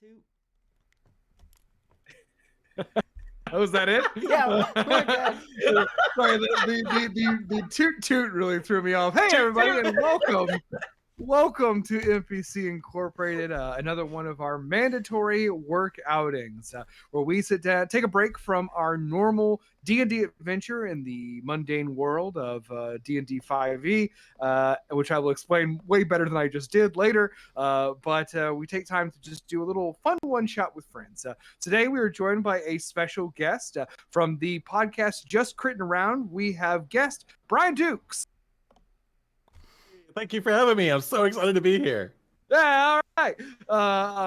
Two. Oh, was that it? Yeah, we're good. Sorry, the toot really threw me off. Hey, everybody, and welcome. Welcome to NPC Incorporated, another one of our mandatory work outings, where we sit down, take a break from our normal D&D adventure in the mundane world of D&D 5e, which I will explain way better than I just did later. But we take time to just do a little fun one-shot with friends. Today we are joined by a special guest from the podcast Just Critting Around. We have guest Brian Dukes. Thank you for having me. I'm so excited to be here. Yeah, all right.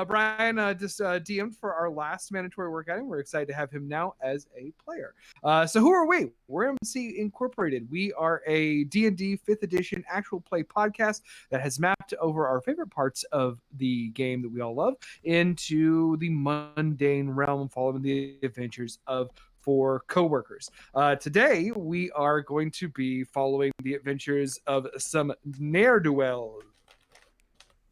Brian just DM'd for our last mandatory work outing. We're excited to have him now as a player. So who are we? We're MC Incorporated. We are a D&D 5th edition actual play podcast that has mapped over our favorite parts of the game that we all love into the mundane realm, following the adventures of four co-workers. Today, we are going to be following the adventures of some ne'er-do-wells,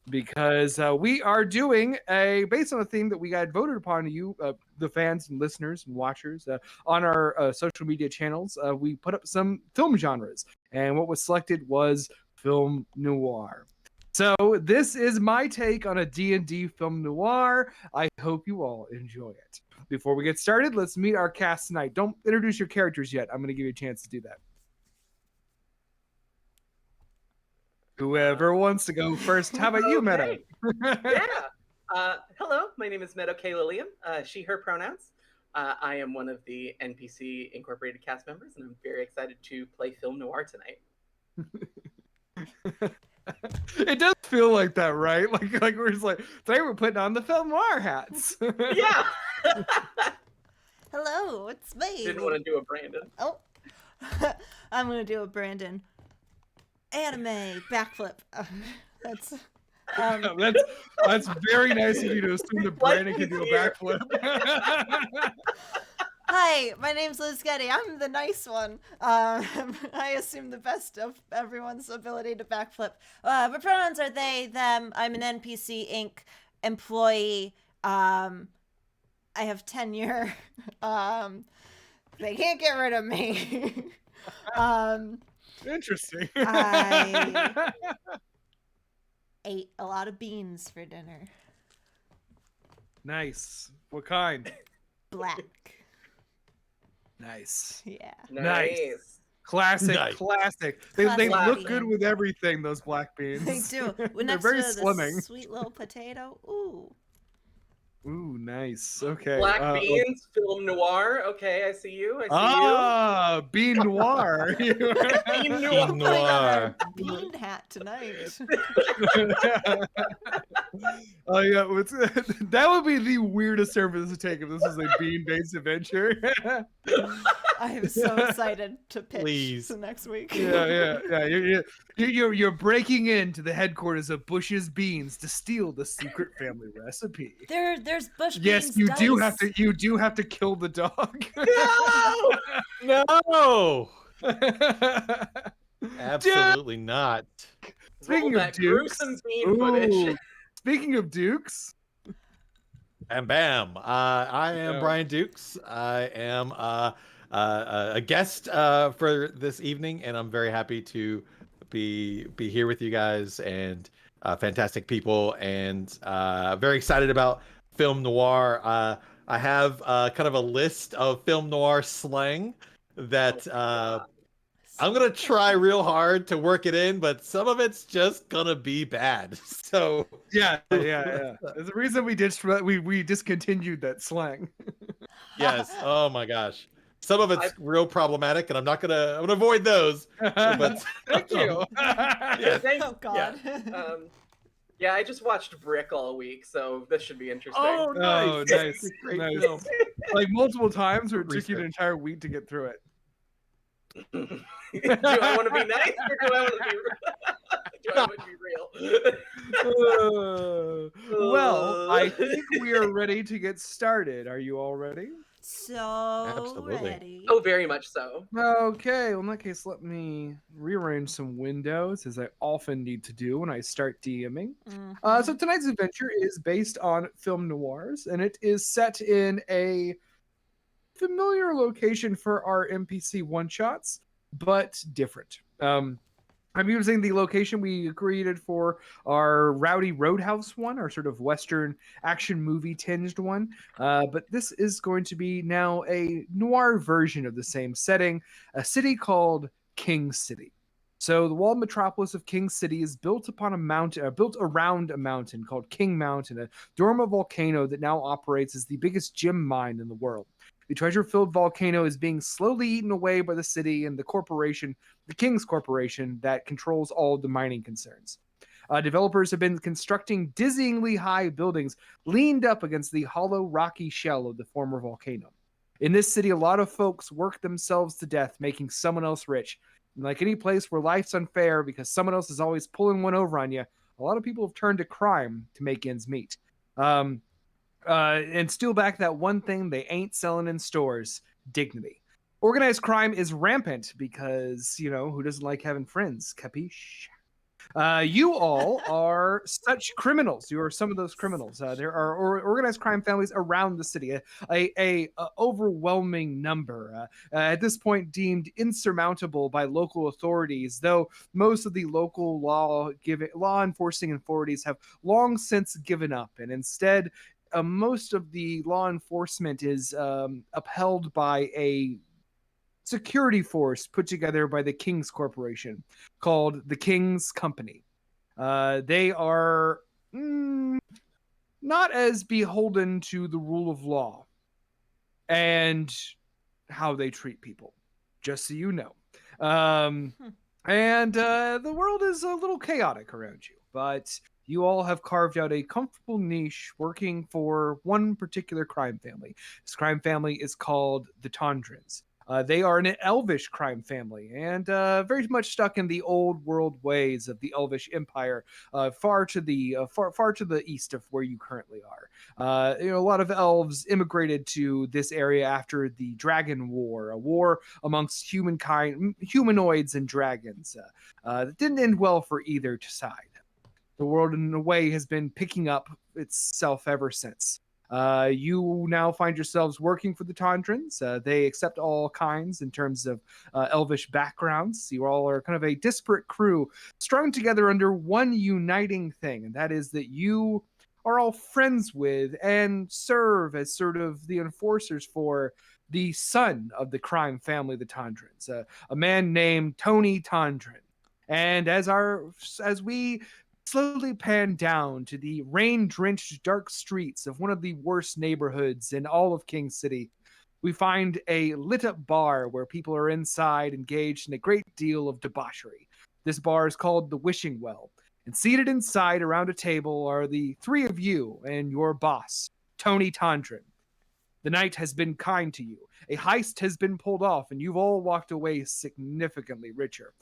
because we are doing based on a theme that we got voted upon to you, the fans and listeners and watchers, on our social media channels. We put up some film genres, and what was selected was film noir. So this is my take on a D&D film noir. I hope you all enjoy it. Before we get started, let's meet our cast tonight. Don't introduce your characters yet. I'm going to give you a chance to do that. Whoever wants to go first. How about you, Meadow? Yeah. Hello, my name is Meadow K. Lillian. She, her pronouns. I am one of the NPC Incorporated cast members, and I'm very excited to play film noir tonight. It does feel like that, right? Like we're just like, today we're putting on the film noir hats. Yeah. Hello, it's me. Didn't want to do a Brandon. Oh, I'm gonna do a Brandon anime backflip. That's very nice of you to assume that Brandon can do a backflip. Hi, my name's Liz Getty. I'm the nice one. I assume the best of everyone's ability to backflip. But pronouns are they, them. I'm an NPC Inc. employee. I have tenure. They can't get rid of me. Interesting. I ate a lot of beans for dinner. Nice. What kind? Black. Nice. Yeah. Nice. Classic. Nice. Classic. They Classic look good bean. with everything, those black beans. They do. Next very to slimming. the sweet little potato. Ooh. Ooh, nice. Okay. Black beans, film noir. Okay, I see you. Bean noir. Bean Putting noir. on our bean hat tonight. Oh yeah, that would be the weirdest service to take if this was a bean-based adventure. I am so excited to pitch Please. next week. Yeah. You're breaking into the headquarters of Bush's Beans to steal the secret family recipe. There's bush Yes, beans you dice. do have to kill the dog. No! Absolutely not. Speaking Roll of that Dukes, gruesome bean footage. speaking of Dukes, And bam. I am Yeah. Brian Dukes. I am a guest for this evening, and I'm very happy to be here with you guys, and fantastic people, and very excited about film noir. I have kind of a list of film noir slang that I'm gonna try real hard to work it in, but some of it's just gonna be bad. So yeah. There's a reason we discontinued that slang. yes. Oh my gosh. Some of it's real problematic, and I'm gonna avoid those. But Thank you. Yeah. Thanks. Oh God. Yeah, I just watched Brick all week, so this should be interesting. Oh, nice. Nice. Great Nice. film. Like multiple times, or it took you an Research. entire week to get through it. Do I want to be nice, or do I want to be real? Well, I think we are ready to get started. Are you all ready? So Absolutely. ready. Oh, very much so. Okay, well in that case, let me rearrange some windows as I often need to do when I start DMing. So Mhm. tonight's adventure is based on film noirs, and it is set in a familiar location for our NPC one shots, but different. I'm using the location we created for our Rowdy Roadhouse one, our sort of Western action movie tinged one. But this is going to be now a noir version of the same setting, a city called King City. So the walled metropolis of King City is built upon a mountain, built around a mountain called King Mountain, a dormant volcano that now operates as the biggest gem mine in the world. The treasure-filled volcano is being slowly eaten away by the city and the corporation, the King's Corporation, that controls all the mining concerns. Developers have been constructing dizzyingly high buildings leaned up against the hollow, rocky shell of the former volcano. In this city, a lot of folks work themselves to death, making someone else rich. And like any place where life's unfair because someone else is always pulling one over on you, a lot of people have turned to crime to make ends meet. Um, and steal back that one thing they ain't selling in stores: dignity. Organized crime is rampant because, who doesn't like having friends? Capiche? You all are such criminals. You are some of those criminals. There are organized crime families around the city, a overwhelming number. At this point, deemed insurmountable by local authorities, though most of the local law enforcing authorities have long since given up, and instead, most of the law enforcement is upheld by a security force put together by the King's Corporation called the King's Company. They are not as beholden to the rule of law and how they treat people, just so you know. And the world is a little chaotic around you, but you all have carved out a comfortable niche working for one particular crime family. This crime family is called the Tondrins. They are an elvish crime family and very much stuck in the old world ways of the elvish empire, far to the east of where you currently are. A lot of elves immigrated to this area after the Dragon War, a war amongst humanoids and dragons. That didn't end well for either side. The world, in a way, has been picking up itself ever since. You now find yourselves working for the Tondrins. They accept all kinds in terms of elvish backgrounds. You all are kind of a disparate crew strung together under one uniting thing, and that is that you are all friends with and serve as sort of the enforcers for the son of the crime family, the Tondrins, a man named Tony Tondrin. And as we slowly pan down to the rain-drenched dark streets of one of the worst neighborhoods in all of King City, we find a lit-up bar where people are inside engaged in a great deal of debauchery. This bar is called the Wishing Well, and seated inside around a table are the three of you and your boss, Tony Tondrin. The night has been kind to you. A heist has been pulled off, and you've all walked away significantly richer.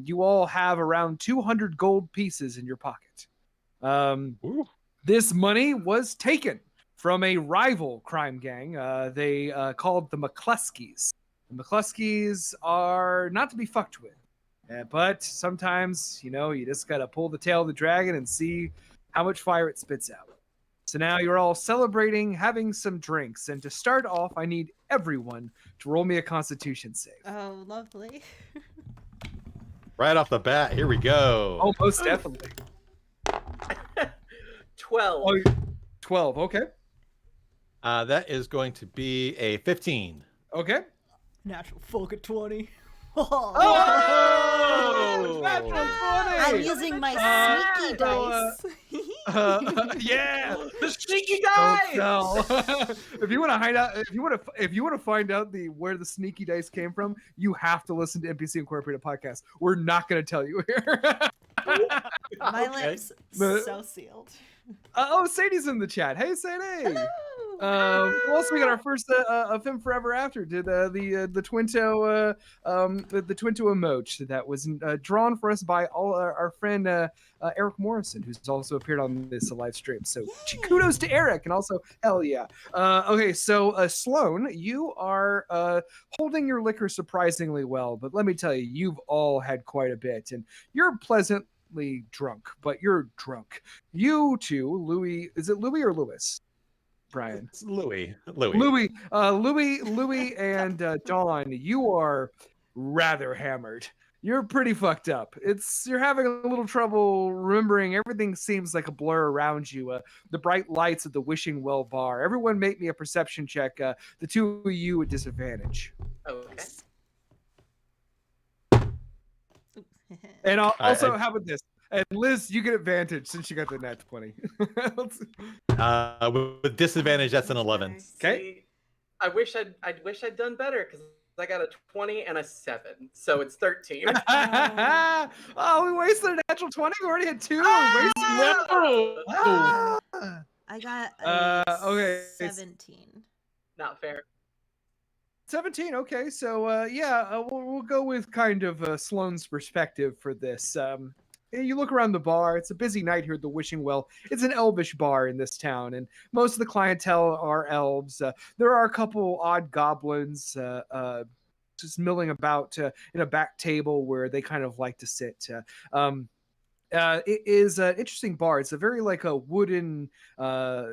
You all have around 200 gold pieces in your pocket. This money was taken from a rival crime gang. They called the McCluskeys. The McCluskeys are not to be fucked with. But sometimes, you just got to pull the tail of the dragon and see how much fire it spits out. So now you're all celebrating, having some drinks. And to start off, I need everyone to roll me a constitution save. Oh, lovely. Right off the bat, here we go. Oh, most definitely. 12. Oh, 12, okay. That is going to be a 15. Okay. Natural fucking 20. Oh! Natural 20! I'm using my sneaky dice. Yeah, The sneaky dice! If you want to hide out, if you want to find out where the sneaky dice came from, you have to listen to NPC Incorporated podcast. We're not going to tell you here. My lips The- so sealed. Oh, Sadie's in the chat. Hey, Sadie. Hello. Also, we got our first film forever after. Did the Twinto the Twinto emote that was drawn for us by our friend Eric Morrison, who's also appeared on this live stream. So kudos to Eric, and also hell yeah. Okay, so Sloan, you are holding your liquor surprisingly well, but let me tell you, you've all had quite a bit, and you're pleasantly drunk, but you're drunk. You two, Louis, is it Louis or Lewis? Brian. It's Louis. Louis, and Dawn, you are rather hammered. You're pretty fucked up. You're having a little trouble remembering. Everything seems like a blur around you. The bright lights of the Wishing Well bar. Everyone, make me a perception check. The two of you at disadvantage. Okay. And also, how about this? And Liz, you get advantage since you got the nat 20. With disadvantage, that's an 11. Okay. See, I wish I'd done better because I got a 20 and a 7, so it's 13. Oh, we wasted a natural 20. We already had 2. I got a 17. Not fair. 17. Okay, so we'll go with kind of Sloan's perspective for this. You look around the bar. It's a busy night here at the Wishing Well. It's an elvish bar in this town, and most of the clientele are elves. There are a couple odd goblins just milling about in a back table where they kind of like to sit. It is an interesting bar. It's a very like a wooden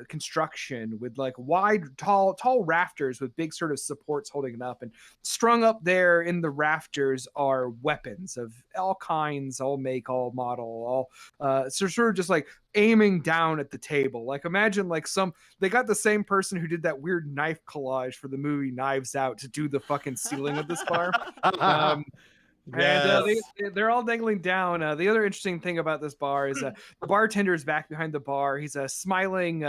construction with like wide, tall rafters with big sort of supports holding it up. And strung up there in the rafters are weapons of all kinds, all make, all model, all so sort of just like aiming down at the table. Like imagine like they got the same person who did that weird knife collage for the movie Knives Out to do the fucking ceiling of this bar. Yes. And they're all dangling down. The other interesting thing about this bar is the bartender is back behind the bar. He's a smiling,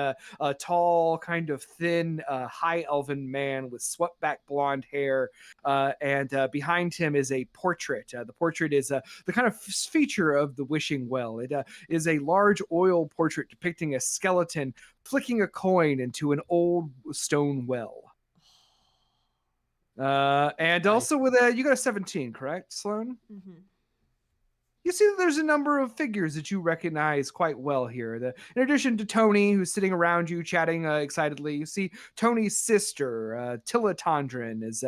tall, kind of thin, high elven man with swept back blonde hair. And behind him is a portrait. The portrait is the kind of feature of the Wishing Well. It is a large oil portrait depicting a skeleton flicking a coin into an old stone well. And also with you got a 17, correct, Sloan? Mm-hmm. You see that there's a number of figures that you recognize quite well here. In addition to Tony, who's sitting around you chatting excitedly, you see Tony's sister, Tilla Tondrin, is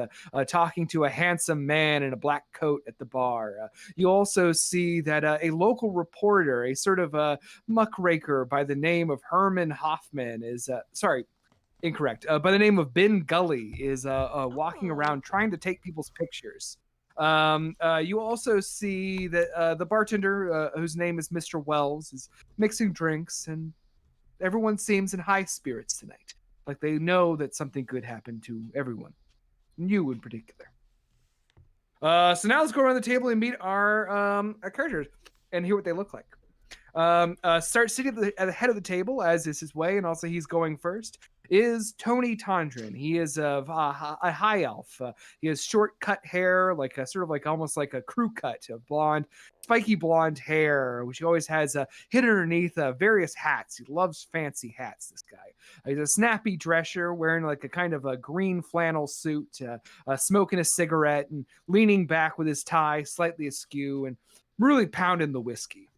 talking to a handsome man in a black coat at the bar. You also see that a local reporter, a sort of muckraker by the name of Herman Hoffman, is incorrect. By the name of Ben Gully is walking around trying to take people's pictures. You also see that the bartender, whose name is Mr. Wells, is mixing drinks, and everyone seems in high spirits tonight. Like they know that something good happened to everyone, you in particular. So now let's go around the table and meet our characters and hear what they look like. Start sitting at the head of the table, as is his way, and also he's going first, is Tony Tondrin. He is a high elf. He has short cut hair, like a sort of like almost like a crew cut of blonde, spiky blonde hair, which he always has hidden underneath various hats. He loves fancy hats, this guy. He's a snappy dresser, wearing like a kind of a green flannel suit, smoking a cigarette and leaning back with his tie slightly askew and really pounding the whiskey.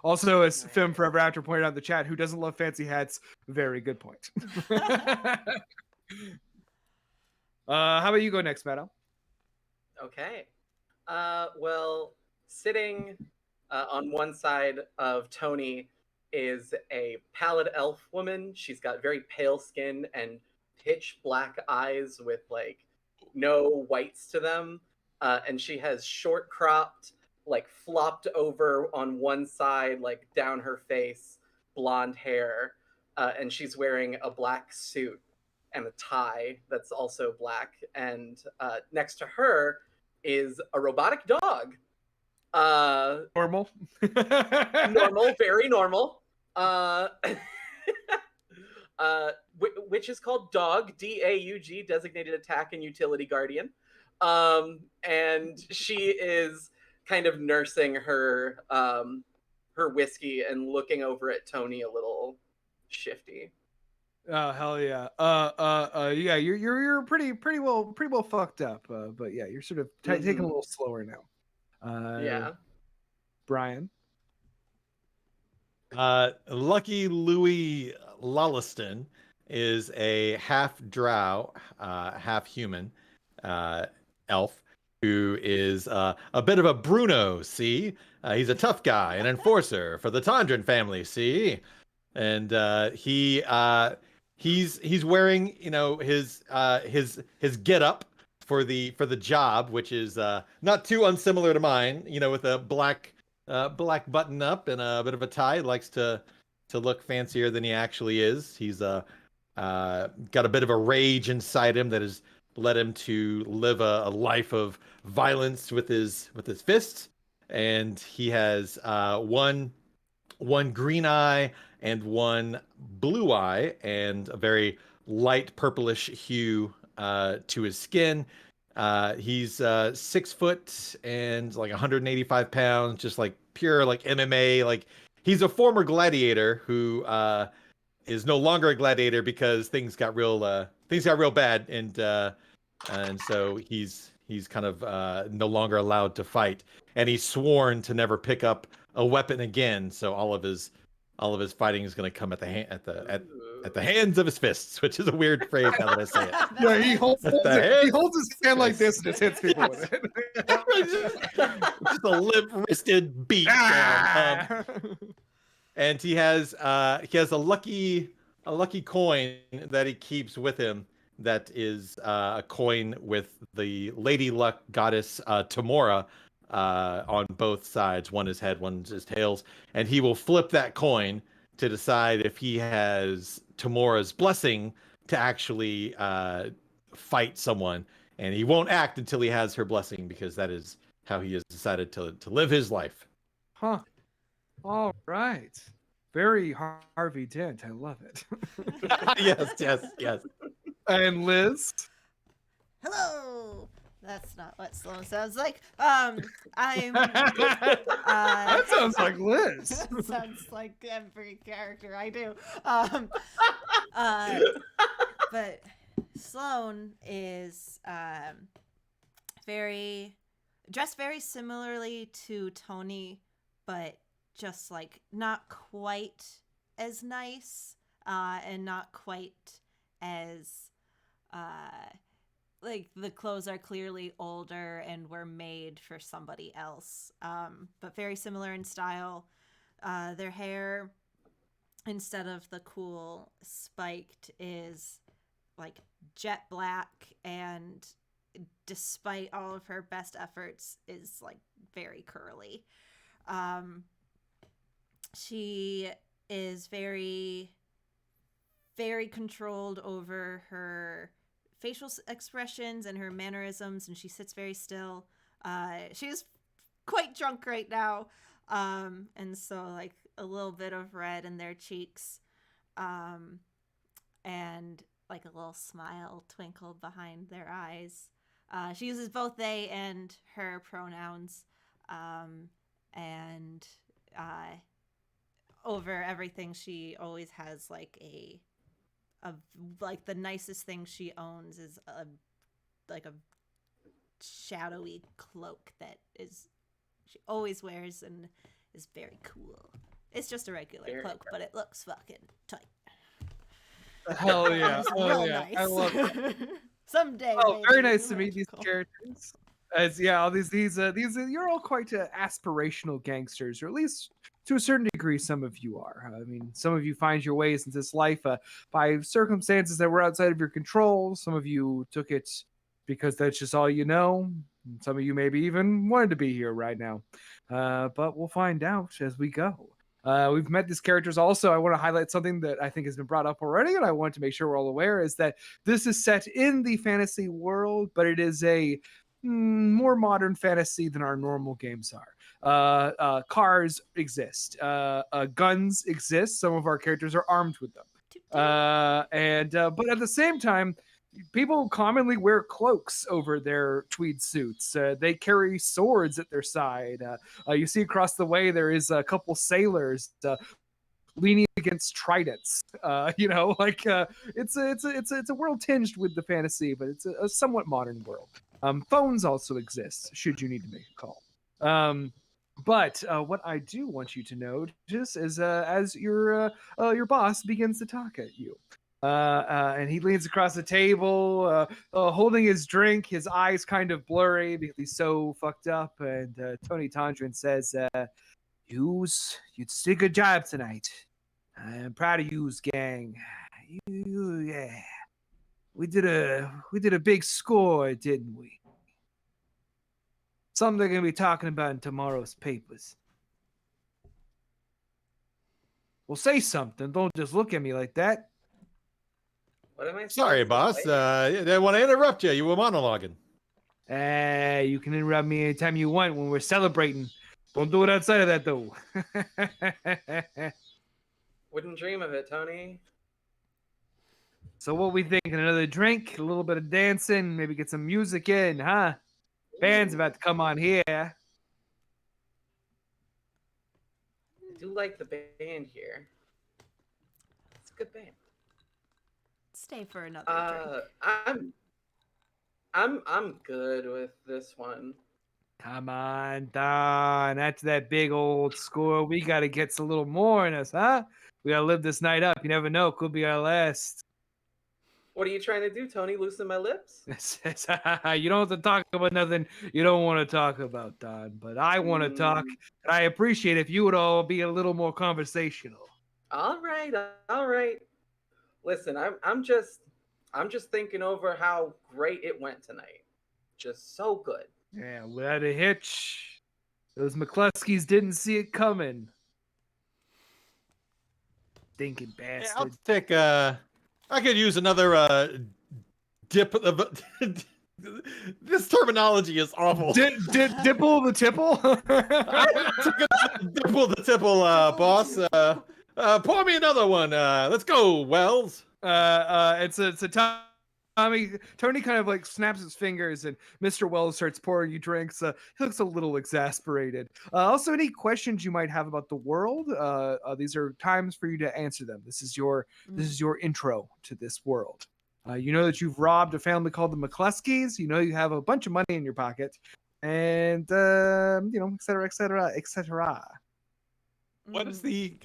Also, as Film Forever After pointed out in the chat, who doesn't love fancy hats? Very good point. How about you go next, Meadow? Okay. Well, sitting on one side of Tony is a pallid elf woman. She's got very pale skin and pitch black eyes with like no whites to them. And she has short cropped, like flopped over on one side, like down her face, blonde hair. And she's wearing a black suit and a tie that's also black. And next to her is a robotic dog. Normal. Normal, very normal. Which is called Dog, D-A-U-G, Designated Attack and Utility Guardian. And she is kind of nursing her her whiskey and looking over at Tony a little shifty. Oh hell yeah. Yeah. You're pretty well fucked up. But yeah, you're sort of taking a little slower now. Yeah. Brian. Lucky Louis Lolliston is a half drow, half human elf who is a bit of a Bruno, see? He's a tough guy, an enforcer for the Tondran family, see? And he's wearing, you know, his get up for the job, which is not too unsimilar to mine, you know, with a black button up and a bit of a tie. He likes to look fancier than he actually is. He's got a bit of a rage inside him that has led him to live a life of violence with his fists. And he has one green eye and one blue eye, and a very light purplish hue to his skin. He's 6 foot and like 185 pounds, just like pure like MMA. Like he's a former gladiator who is no longer a gladiator because things got real bad, and so he's kind of no longer allowed to fight, and he's sworn to never pick up a weapon again. So all of his fighting is going to come at the hands of his fists, which is a weird phrase now that I say it. Yeah, he holds hands. he holds his hand like this and just hits people with it. Just a limp-wristed beat down. And he has a lucky coin that he keeps with him that is a coin with the Lady Luck goddess Tamora on both sides. One is head, one's his tails, and he will flip that coin to decide if he has Tamora's blessing to actually fight someone, and he won't act until he has her blessing, because that is how he has decided to live his life. Huh. All right. Very Harvey Dent. I love it. Yes. And Liz. Hello. That's not what Sloan sounds like. I'm. That sounds like Liz. That sounds like every character I do. But Sloan is dressed very similarly to Tony, but just like not quite as nice, and not quite as like the clothes are clearly older and were made for somebody else, but very similar in style. Their hair, instead of the cool spiked, is like jet black, and despite all of her best efforts is like very curly. She is very, very controlled over her facial expressions and her mannerisms, and she sits very still. She's quite drunk right now, and so like a little bit of red in their cheeks, and like a little smile twinkled behind their eyes. She uses both they and her pronouns, and over everything she always has like a like the nicest thing she owns is a shadowy cloak that she always wears and is very cool. It's just a regular cloak, but it looks fucking tight. Hell yeah. It's Oh real yeah. nice. I love it. Someday. Oh, maybe. very nice to meet these Cool. characters. As all these you're all quite aspirational gangsters, or at least to a certain degree, some of you are. I mean, some of you find your ways into this life by circumstances that were outside of your control. Some of you took it because that's just all you know. Some of you maybe even wanted to be here right now. But we'll find out as we go. We've met these characters. Also, I want to highlight something that I think has been brought up already, and I want to make sure we're all aware, is that this is set in the fantasy world, but it is a more modern fantasy than our normal games are. Cars exist. Guns exist. Some of our characters are armed with them. But at the same time, people commonly wear cloaks over their tweed suits. They carry swords at their side. You see across the way there is a couple sailors leaning against tridents. It's a world tinged with the fantasy, but it's a somewhat modern world. Phones also exist should you need to make a call. But what I do want you to notice is as your boss begins to talk at you. And he leans across the table, holding his drink, his eyes kind of blurry because he's so fucked up. And Tony Tondrin says, "You did a good job tonight. I'm proud of you, gang. Yeah, we did a big score, didn't we? Something they're gonna be talking about in tomorrow's papers. Well, say something. Don't just look at me like that." What am I? Sorry, supposed to boss. say? I didn't want to interrupt you. You were monologuing. You can interrupt me anytime you want when we're celebrating. Don't do it outside of that, though. Wouldn't dream of it, Tony. So what we thinking? Another drink, a little bit of dancing, maybe get some music in, huh? Band's Ooh, about to come on here. I do like the band here. It's a good band. Stay for another drink. I'm good with this one. Come on, Don. That's that big old score. We gotta get a little more in us, huh? We gotta live this night up. You never know. Could be our last. What are you trying to do, Tony? Loosen my lips? You don't have to talk about nothing you don't want to talk about, Don. But I want to talk, and I appreciate if you would all be a little more conversational. All right, all right. Listen, I'm just thinking over how great it went tonight. Just so good. Yeah, without a hitch. Those McCluskeys didn't see it coming. Stinking Yeah, I'll bastard. take. I could use another dip. This terminology is awful. Dipple the tipple? Dipple the tipple, boss. Pour me another one. Let's go, Wells. It's a Tony kind of like snaps his fingers, and Mr. Wells starts pouring you drinks. He looks a little exasperated. Also, any questions you might have about the world? These are times for you to answer them. This is your intro to this world. You know that you've robbed a family called the McCluskeys. You know you have a bunch of money in your pocket, and et cetera, et cetera, et cetera. What is the?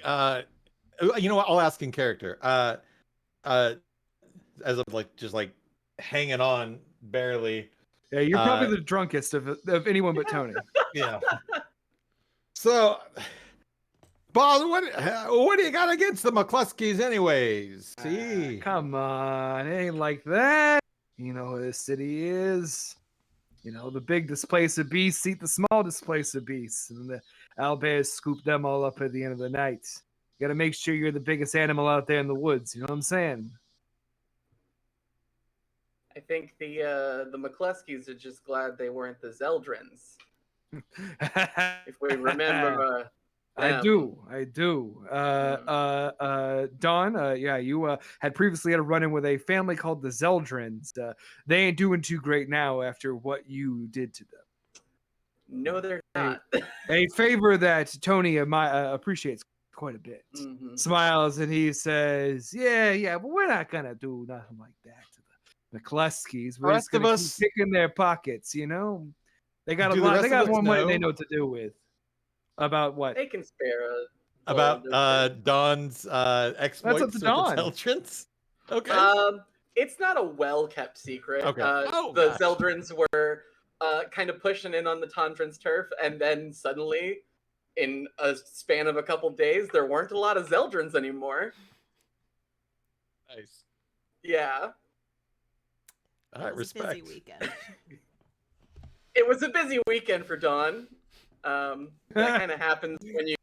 You know what? I'll ask in character. As of just hanging on barely. Yeah, you're probably the drunkest of anyone but Tony. Yeah. So, boss, what do you got against the McCluskeys, anyways? See, Come on, it ain't like that. You know who this city is. You know, the big displace of beasts eat the small displace of beasts, and the owlbears scoop them all up at the end of the night. You gotta make sure you're the biggest animal out there in the woods. You know what I'm saying? I think the McCluskeys are just glad they weren't the Zeldrins. If we remember, I do. Dawn, you had previously had a run-in with a family called the Zeldrins. They ain't doing too great now after what you did to them. no, they're not. A favor that Tony appreciates quite a bit. Mhm. Smiles and he says, "Yeah, but we're not gonna do nothing like that to the McCluskeys. We're just gonna keep picking their pockets, you know. They got a lot. They got more money than they know what to do with. About what? They can spare a about Dawn's exploits with the Zeldrins. Okay. It's not a well-kept secret. Okay. The Zeldrins were kind of pushing in on the Tondrin's turf, and then suddenly, in a span of a couple days, there weren't a lot of Zeldrins anymore. Nice. Yeah. All right, respect. A busy weekend. It was a busy weekend for Dawn. That kind of happens when you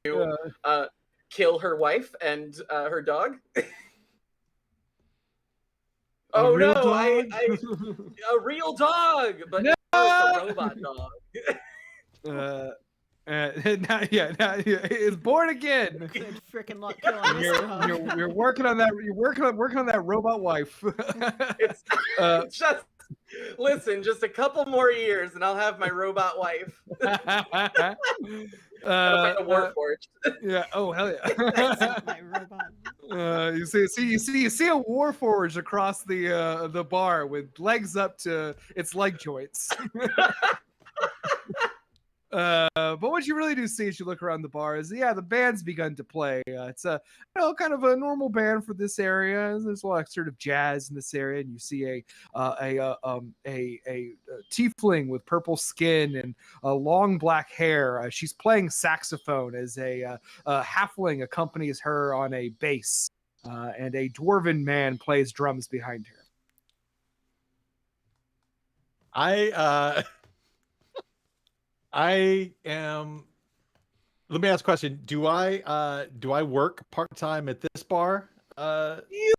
kill her wife and her dog. Oh no, a real dog, but no, it's a robot dog. It's born again. Good freaking luck killing Mr. Hobert. You're working on that. You're working on that robot wife. It's just Listen, just a couple more years and I'll have my robot wife. Gotta find a warforged. Yeah. Oh hell That's yeah. not my robot. You see a warforged across the bar with legs up to its leg joints. But what you really do see as you look around the bar is, the band's begun to play. It's a kind of a normal band for this area. There's a lot of sort of jazz in this area, and you see a tiefling with purple skin and long black hair. She's playing saxophone as a halfling accompanies her on a bass, and a dwarven man plays drums behind her. I am. Let me ask a question. Do I work part time at this bar? You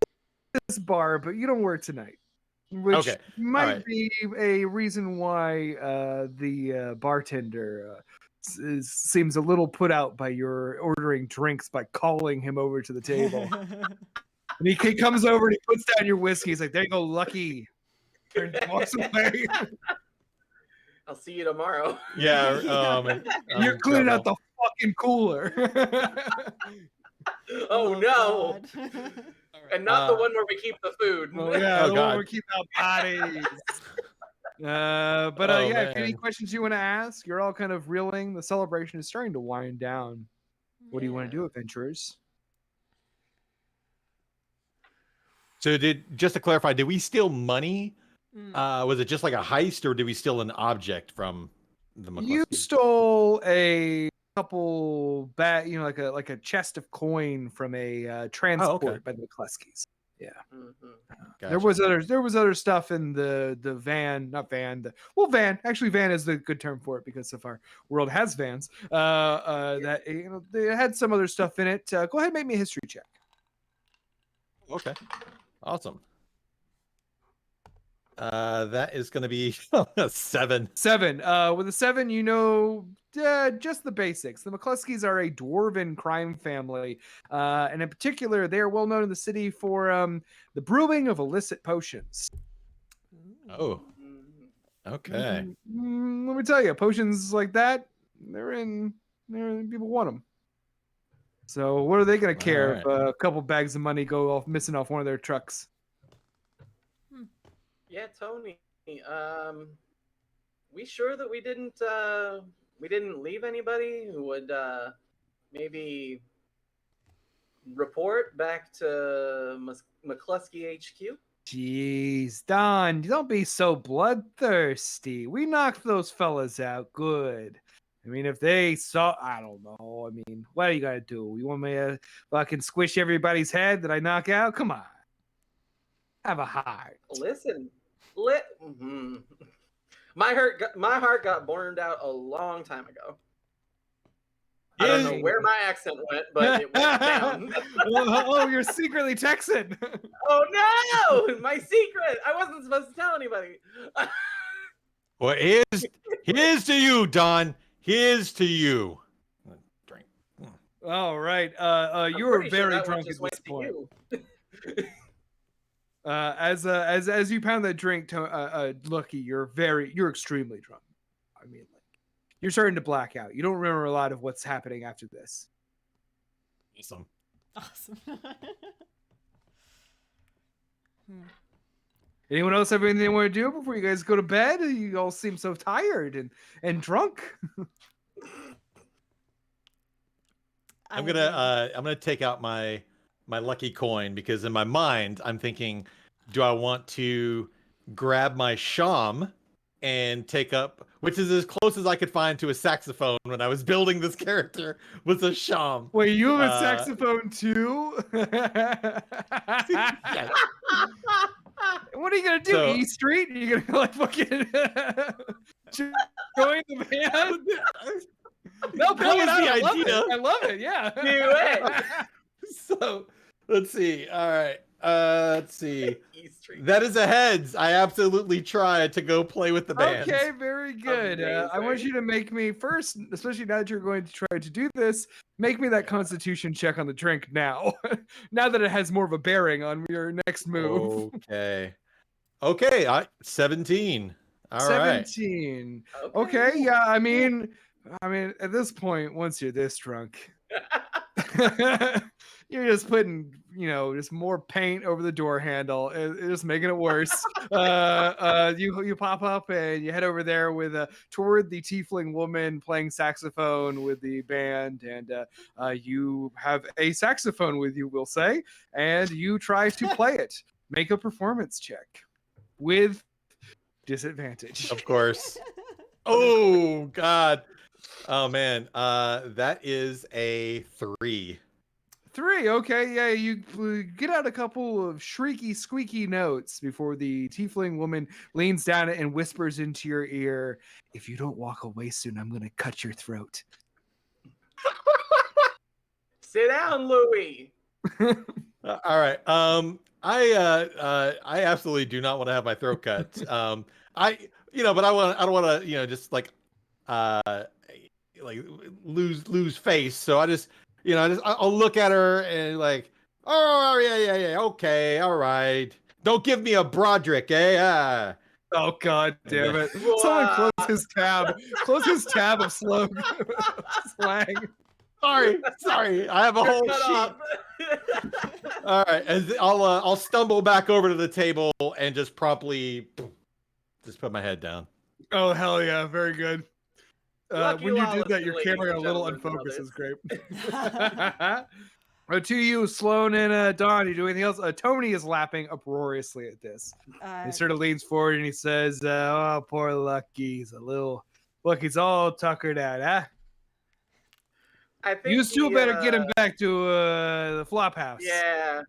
this bar, but you don't work tonight, which Okay. might Alright. be a reason why the bartender seems a little put out by your ordering drinks by calling him over to the table. And he comes over and he puts down your whiskey. He's like, "There you go, Lucky." And walks away. I'll see you tomorrow. Yeah. And you're cleaning out the fucking cooler. Oh no! God. And not the one where we keep the food. Oh yeah, Oh, the one God. we keep out bodies. Oh, If any man. questions you want to ask, you're all kind of reeling. The celebration is starting to wind down. What do you want to do, adventurers? So just to clarify, did we steal money? Mm. Was it just like a heist, or did we steal an object from the You McCluskey? stole a couple like a chest of coin from a transport by the McCluskeys. Yeah. Mhm. Gotcha. There was other stuff in the van, not van. Van. Actually, van is the good term for it because if our world has vans, that they had some other stuff in it. Go ahead and make me a history check. Okay. Awesome. That is going to be a 7. 7. With a 7, just the basics. The McCluskeys are a dwarven crime family, and in particular, they are well known in the city for the brewing of illicit potions. Oh, okay. Let me tell you, potions like that, people want them. So what are they going to care if a couple bags of money go off missing off one of their trucks? Yeah, Tony. We sure that we didn't leave anybody who would maybe report back to McCluskey HQ? Jeez, Don, don't be so bloodthirsty. We knocked those fellas out good. I mean, if they saw, I don't know. I mean, what are you gonna do? You want me to fucking squish everybody's head that I knock out? Come on, have a heart. Listen, my heart got burned out a long time ago. I don't know where my accent went, but it went down. Oh, you're secretly Texan. Oh no, my secret! I wasn't supposed to tell anybody. Well, here's to you, Don. Here's to you. Drink. All right. You were pretty sure very that one drunk at just went this to point. you. As you pound that drink, Lucky, you're extremely drunk. I mean, like, you're starting to black out. You don't remember a lot of what's happening after this. Awesome. Anyone else have anything they want to do before you guys go to bed? You all seem so tired and drunk. I'm gonna take out my lucky coin, because in my mind I'm thinking, do I want to grab my sham and take up, which is as close as I could find to a saxophone when I was building this character, was a sham. Wait, you have a saxophone too? Yeah. What are you gonna do? So- E Street? Are you gonna like fucking join the band? No, That play it was out. the I love idea. it. I love it. Yeah. Do it. So let's see. All right. Let's see. East Street. That is a heads. I absolutely tried to go play with the band. Okay, very good. I want Amazing. you to make me first, especially now that you're going to try to do this, make me that constitution check on the drink now. Now that it has more of a bearing on your next move. Okay. Okay, 17. All right. 17. Okay. Okay, yeah, I mean, at this point, once you're this drunk, you're just putting, just more paint over the door handle, and just making it worse. You pop up and you head over there with toward the tiefling woman playing saxophone with the band, and you have a saxophone with you, we'll say, and you try to play it. Make a performance check with disadvantage. Of course. Oh God. Oh man. That is a 3. 3. Okay, yeah, you get out a couple of shrieky, squeaky notes before the tiefling woman leans down and whispers into your ear, "If you don't walk away soon, I'm going to cut your throat." Sit down, Louie. All right. I absolutely do not want to have my throat cut. But I don't want to, just uh, like lose face. So I'll look at her and like, oh yeah, okay, all right. Don't give me a Broderick, eh? Oh god damn it! Whoa. Someone close his tab. Close his tab of slang. Sorry. I have a You're whole cut sheet. off. All right, and I'll stumble back over to the table and just promptly just put my head down. Oh hell yeah! Very good. Lucky When you Lawless, did that, your ladies camera got and a little gentlemen, unfocused. Is great. I To you, Sloan and Don, you do anything else? Tony is laughing uproariously at this. He sort of leans forward and he says, "Oh, poor Lucky's a little. Look, he's all tuckered out, huh? I think You two he, better get him back to the flop house. Yeah.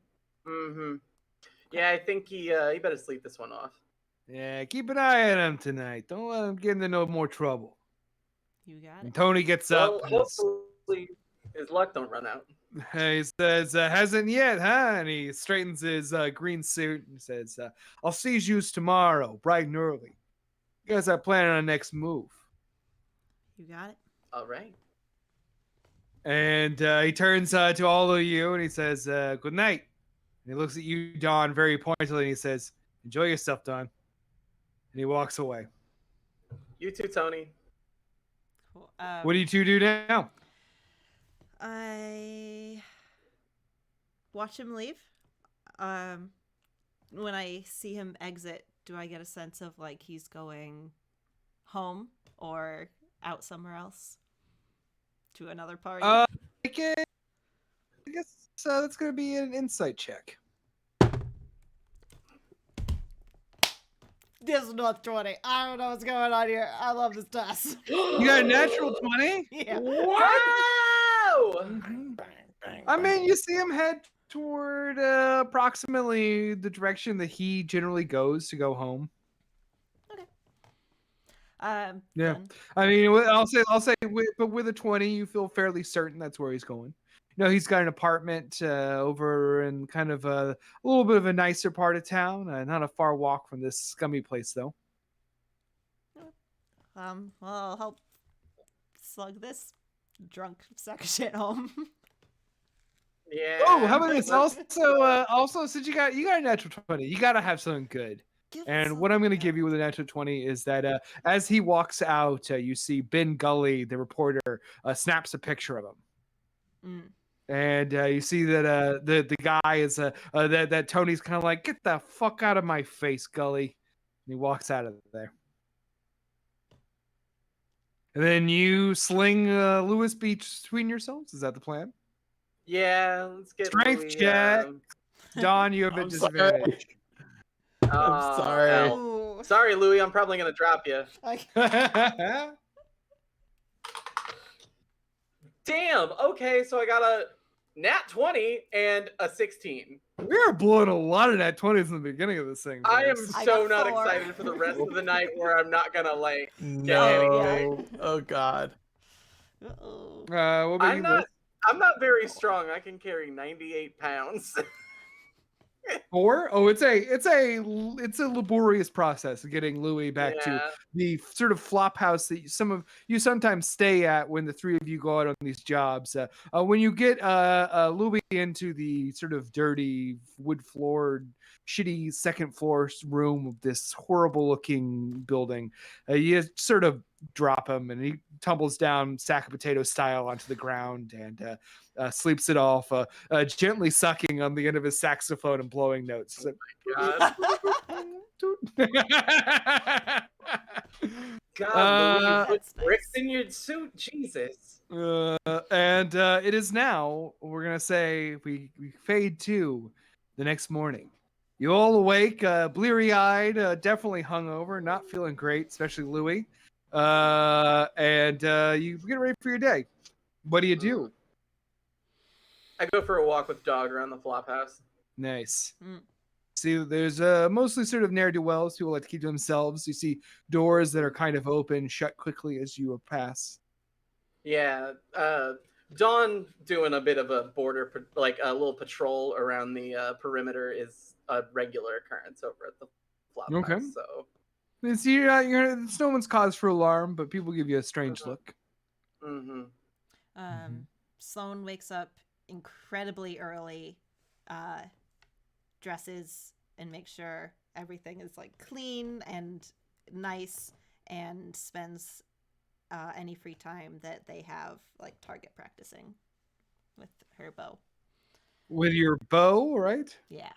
Mm-hmm. Yeah, I think he better sleep this one off. Yeah, keep an eye on him tonight. Don't let him get into no more trouble." You got And it. Tony gets Well, up. hopefully his luck don't run out. He says, "Hasn't yet, huh?" And he straightens his green suit and says, "I'll see you tomorrow, bright and early. You guys are planning on a next move." You got it. All right. And he turns to all of you and he says, "Good night." And he looks at you, Don, very pointedly, and he says, "Enjoy yourself, Don." And he walks away. You too, Tony. Cool. What do you two do now? I watch him leave. When I see him exit, do I get a sense of like he's going home or out somewhere else to another party? I guess that's going to be an insight check. This is not 20. I don't know what's going on here. I love this dice. You got a natural 20? Yeah. Wow! I mean, you see him head toward approximately the direction that he generally goes to go home. Okay. Yeah. Then, I mean, I'll say, but with a 20, you feel fairly certain that's where he's going. He's got an apartment over in kind of a little bit of a nicer part of town. Not a far walk from this scummy place, though. well, I'll help slug this drunk sack of shit home. Yeah. Oh, how about this? Also, since you got a natural 20, you got to have something good. And what I'm going to give you with a natural 20 is that as he walks out, you see Ben Gully, the reporter, snaps a picture of him. Mm. And you see that the guy is that Tony's kind of like, "Get the fuck out of my face, Gully." And he walks out of there. And then you sling Lewis between yourselves. Is that the plan? Yeah, let's get Strength Louis, check. Don, you have a I'm disadvantage. I'm sorry. L. Ooh. Sorry, Louis. I'm probably gonna drop you. Damn. Okay, so I got a nat 20 and a 16. We are blowing a lot of nat 20s in the beginning of this thing. I am boys. I so got not 4. excited for the rest of the night where I'm not gonna like. No. Oh God. Uh-oh. What about you, Liz? I'm not very strong. I can carry 98 pounds. 4? Oh, it's a laborious process getting Louis back to Yeah. the sort of flop house that you sometimes stay at when the three of you go out on these jobs. When you get Louis into the sort of dirty wood floored, shitty second floor room of this horrible looking building, you sort of drop him and he tumbles down sack of potato style onto the ground and sleeps it off, gently sucking on the end of his saxophone and blowing notes. God. God, Louis, you put That's bricks nice. in your suit. Jesus. And it is now, we're going to say, we fade to the next morning. You all awake, bleary eyed, definitely hungover, not feeling great, especially Louis. And you get ready for your day. What do you do? I go for a walk with Dog around the flop house. Nice. Mm. See, there's mostly sort of ne'er-do-wells. People like to keep to themselves. You see doors that are kind of open, shut quickly as you pass. Yeah. Dawn doing a bit of a like a little patrol around the perimeter is a regular occurrence over at the flop Okay. house. So. It's, it's no one's cause for alarm, but people give you a strange look. Mm-hmm. Sloane wakes up incredibly early, dresses and makes sure everything is like clean and nice, and spends any free time that they have like target practicing with her bow. With your bow, right? Yeah.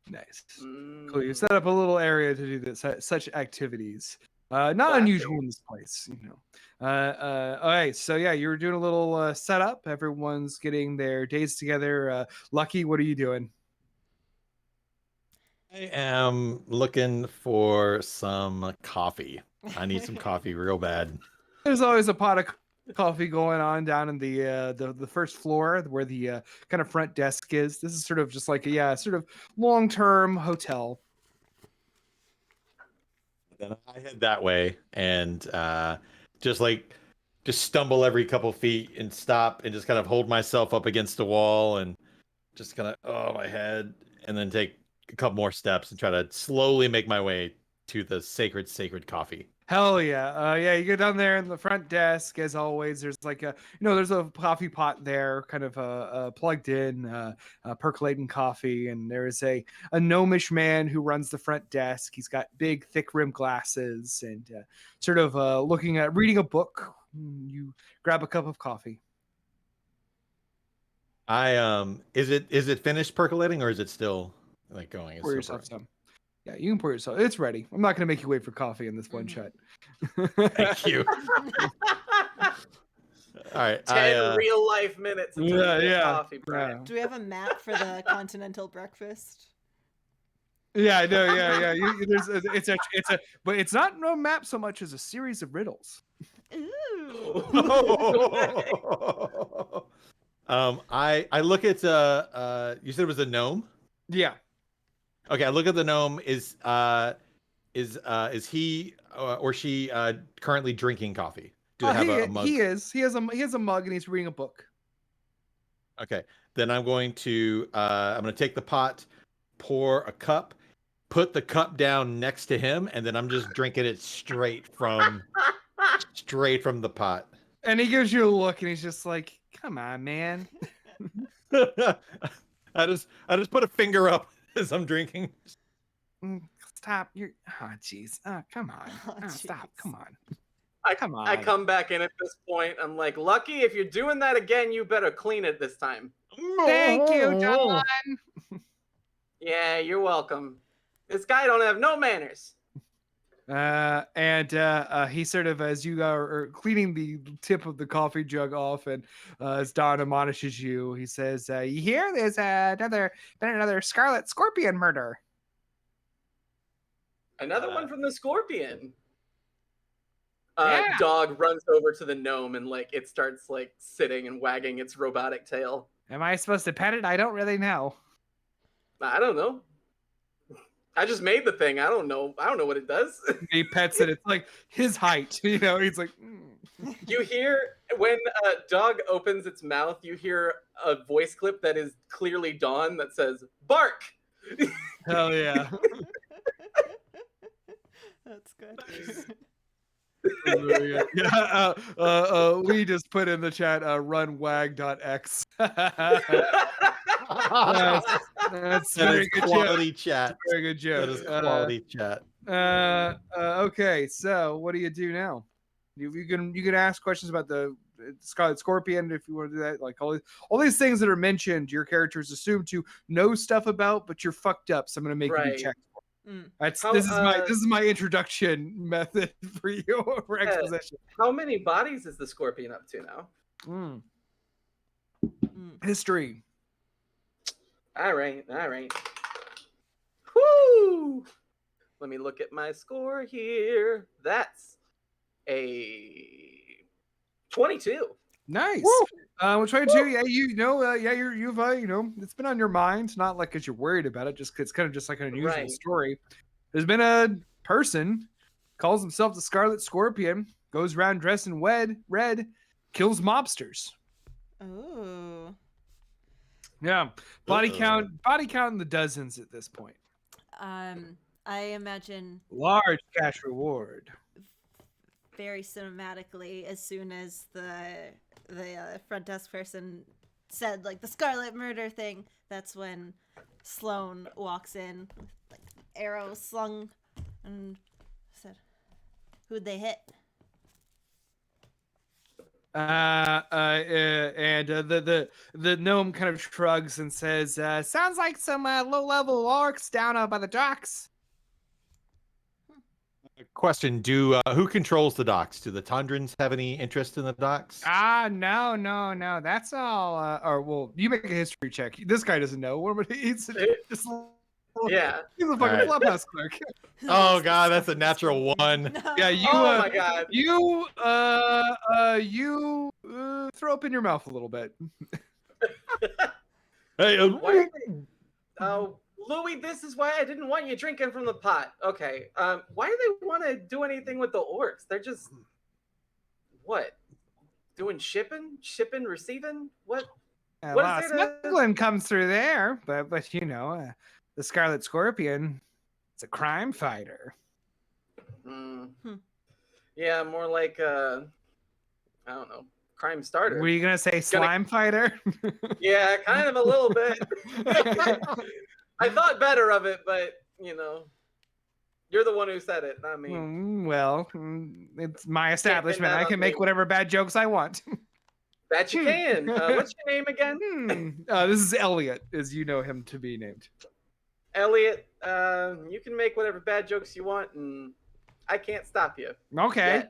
Nice. Mm. Cool. You set up a little area to do this, such activities. Not Classy. unusual in this place, Okay, so yeah, you were doing a little setup. Everyone's getting their days together. Lucky, what are you doing? I am looking for some coffee. I need some coffee real bad. There's always a pot of coffee going on down in the first floor where the kind of front desk is. This is sort of just like a sort of long-term hotel. Then I head that way and just stumble every couple feet and stop and just kind of hold myself up against the wall and just kind of my head, and then take a couple more steps and try to slowly make my way to the sacred coffee. Hell yeah. Yeah, you get down there in the front desk, as always. There's like there's a coffee pot there, kind of plugged in, percolating coffee. And there is a gnomish man who runs the front desk. He's got big, thick rimmed glasses and sort of reading a book. You grab a cup of coffee. Is it finished percolating, or is it still like going? Pour yourself some. Yeah, you can pour yourself. It's ready. I'm not going to make you wait for coffee in this one shot. Thank you. All right. 10 real life minutes until you get coffee, Brian. Do we have a map for the continental breakfast? Yeah, no, yeah. But it's not no map so much as a series of riddles. Ooh. I look at you said it was a gnome? Yeah. Okay, I look at the gnome. Is he or she currently drinking coffee? Do they have a mug? He is. He has a mug and he's reading a book. Okay, then I'm going to take the pot, pour a cup, put the cup down next to him, and then I'm just drinking it straight from the pot. And he gives you a look and he's just like, "Come on, man." I just put a finger up as I'm drinking. Stop. Jeez. Come on. Stop. Come on. Come on. I come back in at this point. I'm like, Lucky, if you're doing that again, you better clean it this time. Thank you, John. Yeah, you're welcome. This guy don't have no manners. And he sort of, as you are cleaning the tip of the coffee jug off, and as Don admonishes you, he says, "You hear? There's been another Scarlet Scorpion murder." Another one from the Scorpion. Yeah. Dog runs over to the gnome and it starts sitting and wagging its robotic tail. Am I supposed to pet it? I don't really know. I don't know. I just made the thing. I don't know what it does. He pets it. It's like his height. He's like. You hear When a dog opens its mouth, you hear a voice clip that is clearly Dawn that says, "Bark!" Hell yeah. That's good. Really good. Yeah, Lee just put in the chat runwag.x. That's That very is good joke. quality chat. Very good joke. That is quality chat. Okay, so what do you do now? You can ask questions about the Scarlet Scorpion if you want to do that. Like all these things that are mentioned, your character is assumed to know stuff about, but you're fucked up. So I'm gonna make you do Right. checks. Mm. This is my introduction method for you for exposition. How many bodies is the scorpion up to now? Mm. History. All right. Whoo! Let me look at my score here. That's a 22. Nice. Woo! We're trying to, yeah, you've it's been on your mind, not like because you're worried about it, just because it's kind of just like an unusual story. There's been a person calls himself the Scarlet Scorpion, goes around dressed in red, kills mobsters. Oh. Yeah, body count in the dozens at this point. I imagine Large cash reward. very cinematically as soon as the front desk person said like the Scarlet murder thing, that's when Sloan walks in with like arrow slung and said, "Who'd they hit?" And the gnome kind of shrugs and says, "Sounds like some low-level orcs down by the docks." Question: who controls the docks? Do the Tundrans have any interest in the docks? No. That's all. Or well, you make a history check. This guy doesn't know. He's just Yeah. he's a fucking clubhouse clerk. Oh god, that's a natural one. No. Yeah, you. Oh my god. You throw up in your mouth a little bit. Hey, Why are they... Oh, Louis, this is why I didn't want you drinking from the pot. Okay. Why do they want to do anything with the orcs? They're just what? Doing shipping, receiving? What? Well, smuggling comes through there, but the Scarlet Scorpion, it's a crime fighter. Yeah, more like I don't know, crime starter. Were you gonna say slime fighter? Yeah, kind of a little bit. I thought better of it, but you're the one who said it, not me. Well, it's my establishment. I can make whatever bad jokes I want. That you can. What's your name again? This is Elliot, as you know him to be named. Elliot, you can make whatever bad jokes you want, and I can't stop you. Okay.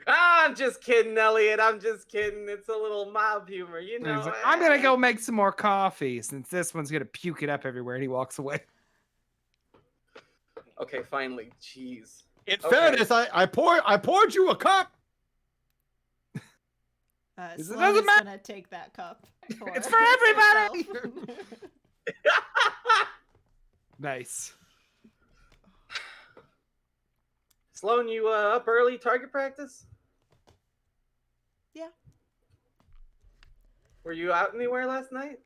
I'm just kidding, Elliot. I'm just kidding. It's a little mob humor, I'm gonna go make some more coffee since this one's gonna puke it up everywhere, and he walks away. Okay, finally. Jeez. In fairness, I poured you a cup. Sloan is gonna take that cup. It's for everybody. Nice. Sloan, you up early target practice? Yeah. Were you out anywhere last night?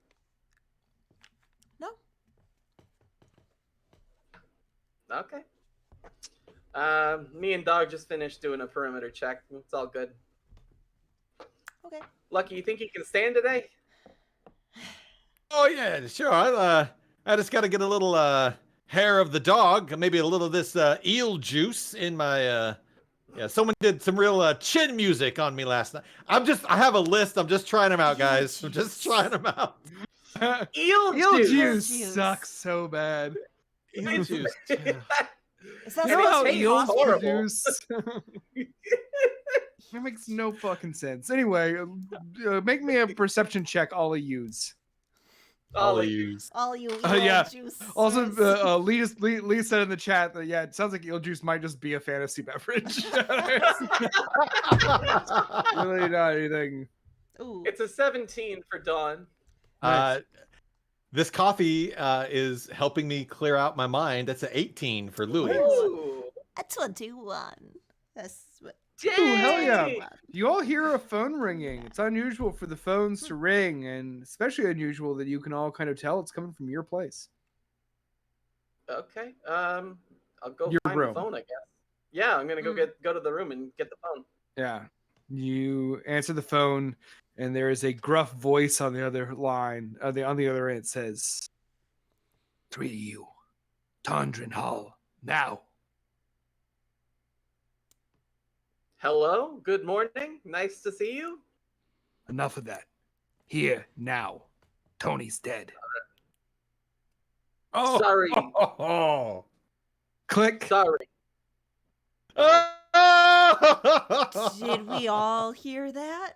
No. Okay. Me and Dog just finished doing a perimeter check. It's all good. Okay. Lucky, you think you can stand today? Oh yeah, sure. I just got to get a little hair of the dog, maybe a little of this eel juice in my. Yeah, someone did some real chin music on me last night. I have a list. I'm just trying them out, guys. I'm just trying them out. Eel juice sucks so bad. Eel juice. Is that You know how eels horrible. produce? That makes no fucking sense. Anyway, make me a perception check, all of yous. all you yeah. juice. Also, Lee said in the chat that it sounds like eel juice might just be a fantasy beverage. Really not anything. Ooh. It's a 17 for Dawn. Nice. This coffee is helping me clear out my mind. That's an 18 for Louis. Ooh. A 21. That's what. Ooh, hell yeah. Dang! You all hear a phone ringing. It's unusual for the phones to ring, and especially unusual that you can all kind of tell it's coming from your place. Okay. I'll go Your find room. the phone, I guess. Yeah, I'm gonna go to the room and get the phone. Yeah. You answer the phone, and there is a gruff voice on the other line. On the other end, it says, "3 of you, Tondrin Hall, now." Hello. Good morning. Nice to see you. Enough of that. Here, now. Tony's dead. Oh, Sorry. Oh. Click. Sorry. Did we all hear that?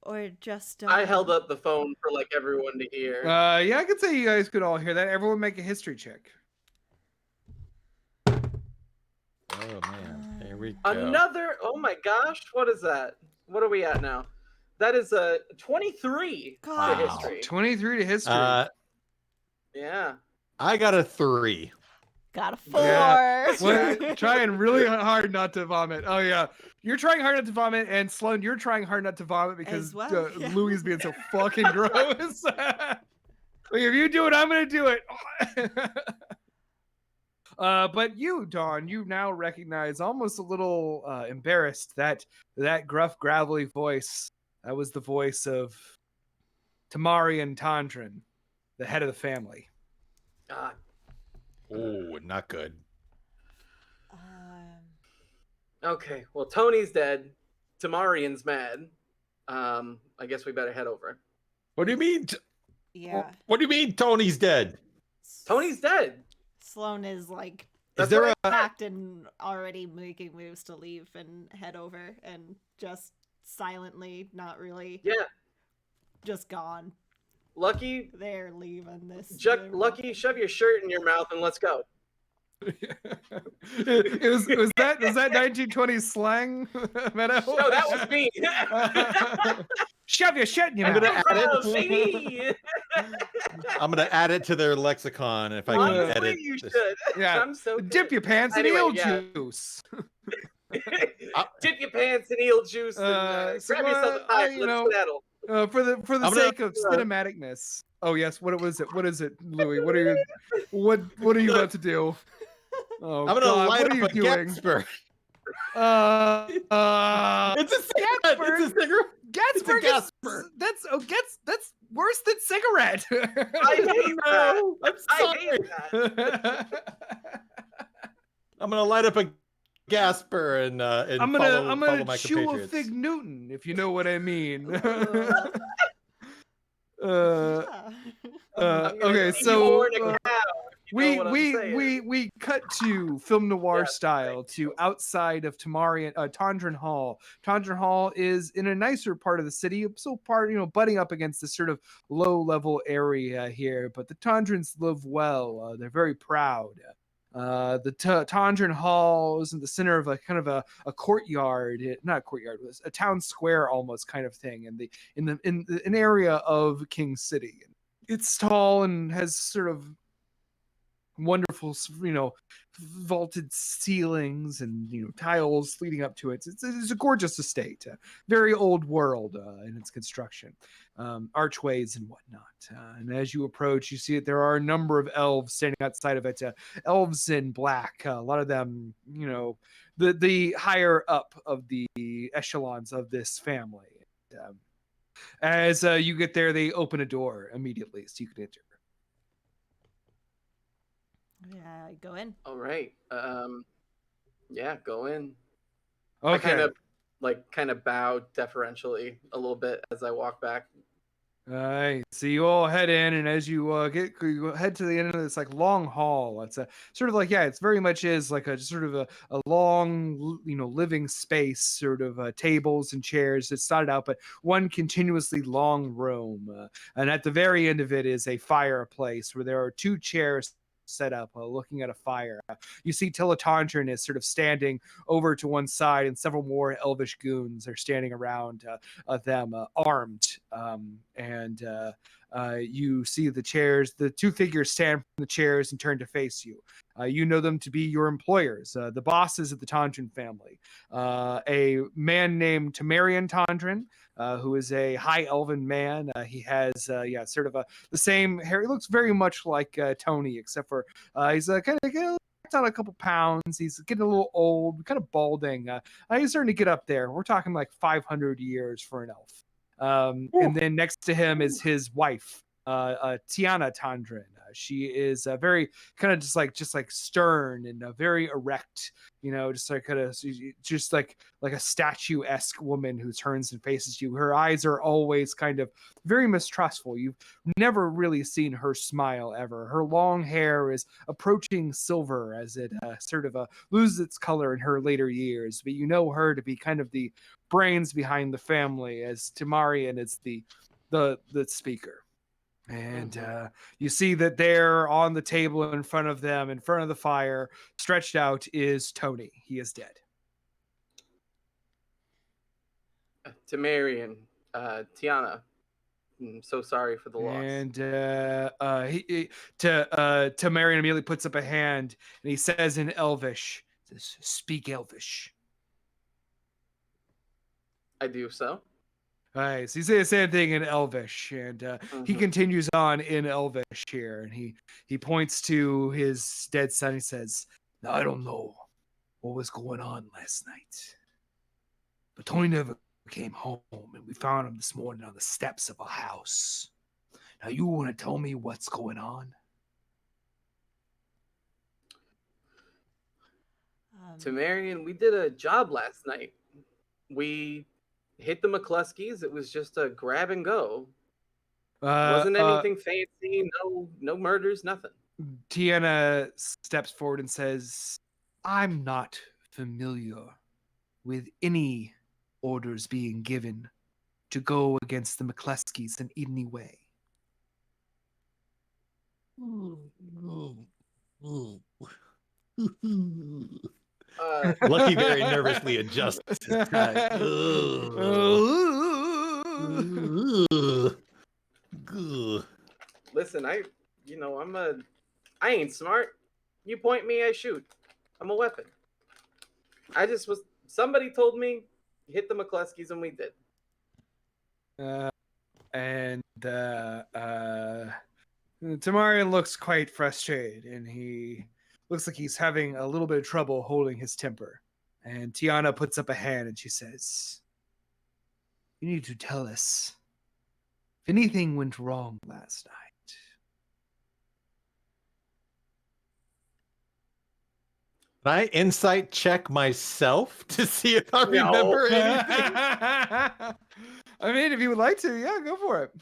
Or just I held up the phone for like everyone to hear. Yeah, I could say you guys could all hear that. Everyone make a history check. Oh man, here we go. Another. Oh my gosh, what is that? What are we at now? That is a 23 to God. history. 23 to history. Yeah. I got a 3. Got a 4. Yeah. Trying really hard not to vomit. Oh yeah, you're trying hard not to vomit, and Sloan, you're trying hard not to vomit because As well, yeah. Louis is being so fucking gross. Like, if you do it, I'm gonna do it. But you, Dawn, you now recognize, almost a little embarrassed, that gruff, gravelly voice. That was the voice of Tamari and Tondrin, the head of the family. God. Oh, not good. Okay. Well, Tony's dead. Tamarian's mad. I guess we better head over. What do you mean? Yeah. What do you mean Tony's dead? Tony's dead. Sloan is like Is there a packed and already making moves to leave and head over, and just silently, not really. Yeah. Just gone. Lucky. They're leaving this. Lucky, shove your shirt in your mouth and let's go. was that 1920s slang, Meadow? No, that was me. Shove your shit in your I'm mouth. gonna add it. Baby. I'm gonna add it to their lexicon if I can Honestly, edit. you this. should. Yeah. I'm so Dip your pants Anyway, in eel yeah. juice. Dip your pants in eel juice and So, grab yourself a pipe. Let's skedaddle. For the I'm gonna- sake of cinematicness. Oh yes, what was it? What is it, Louis? What are you about to do? Oh, I'm gonna God, light what are up you a doing? Gatsper. It's It's a cigarette. Gatsper. It's a cigarette. Gatsper. It's a Gatsper. That's worse than cigarette. I hate that. I'm I sorry. hate that. I'm gonna light up a Gasper and I'm follow gonna my chew a compatriots. fig Newton, if you know what I mean. Yeah. I'm gonna Okay, see so horn a cow, if you know what I'm saying. we cut to film noir Yes, style thank to you. outside of Tondrin Hall. Tondrin Hall is in a nicer part of the city, so butting up against this sort of low level area here. But the Tondrins live well. They're very proud. The Tondrin Hall is in the center of a kind of a courtyard, not a courtyard, it was a town square almost kind of thing, in an area of King City. It's tall and has sort of wonderful, vaulted ceilings and tiles leading up to it. It's a gorgeous estate, very old world in its construction, archways and whatnot. And as you approach, you see that there are a number of elves standing outside of it. Elves in black, a lot of them, the higher up of the echelons of this family. As you get there, they open a door immediately so you can enter. Yeah, go in. All right. Yeah, go in. Okay. I kind of bow deferentially a little bit as I walk back. All right, so you all head in, and as you head to the end of this long hall. It's a sort of it's very much is like a sort of a long living space, sort of tables and chairs that started out, but one continuously long room, and at the very end of it is a fireplace where there are 2 chairs set up looking at a fire. You see Tondrin is sort of standing over to one side, and several more elvish goons are standing around them armed, and you see the 2 figures stand from the chairs and turn to face you. You know them to be your employers, the bosses of the Tondren family. A man named Temerian Tondren, who is a high elven man. He has, sort of the same hair. He looks very much like Tony, except for he's kind of on a couple pounds. He's getting a little old, kind of balding. He's starting to get up there. We're talking like 500 years for an elf. And then next to him is his wife, Tiana Tondren. She is very kind of just like stern and very erect, just like kind of just like a statue-esque woman who turns and faces you. Her eyes are always kind of very mistrustful. You've never really seen her smile ever. Her long hair is approaching silver as it sort of loses its color in her later years, but you know her to be kind of the brains behind the family, as Temarian is the speaker. And you see that there on the table in front of them, in front of the fire, stretched out, is Tony. He is dead. Temerian, Tiana, I'm so sorry for the loss. And Temerian immediately puts up a hand, and he says in Elvish, "Speak Elvish." I do so. All right, so he says the same thing in Elvish, and he continues on in Elvish here, and he points to his dead son. He says, "Now, I don't know what was going on last night, but Tony never came home, and we found him this morning on the steps of a house. Now, you want to tell me what's going on?" Temerian, we did a job last night. We hit the McCluskeys. It was just a grab and go. Wasn't anything fancy. No murders. Nothing. Tiana steps forward and says, "I'm not familiar with any orders being given to go against the McCluskeys in any way." Lucky very nervously adjusts his tie. Listen, I ain't smart. You point me, I shoot. I'm a weapon. Somebody told me, hit the McCluskeys, and we did. Temarian looks quite frustrated, and he looks like he's having a little bit of trouble holding his temper. And Tiana puts up a hand, and she says, "You need to tell us if anything went wrong last night." Can I insight check myself to see if I remember anything? I mean, if you would like to, yeah, go for it.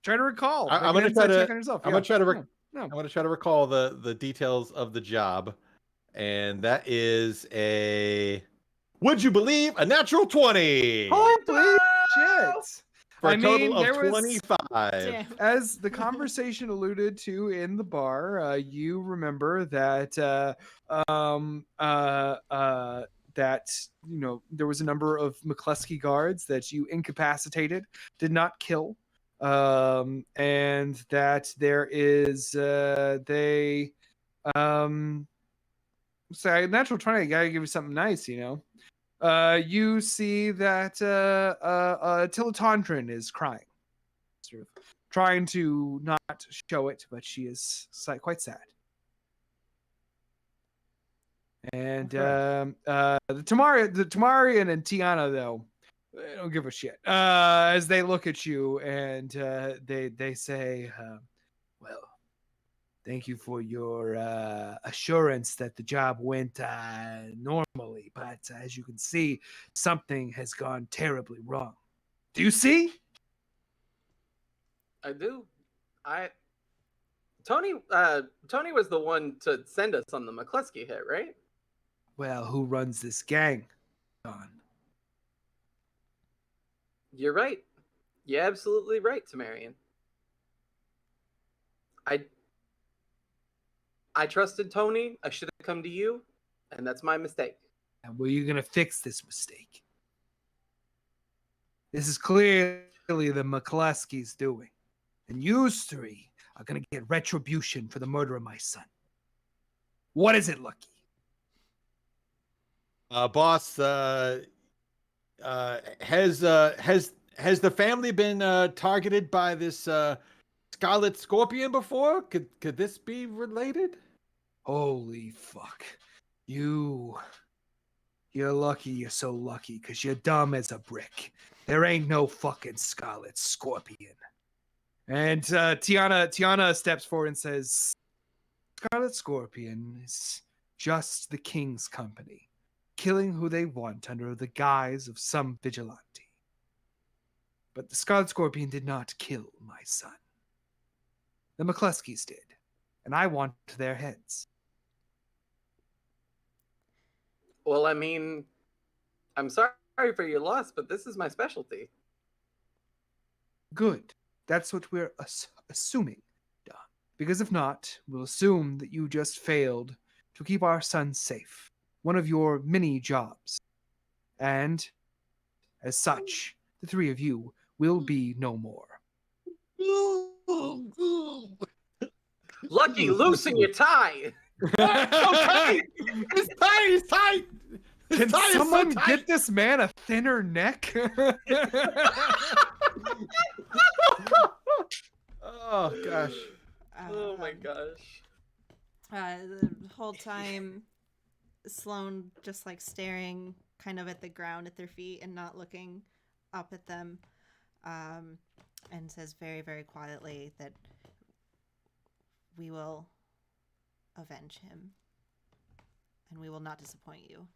Try to recall. I'm going to try to. check on yourself. I'm going to try to. No. I'm going to try to recall the details of the job, and that is a. Would you believe a natural 20? Holy shit! For a total of 25. Damn. As the conversation alluded to in the bar, you remember that there was a number of McCluskey guards that you incapacitated, did not kill, and that there is say natural 20. I gotta give you something nice, you see that Tilatondrin is crying, sort of trying to not show it, but she is quite sad. And the Tamarian and Tiana, though, they don't give a shit as they look at you, and they say, "Well, thank you for your assurance that the job went normally, but as you can see, something has gone terribly wrong. Do you see?" I do. Tony was the one to send us on the McCluskey hit, right? Well, who runs this gang, Don? You're right. You're absolutely right, Temerian. I trusted Tony. I should have come to you, and that's my mistake. And well, you're gonna fix this mistake. This is clearly the McCluskey's doing, and you three are gonna get retribution for the murder of my son. What is it, Lucky? Boss, has the family been targeted by this Scarlet Scorpion before? Could this be related? Holy fuck. You're lucky you're so lucky, because you're dumb as a brick. There ain't no fucking Scarlet Scorpion. And Tiana steps forward and says, Scarlet Scorpion is just the king's company, killing who they want under the guise of some vigilante. But the Scarlet Scorpion did not kill my son. The McCluskeys did, and I want their heads. Well, I mean, I'm sorry for your loss, but this is my specialty. Good. That's what we're assuming, Don. Because if not, we'll assume that you just failed to keep our son safe. One of your many jobs. And, as such, the three of you will be no more. Lucky, loosen your tie. Okay. It's tight. It's tight. Can someone get this man a thinner neck? Oh gosh. Oh my gosh. The whole time, Sloane just like staring kind of at the ground at their feet and not looking up at them, and says very, very quietly that we will avenge him and we will not disappoint you.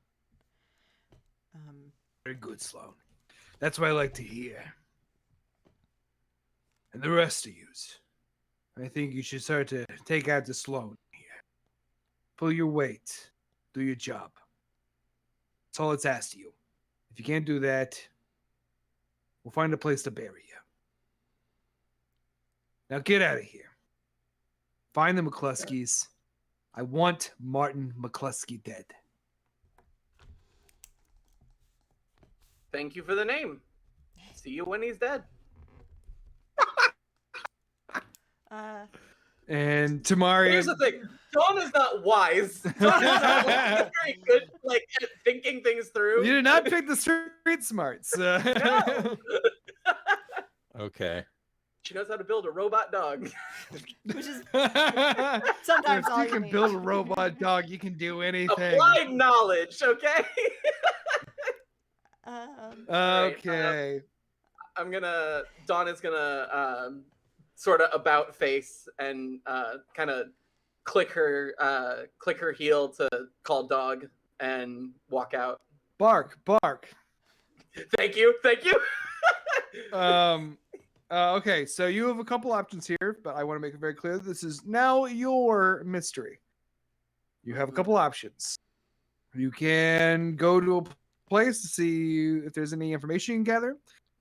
Very good, Sloane. That's what I like to hear. And the rest of yous, I think you should start to take out the Sloane here. Pull your weight. Do your job. That's all it's asked of you. If you can't do that, we'll find a place to bury you. Now get out of here. Find the McCluskeys. I want Martin McCluskey dead. Thank you for the name. See you when he's dead. And Tamari. Here's the thing. Dawn is not wise. Dawn is not very good at thinking things through. You did not pick the street smarts. No. Okay. She knows how to build a robot dog. Which is sometimes If all you you can need. build a robot dog, you can do anything. Applied knowledge, okay? Okay. Dawn is gonna sort of about face and kind of click her heel to call dog and walk out. Bark, bark. Thank you. Okay, so you have a couple options here, but I want to make it very clear this is now your mystery. You have a couple options. You can go to a place to see if there's any information you can gather.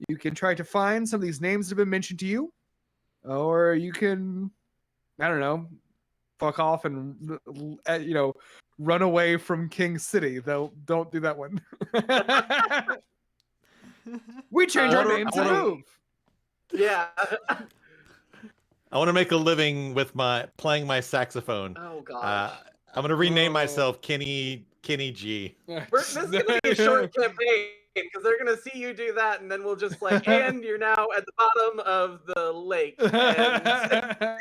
You can try to find some of these names that have been mentioned to you. Or you can, I don't know, fuck off and, run away from King City. Though, don't do that one. We change our names and move. Yeah. I want to make a living with playing my saxophone. Oh gosh. I'm gonna rename myself Kenny G. This is gonna be a short campaign because they're gonna see you do that, and then we'll just and you're now at the bottom of the lake. And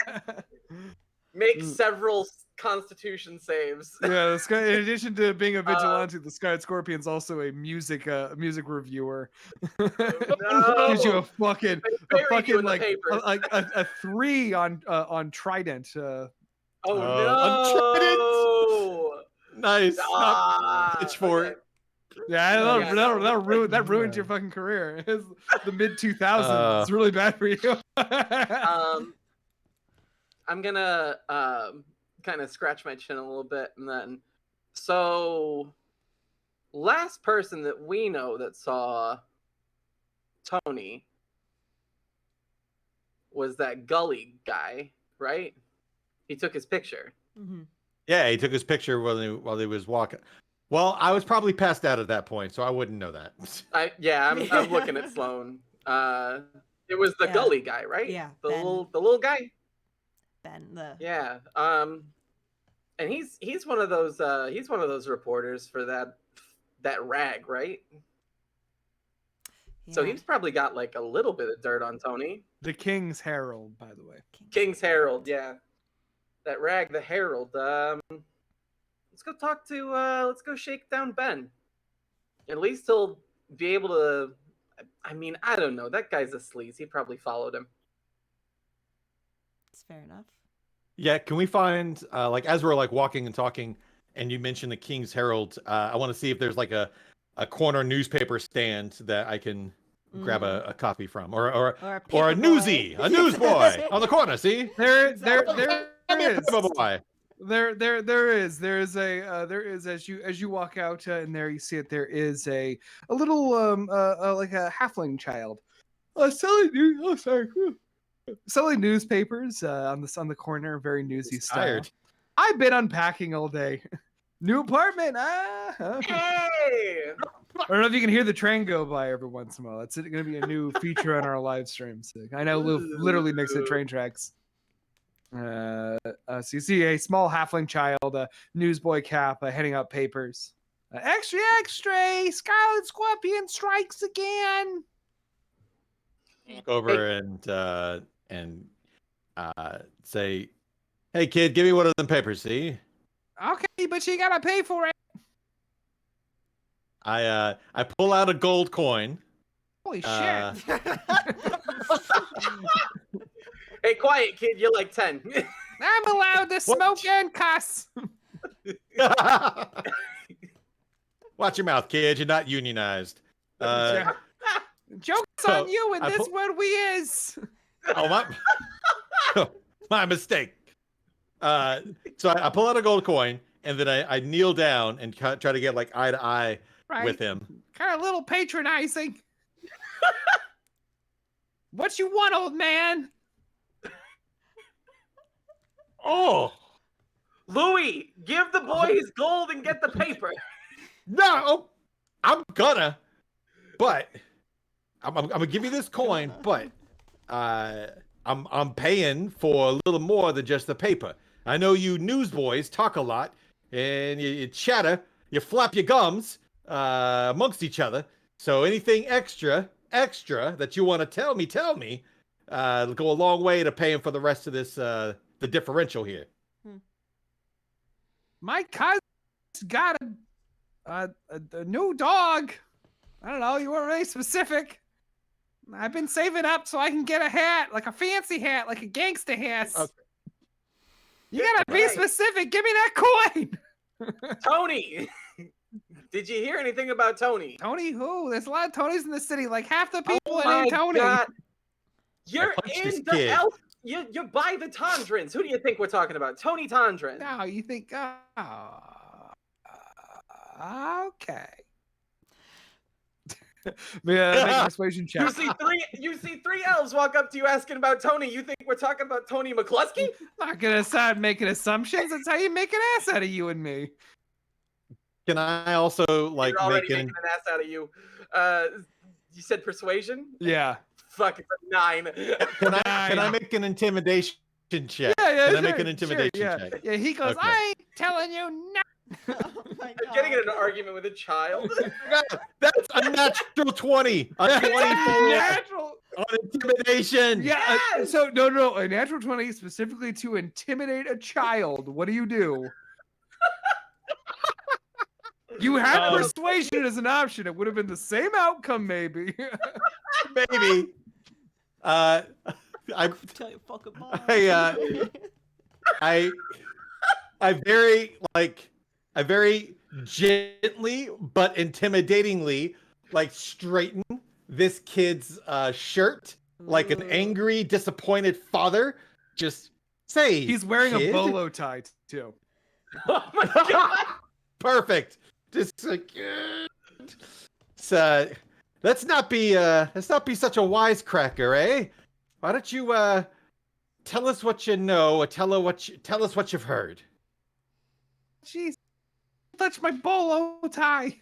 make several Constitution saves. Yeah, in addition to being a vigilante, the Scarlet Scorpion's also a music reviewer. No. Gives you a fucking papers. a 3 on Trident. Oh no! Nice. Pitchfork. Okay. Yeah, that ruined your fucking career. It's the mid 2000s. It's really bad for you. I'm gonna kind of scratch my chin a little bit, and then last person that we know that saw Tony was that Gully guy, right? He took his picture. Mm-hmm. Yeah, he took his picture while he was walking. Well, I was probably passed out at that point, so I wouldn't know that. I'm looking at Sloane. It was the Gully guy, right? Yeah, the Ben. little guy. Ben, Yeah. And he's one of those reporters for that rag, right? So Yeah. he's probably got like a little bit of dirt on Tony. The King's Herald, by the way. King's Herald, yeah. That rag, the Herald. Let's go talk to. Let's go shake down Ben. At least he'll be able to. I mean, I don't know. That guy's a sleaze. He probably followed him. It's fair enough. Yeah, can we find like as we're like walking and talking, and you mentioned the King's Herald? I want to see if there's like a corner newspaper stand that I can grab a copy from, or a a newsie, a newsboy on the corner. See, There is. boy. There is as you walk out and there you see it. There is a little like a halfling child selling newspapers on the corner, very newsy style. Tired. I've been unpacking all day. New apartment. Hey! I don't know if you can hear the train go by every once in a while. That's going to be a new feature on our live streams. I know Lou literally makes the train tracks. So you see a small halfling child, a newsboy cap, heading out papers. Extra, extra! Scarlet Scorpion strikes again. Walk over and say, "Hey kid, give me one of them papers." See, Okay, but you gotta pay for it. I pull out a gold coin. Holy shit! Hey, quiet kid. You're like 10. I'm allowed to smoke and cuss. Watch your mouth, kid. You're not unionized. Joke's on you, and this what we is. Oh my mistake. So I pull out a gold coin, and then I kneel down and try to get like eye to eye with him. Kind of a little patronizing. What you want, old man? Oh, Louis, give the boy his gold and get the paper. no, I'm gonna, but I'm gonna give you this coin, but I'm paying for a little more than just the paper. I know you newsboys talk a lot, and you chatter, you flap your gums amongst each other. So anything extra that you want to tell me, it'll go a long way to paying for the rest of this, the differential here. My cousin's got a new dog. I don't know. You weren't really specific. I've been saving up so I can get a hat, like a fancy hat, like a gangster hat. Okay. You gotta be specific. Give me that coin. Tony, did you hear anything about Tony? Tony who? There's a lot of Tonys in the city. Like half the people Oh are named my Tony. God. You're punched this in the kid. elf. You're by the Tondrins. Who do you think we're talking about? Tony Tondrin. No, you think, okay. Make a persuasion check. You see three elves walk up to you asking about Tony. You think we're talking about Tony McCluskey? Not gonna start making assumptions. That's how you make an ass out of you and me. Can I also like You're already make making an ass out of you. You said persuasion? Yeah. Fuck, it's a 9. Can I make an intimidation check? Yeah, Can I make an intimidation check? Yeah, he goes, Okay. I ain't telling you nothing. Oh my I'm getting in an argument with a child. That's a natural 20. A 24 Natural. on intimidation. Yeah, Yes! so no, a natural 20 specifically to intimidate a child. What do? You had persuasion as an option. It would have been the same outcome, maybe. Maybe. I Tell your fucking mom. I very gently but intimidatingly like straighten this kid's shirt like an angry, disappointed father. Just say He's wearing kid. a bolo tie too. Oh my God. Perfect. Just like so, let's not be such a wisecracker, eh? Why don't you tell us what you know, or tell us what you've heard. Jeez, touch my bolo tie.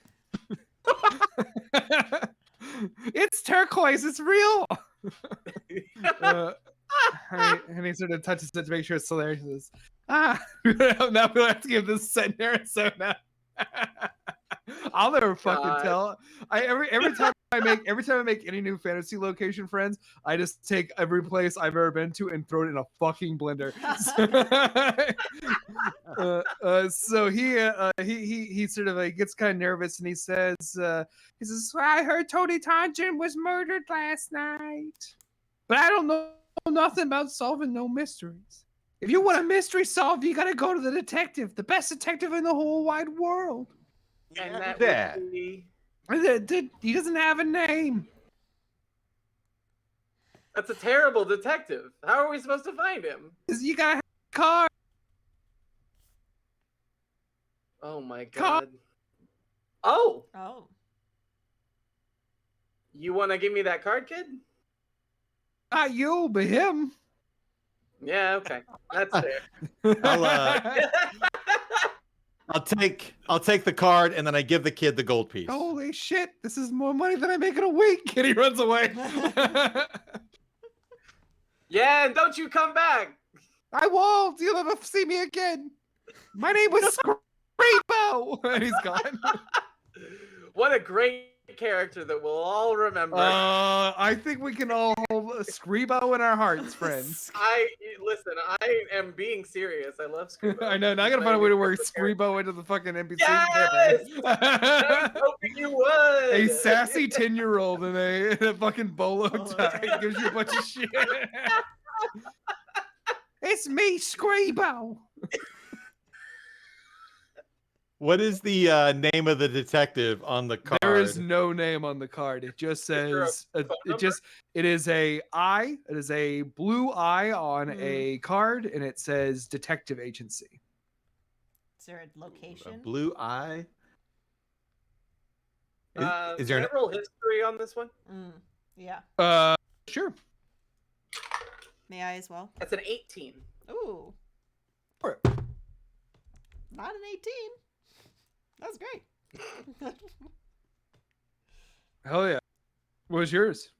It's turquoise. It's real. And he sort of touches it to make sure it's still there. He says, Now we'll have to give this set in Arizona. I'll never fucking God. tell. Every time I make any new fantasy location friends, I just take every place I've ever been to and throw it in a fucking blender. So he sort of like gets kind of nervous and he says, I heard Tony Tangen was murdered last night, but I don't know nothing about solving no mysteries. If you want a mystery solved, you gotta go to the detective, the best detective in the whole wide world. And that That. would be... He doesn't have a name. That's a terrible detective. How are we supposed to find him? You gotta have a car. Oh my Car- god. Oh! Oh. You want to give me that card, kid? Not you, but him. Yeah, okay. That's fair. I'll take the card and then I give the kid the gold piece. Holy shit, this is more money than I make in a week. And he runs away. Yeah, and don't you come back! I won't. You'll never see me again. My name was Screamo. And he's gone. What a great character that we'll all remember. I think we can all hold Screamo in our hearts, friends. Listen, I am being serious. I love Screamo. I know. Now I gotta find a way to work Screamo into the fucking NPC Yes! campaign. I was hoping you would. A sassy 10-year-old in a fucking bolo tie gives you a bunch of shit. It's me, Screamo. What is the name of the detective on the card? There is no name on the card. It just says it is a blue eye on a card, and it says detective agency. Is there a location? A blue eye. Is there roll history on this one? Yeah. Sure. May I as well? That's an 18. Ooh. Sure. Not an 18. That's great. Hell yeah. What was yours,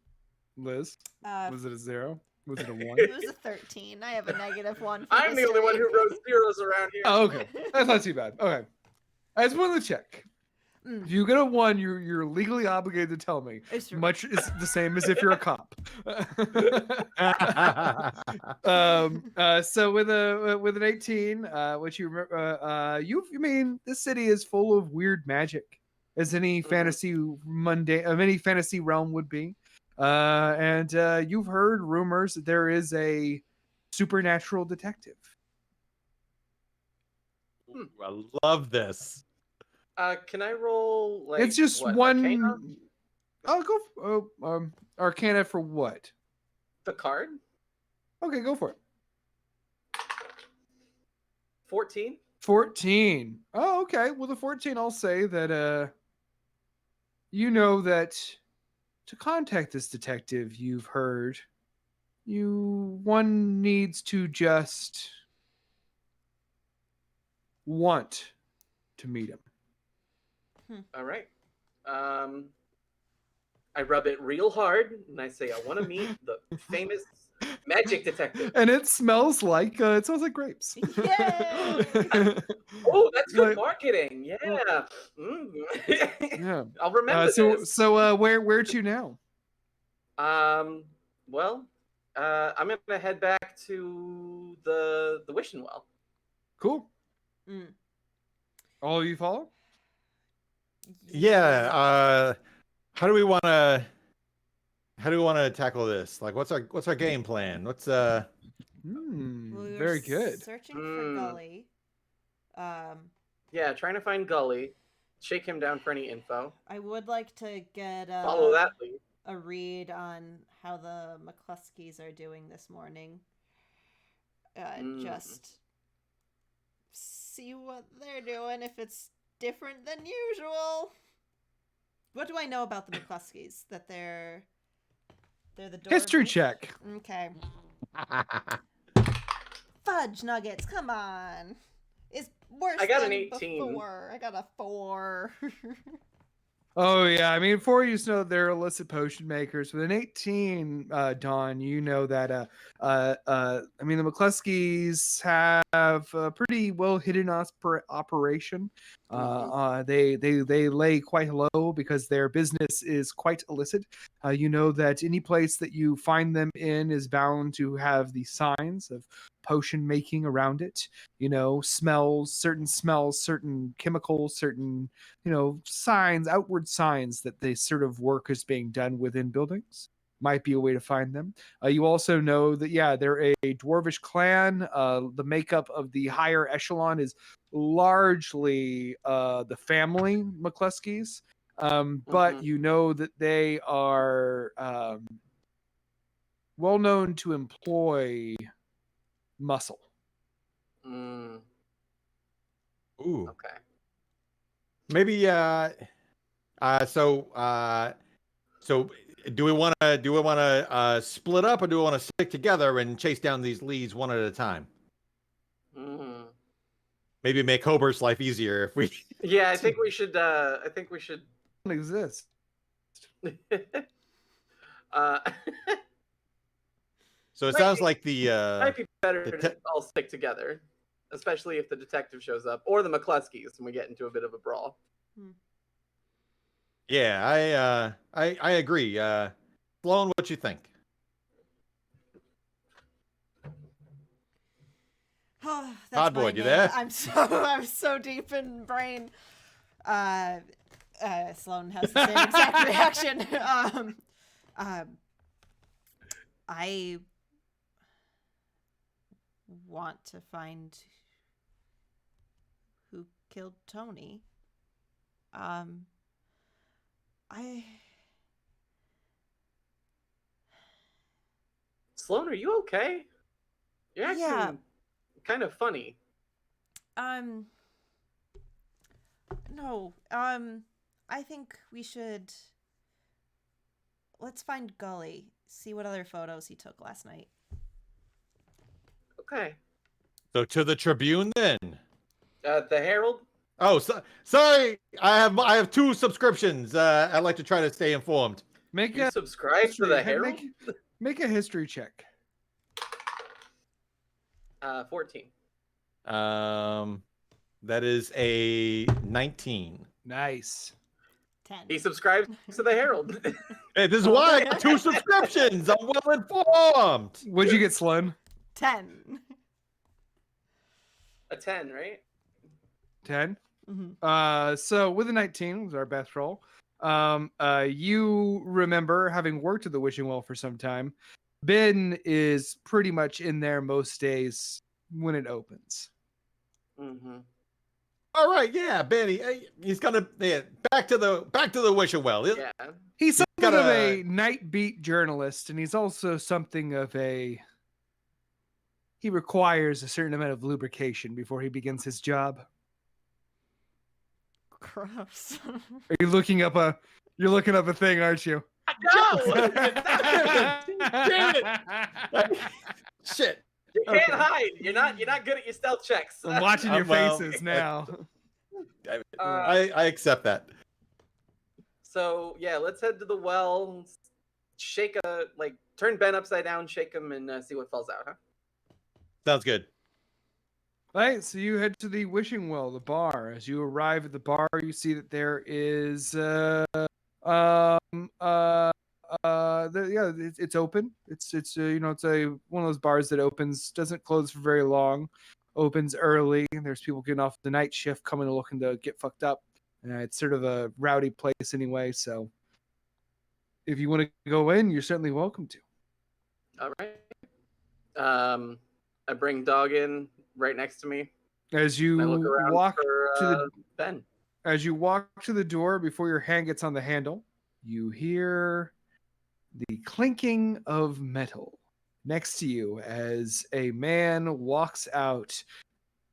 Liz? Uh, Was it a 0? Was it a 1? It was a 13. I have a -1. For I'm the only one who wrote zeros around here. Oh, okay. That's not too bad. Okay. I just wanted to check. If you get a 1, you're legally obligated to tell me. It's true. Much is the same as if you're a cop. So with an 18, which you remember, you mean this city is full of weird magic, as any fantasy any fantasy realm would be. And you've heard rumors that there is a supernatural detective. I love this. Can I roll like It's just what, one. Arcana? I'll go. Arcana for what? The card? Okay, go for it. 14? 14. Oh, okay. Well, the 14, I'll say that you know that to contact this detective, you've heard one needs to just want to meet him. All right. I rub it real hard and I say I want to meet the famous magic detective. And it smells like grapes. Yay! Oh, that's good marketing. Yeah. Yeah. I'll remember this. So where to now? Well, I'm gonna head back to the wishing well. Cool. All of you follow? Yeah. How do we want to tackle this? Like, what's our game plan? What's Well, we were very good. Searching for Gully. Yeah, trying to find Gully. Shake him down for any info. I would like to get Follow that lead. a read on how the McCluskeys are doing this morning. Just see what they're doing, if it's different than usual. What do I know about the McCluskeys? That they're the History Dorothy? check. Okay. Fudge nuggets, come on. It's worse I got than an 18. before. I got a 4. Oh yeah, I mean, 4 you know they're illicit potion makers. With an 18, Dawn, you know that I mean the McCluskeys have a pretty well hidden operation. They lay quite low because their business is quite illicit. You know that any place that you find them in is bound to have the signs of potion making around it. You know, smells, certain chemicals, certain signs, outward signs that the sort of work is being done within buildings. Might be a way to find them. You also know that, yeah, they're a dwarvish clan. The makeup of the higher echelon is largely the family McCluskeys. But you know that they are well known to employ muscle. Mm, Ooh. okay. Maybe so do we want to split up, or do we want to stick together and chase down these leads one at a time? Mm. Maybe make Hobert's life easier if we Yeah, I think we should. Exist. uh, So it Might sounds be- like the might be better the to all stick together, especially if the detective shows up or the McCluskeys and we get into a bit of a brawl. yeah, I agree. Sloan, what you think? Oh, that's Todd my Boyd, you name. there? I'm so deep in brain. Sloan has the same exact reaction. I want to find who killed Tony. Sloan, are you okay? You're acting Yeah. kind of funny. No. I think we should. Let's find Gully. See what other photos he took last night. Okay. So to the Tribune then. The Herald. Oh, sorry. I have 2 subscriptions. I like to try to stay informed. Make You a subscribe to the Herald. make a history check. 14. That is a 19. Nice. 10. He subscribes to the Herald. Hey, this is why I got 2 subscriptions. I'm well informed. What'd you get, Sloan? 10. A 10, right? 10. Mm-hmm. So with a 19 was our best roll. You remember having worked at the Wishing Well for some time. Ben is pretty much in there most days when it opens. Mm-hmm. All right, yeah, Benny. He's gonna back to the Wishing Well. Yeah. He's something got of a- a night beat journalist, and he's also something of a. He requires a certain amount of lubrication before he begins his job. Gross. Are you looking up a? You're looking up a thing, aren't you? No! Damn it! Shit. You can't hide. You're not good at your stealth checks. I'm watching your well, faces now. I accept that. So yeah, let's head to the well. Turn Ben upside down, shake him, and see what falls out. Huh? Sounds good. All right, so you head to the Wishing Well, the bar. As you arrive at the bar, you see that there is it's open. It's it's one of those bars that opens, doesn't close for very long, opens early, and there's people getting off the night shift coming and looking to get fucked up. It's sort of a rowdy place anyway, so if you want to go in, you're certainly welcome to. All right. I bring Dog in right next to me. As I you look around walk for to the Ben. As you walk to the door, before your hand gets on the handle, you hear the clinking of metal next to you as a man walks out.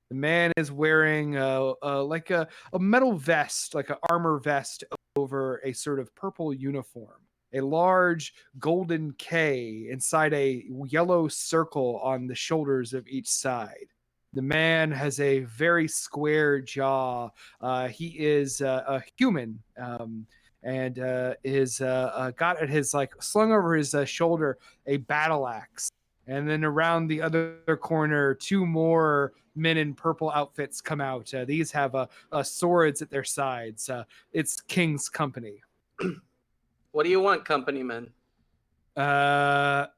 The man is wearing like a metal vest, like an armor vest over a sort of purple uniform. A large golden K inside a yellow circle on the shoulders of each side. The man has a very square jaw. He is a human, and is got at his slung over his shoulder a battle axe. And then around the other corner, two more men in purple outfits come out. These have swords at their sides. It's King's company. What do you want, companyman? The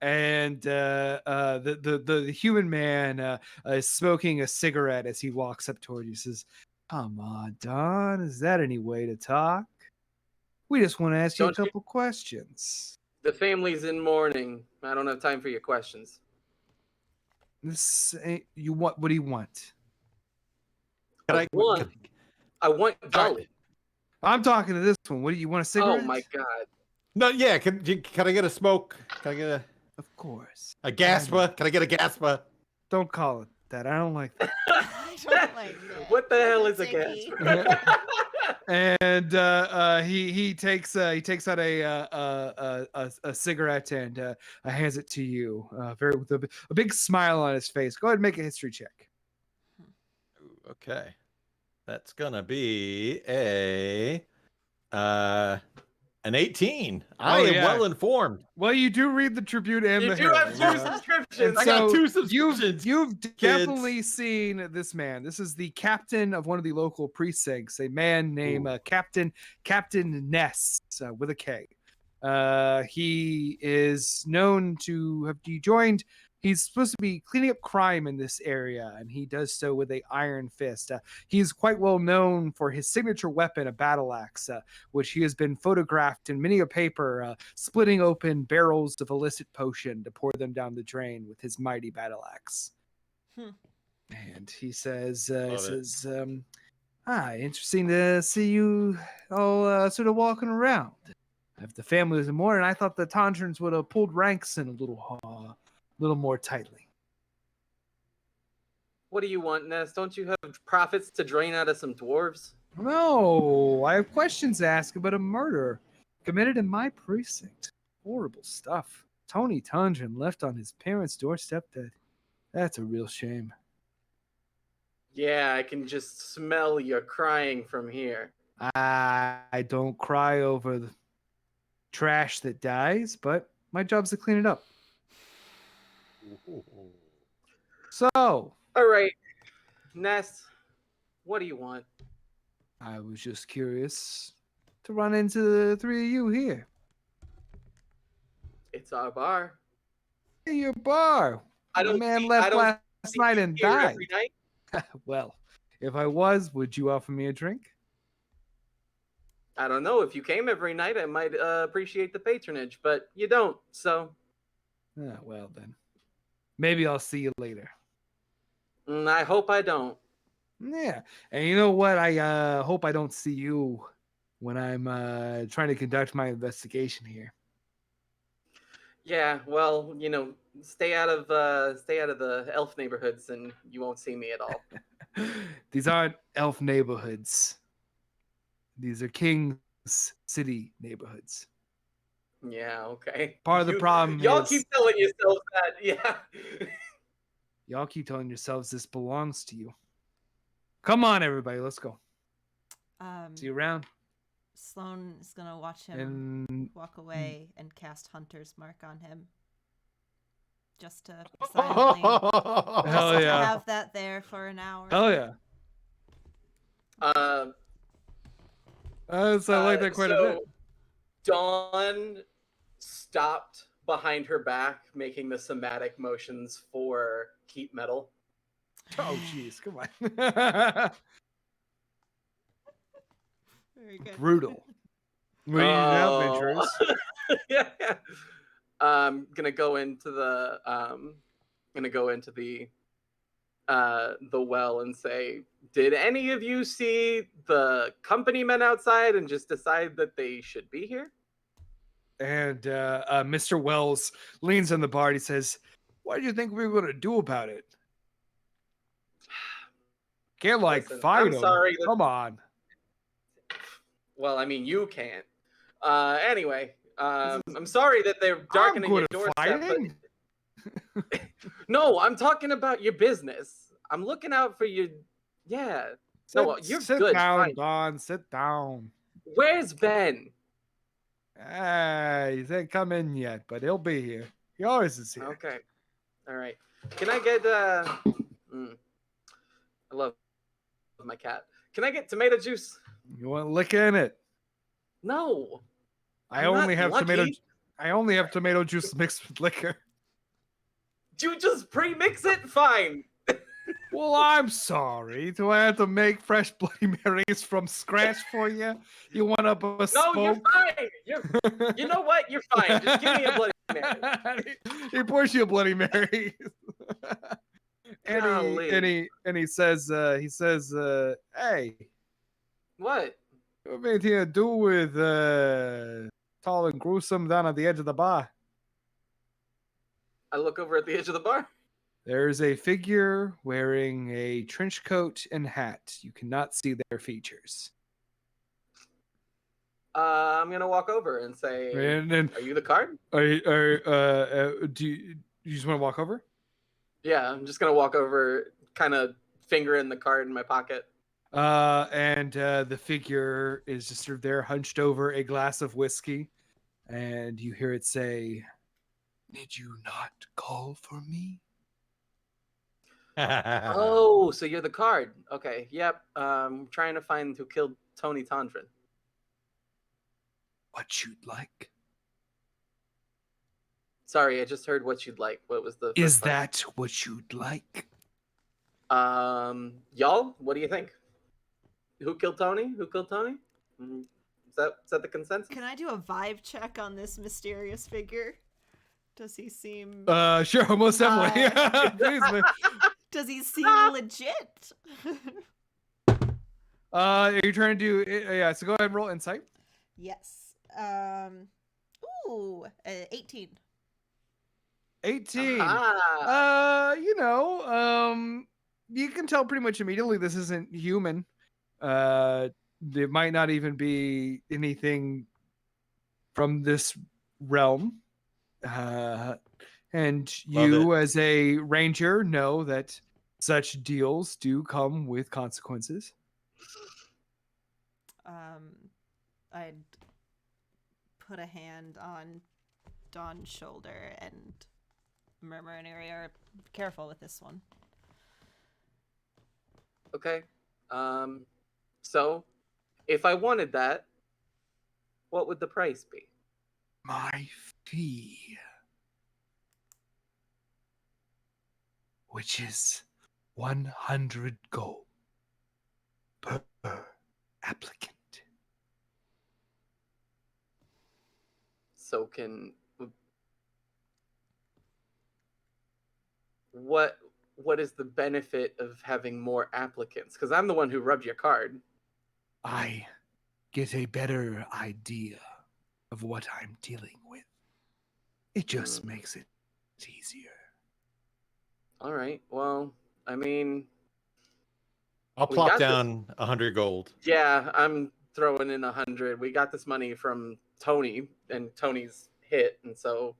human man is smoking a cigarette as he walks up toward you. He says, "Come on, Don, is that any way to talk? We just want to ask you a Don't you- couple questions." The family's in mourning. I don't have time for your questions. This ain't, you what? What do you want? Can I want Sorry. Gully. I'm talking to this one. What do you want? A cigarette? Oh my god. No, yeah. Can I get a smoke? Can I get Of course. a gaspa? Can I get a gaspa? Don't call it that. I don't like that. I don't like that. What the hell is a Icky. gas? And he takes out a cigarette and hands it to you, very with a big smile on his face. Go ahead and make a history check. Ooh, okay, that's gonna be an 18. I am yeah. well informed. Well, you do read the Tribune and You the do have Herald, two yeah. subscriptions. I got two subscriptions. You've kids. definitely seen this man. This is the captain of one of the local precincts, a man named Captain Ness with a K. He is known to have joined. He's supposed to be cleaning up crime in this area, and he does so with an iron fist. He's quite well known for his signature weapon, a battle axe, which he has been photographed in many a paper, splitting open barrels of illicit potion to pour them down the drain with his mighty battle axe. And he says, interesting to see you all sort of walking around. If the family was in mourning, I thought the Tangerines would have pulled ranks in a little more tightly. What do you want, Ness? Don't you have profits to drain out of some dwarves? No, I have questions to ask about a murder committed in my precinct. Horrible stuff. Tony Tangerine left on his parents' doorstep dead. That's a real shame. Yeah, I can just smell your crying from here. I don't cry over the trash that dies, but my job's to clean it up. So, all right, Ness, what do you want? I was just curious to run into the three of you here. It's our bar. Hey, your bar. I The don't man see- left I don't last see night you and here died. every night. Well, if I was, would you offer me a drink? I don't know. If you came every night, I might appreciate the patronage, but you don't. So, Well then, maybe I'll see you later. I hope I don't. Yeah, and you know what? I hope I don't see you when I'm trying to conduct my investigation here. Yeah, well, stay out of the elf neighborhoods, and you won't see me at all. These aren't elf neighborhoods. These are King's City neighborhoods. Yeah, okay. Part of the problem y'all is keep telling yourselves that. Yeah. y'all keep telling yourselves this belongs to you. Come on, everybody, let's go. See you around. Sloane is gonna watch him And walk away and cast Hunter's Mark on him. Just to silently Hell yeah. have that there for an hour. Hell yeah. So I like that quite a bit. Dawn stopped behind her back, making the somatic motions for keep metal. Oh, jeez, come on. Very good. Brutal. What are you adventures? Yeah. I'm gonna go into the well and say, did any of you see the company men outside and just decide that they should be here? And Mr. Wells leans on the bar and he says, "What do you think we were going to do about it? Can't Listen, fight I'm them. sorry that- Come on." Well, I mean, you can't. Anyway, I'm sorry that they're darkening your doorstep. But... No, I'm talking about your business. I'm looking out for you. Yeah. No, you're sit good. down, Fine. Don. Sit down. Where's Ben? He ain't come in yet, but he'll be here. He always is here. Okay. All right. Can I get I love my cat. Can I get tomato juice? You want lick in it? No. I I'm not only have tomato. lucky. I only have tomato juice mixed with liquor. Do you just pre-mix it? Fine. Well, I'm sorry. Do I have to make fresh Bloody Marys from scratch for you? You want up a No, you're smoke? fine. You know what? You're fine. Just give me a Bloody Mary. He pours you a Bloody Mary. Golly. and he says, hey, What? what have anything to do with tall and gruesome down at the edge of the bar? I look over at the edge of the bar. There's a figure wearing a trench coat and hat. You cannot see their features. I'm gonna walk over and say, And then, "Are you the card?" do you just want to walk over? Yeah, I'm just gonna walk over, kind of fingering the card in my pocket. And the figure is just sort of there, hunched over a glass of whiskey, and you hear it say, "Did you not call for me?" Oh, so you're the card. Okay, yep. Trying to find who killed Tony Tondren. What you'd like? Sorry, I just heard what you'd like. What was the first Is part? that what you'd like? Y'all, what do you think? Who killed Tony? Who killed Tony? Is that the consensus? Can I do a vibe check on this mysterious figure? Does he seem Sure, most definitely. Please, man. does he seem legit? Are you trying to do? Yeah. So go ahead and roll insight. Yes. 18. 18. Ah. You can tell pretty much immediately this isn't human. It might not even be anything from this realm. And you, as a ranger, know that such deals do come with consequences. I'd put a hand on Dawn's shoulder and murmur in her ear, "Careful with this one." Okay. So, if I wanted that, what would the price be? My fee, which is 100 gold per applicant. So what is the benefit of having more applicants? Because I'm the one who rubbed your card. I get a better idea of what I'm dealing with. It just makes it easier. All right. Well, I mean, I'll plop down 100 gold. Yeah, I'm throwing in 100. We got this money from Tony, and Tony's hit, and so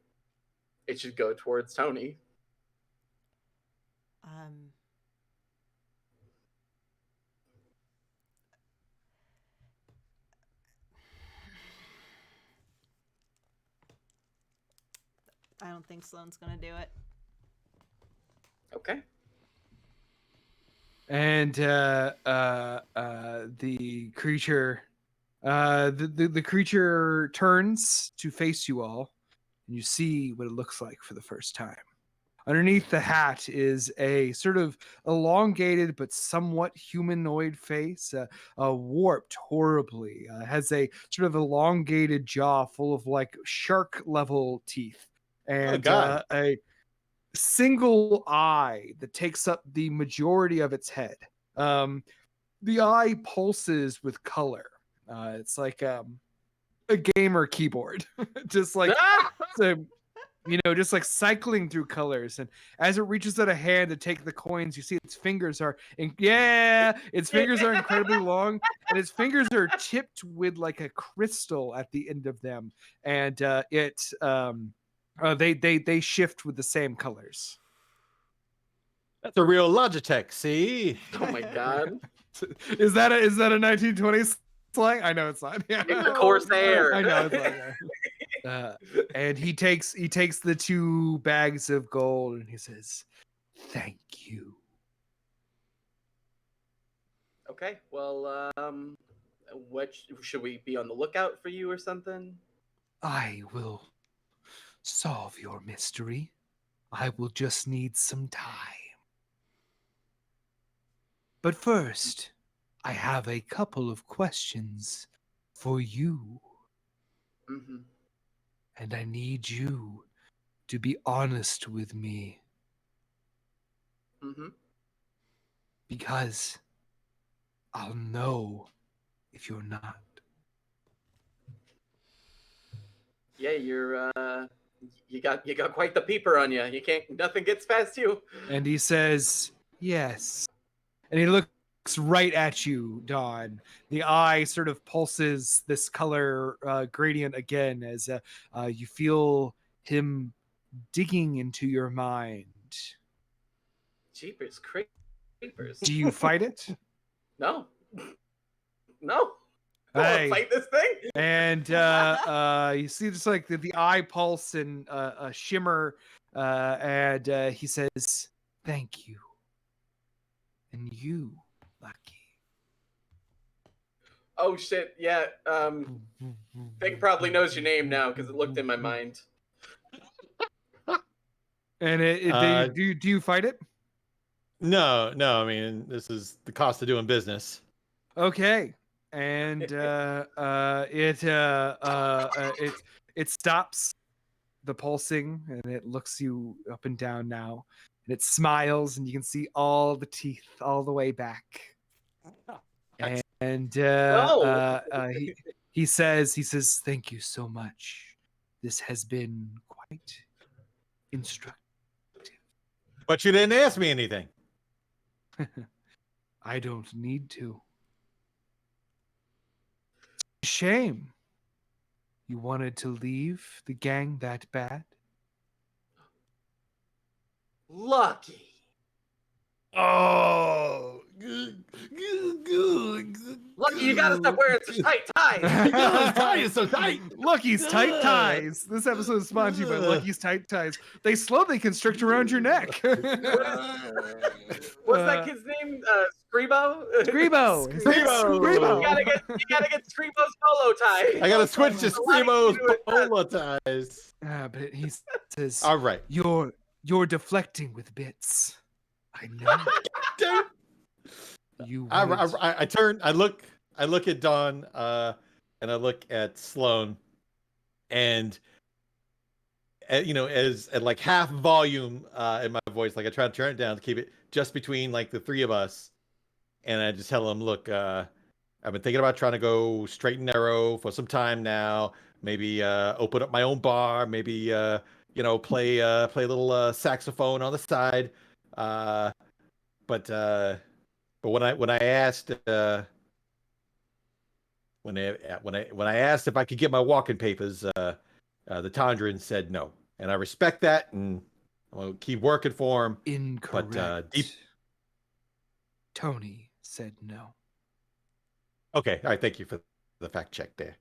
it should go towards Tony. I don't think Sloane's gonna do it. Okay. And the creature, the creature turns to face you all, and you see what it looks like for the first time. Underneath the hat is a sort of elongated but somewhat humanoid face, warped horribly. Has a sort of elongated jaw full of like shark-level teeth, and a single eye that takes up the majority of its head. The eye pulses with color. It's like a gamer keyboard, just like so, just like cycling through colors. And as it reaches out a hand to take the coins, you see its fingers are incredibly long, and its fingers are tipped with like a crystal at the end of them, and they shift with the same colors. That's a real Logitech, see? Oh my god. Is that a 1920s slang? I know it's not. Yeah. The Corsair. I know it's not. And he takes the 2 bags of gold and he says, "Thank you." Okay, well, what should we be on the lookout for you or something? I will solve your mystery. I will just need some time. But first, I have a couple of questions for you, Mm-hmm. and I need you to be honest with me Mm-hmm. because I'll know if you're not. Yeah, you got quite the peeper on you. Nothing gets past you. And he says, "Yes." And he looks right at you, Dawn. The eye sort of pulses this color gradient again as you feel him digging into your mind. Jeepers creepers. Do you fight it? No. No. I don't want to Hey. fight this thing. And you see just like the eye pulse and a shimmer, and he says, "Thank you." And you, Lucky. Oh shit, yeah. Thing probably knows your name now because it looked in my mind. And do you fight it? No. I mean, this is the cost of doing business. Okay. And it stops the pulsing and it looks you up and down now, and it smiles and you can see all the teeth all the way back. And No. he says, "Thank you so much. This has been quite instructive." But you didn't ask me anything. I don't need to. Shame. You wanted to leave the gang that bad? Lucky. Oh. Lucky, you gotta stop wearing such tight ties. His tie is so tight. Lucky's tight ties. This episode is sponsored by Lucky's tight ties. They slowly constrict around your neck. What's that kid's name? Scribo? Scribo. Scribo. You gotta get Scribo's polo tie. I gotta switch to Scribo's polo ties. But he says, All right. You're deflecting with bits. I know. Dude. You I turn. I look at Dawn, and I look at Sloane, and as at like half volume in my voice, like I try to turn it down to keep it just between like the 3 of us, and I just tell him, "Look, I've been thinking about trying to go straight and narrow for some time now. Maybe open up my own bar. Maybe play a little saxophone on the side. But when I asked when I asked if I could get my walking papers, the Tondran said no, and I respect that, and I'll keep working for him. Incorrect. But Tony said no. Okay, all right. Thank you for the fact check there.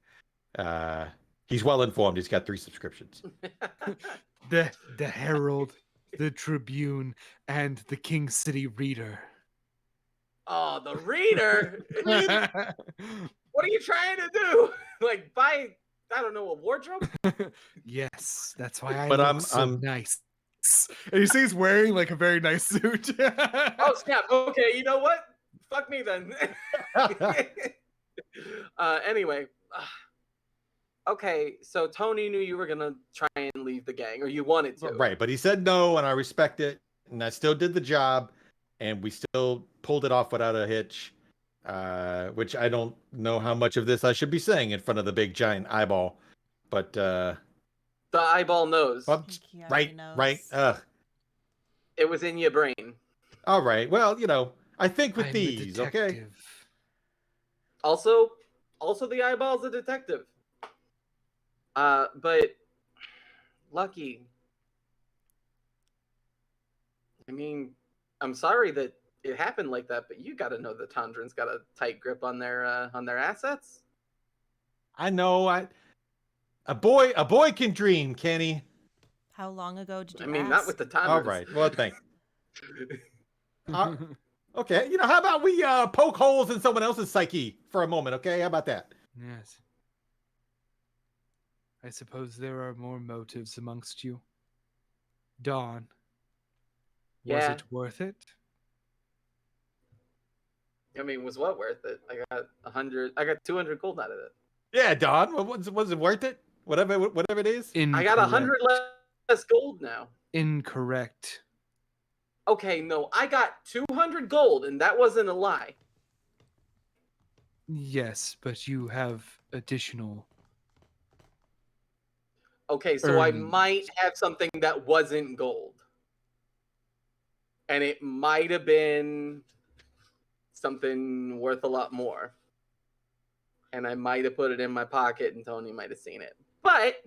He's well informed. He's got 3 subscriptions. The Herald, the Tribune, and the King City Reader. Oh, the reader. What are you trying to do? Like buy, I don't know, a wardrobe? Yes, that's why I But look I'm- so I'm- nice. And you see he's wearing like a very nice suit. Oh snap! Okay, you know what? Fuck me then. Anyway, okay. So Tony knew you were gonna try and leave the gang, or you wanted to. Right, but he said no, and I respect it, and I still did the job, and we still pulled it off without a hitch. Which I don't know how much of this I should be saying in front of the big giant eyeball, but The eyeball knows. well, He right. already knows. It was in your brain. All right. Well, I think with I'm a these, okay. detective. Also, the eyeball's a detective. But Lucky. I mean, I'm sorry that it happened like that, but you got to know the Tondran's got a tight grip on their assets. I know. A boy can dream, can he? How long ago did you I mean, ask? not with the timers. All right. Well, thanks. Okay. How about we poke holes in someone else's psyche for a moment? Okay. How about that? Yes. I suppose there are more motives amongst you. Dawn, was Yeah. it worth it? I mean, was what worth it? I got 100. I got 200 gold out of it. Yeah, Don. Was it worth it? Whatever it is. I got 100 less gold now. Incorrect. Okay, no, I got 200 gold, and that wasn't a lie. Yes, but you have additional. Okay, so I Earnings. might have something that wasn't gold. And it might have been something worth a lot more. And I might have put it in my pocket and Tony might have seen it. But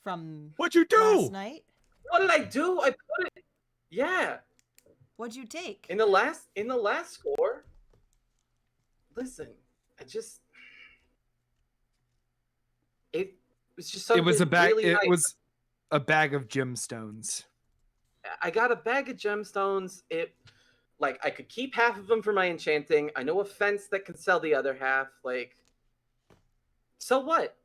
From What'd you last do? night? what did I do? I put it. Yeah. What'd you take? In the last score. Listen, it was just something It was a bag. really It nice. was a bag of gemstones. I got a bag of gemstones. I could keep half of them for my enchanting. I know a fence that can sell the other half. So what?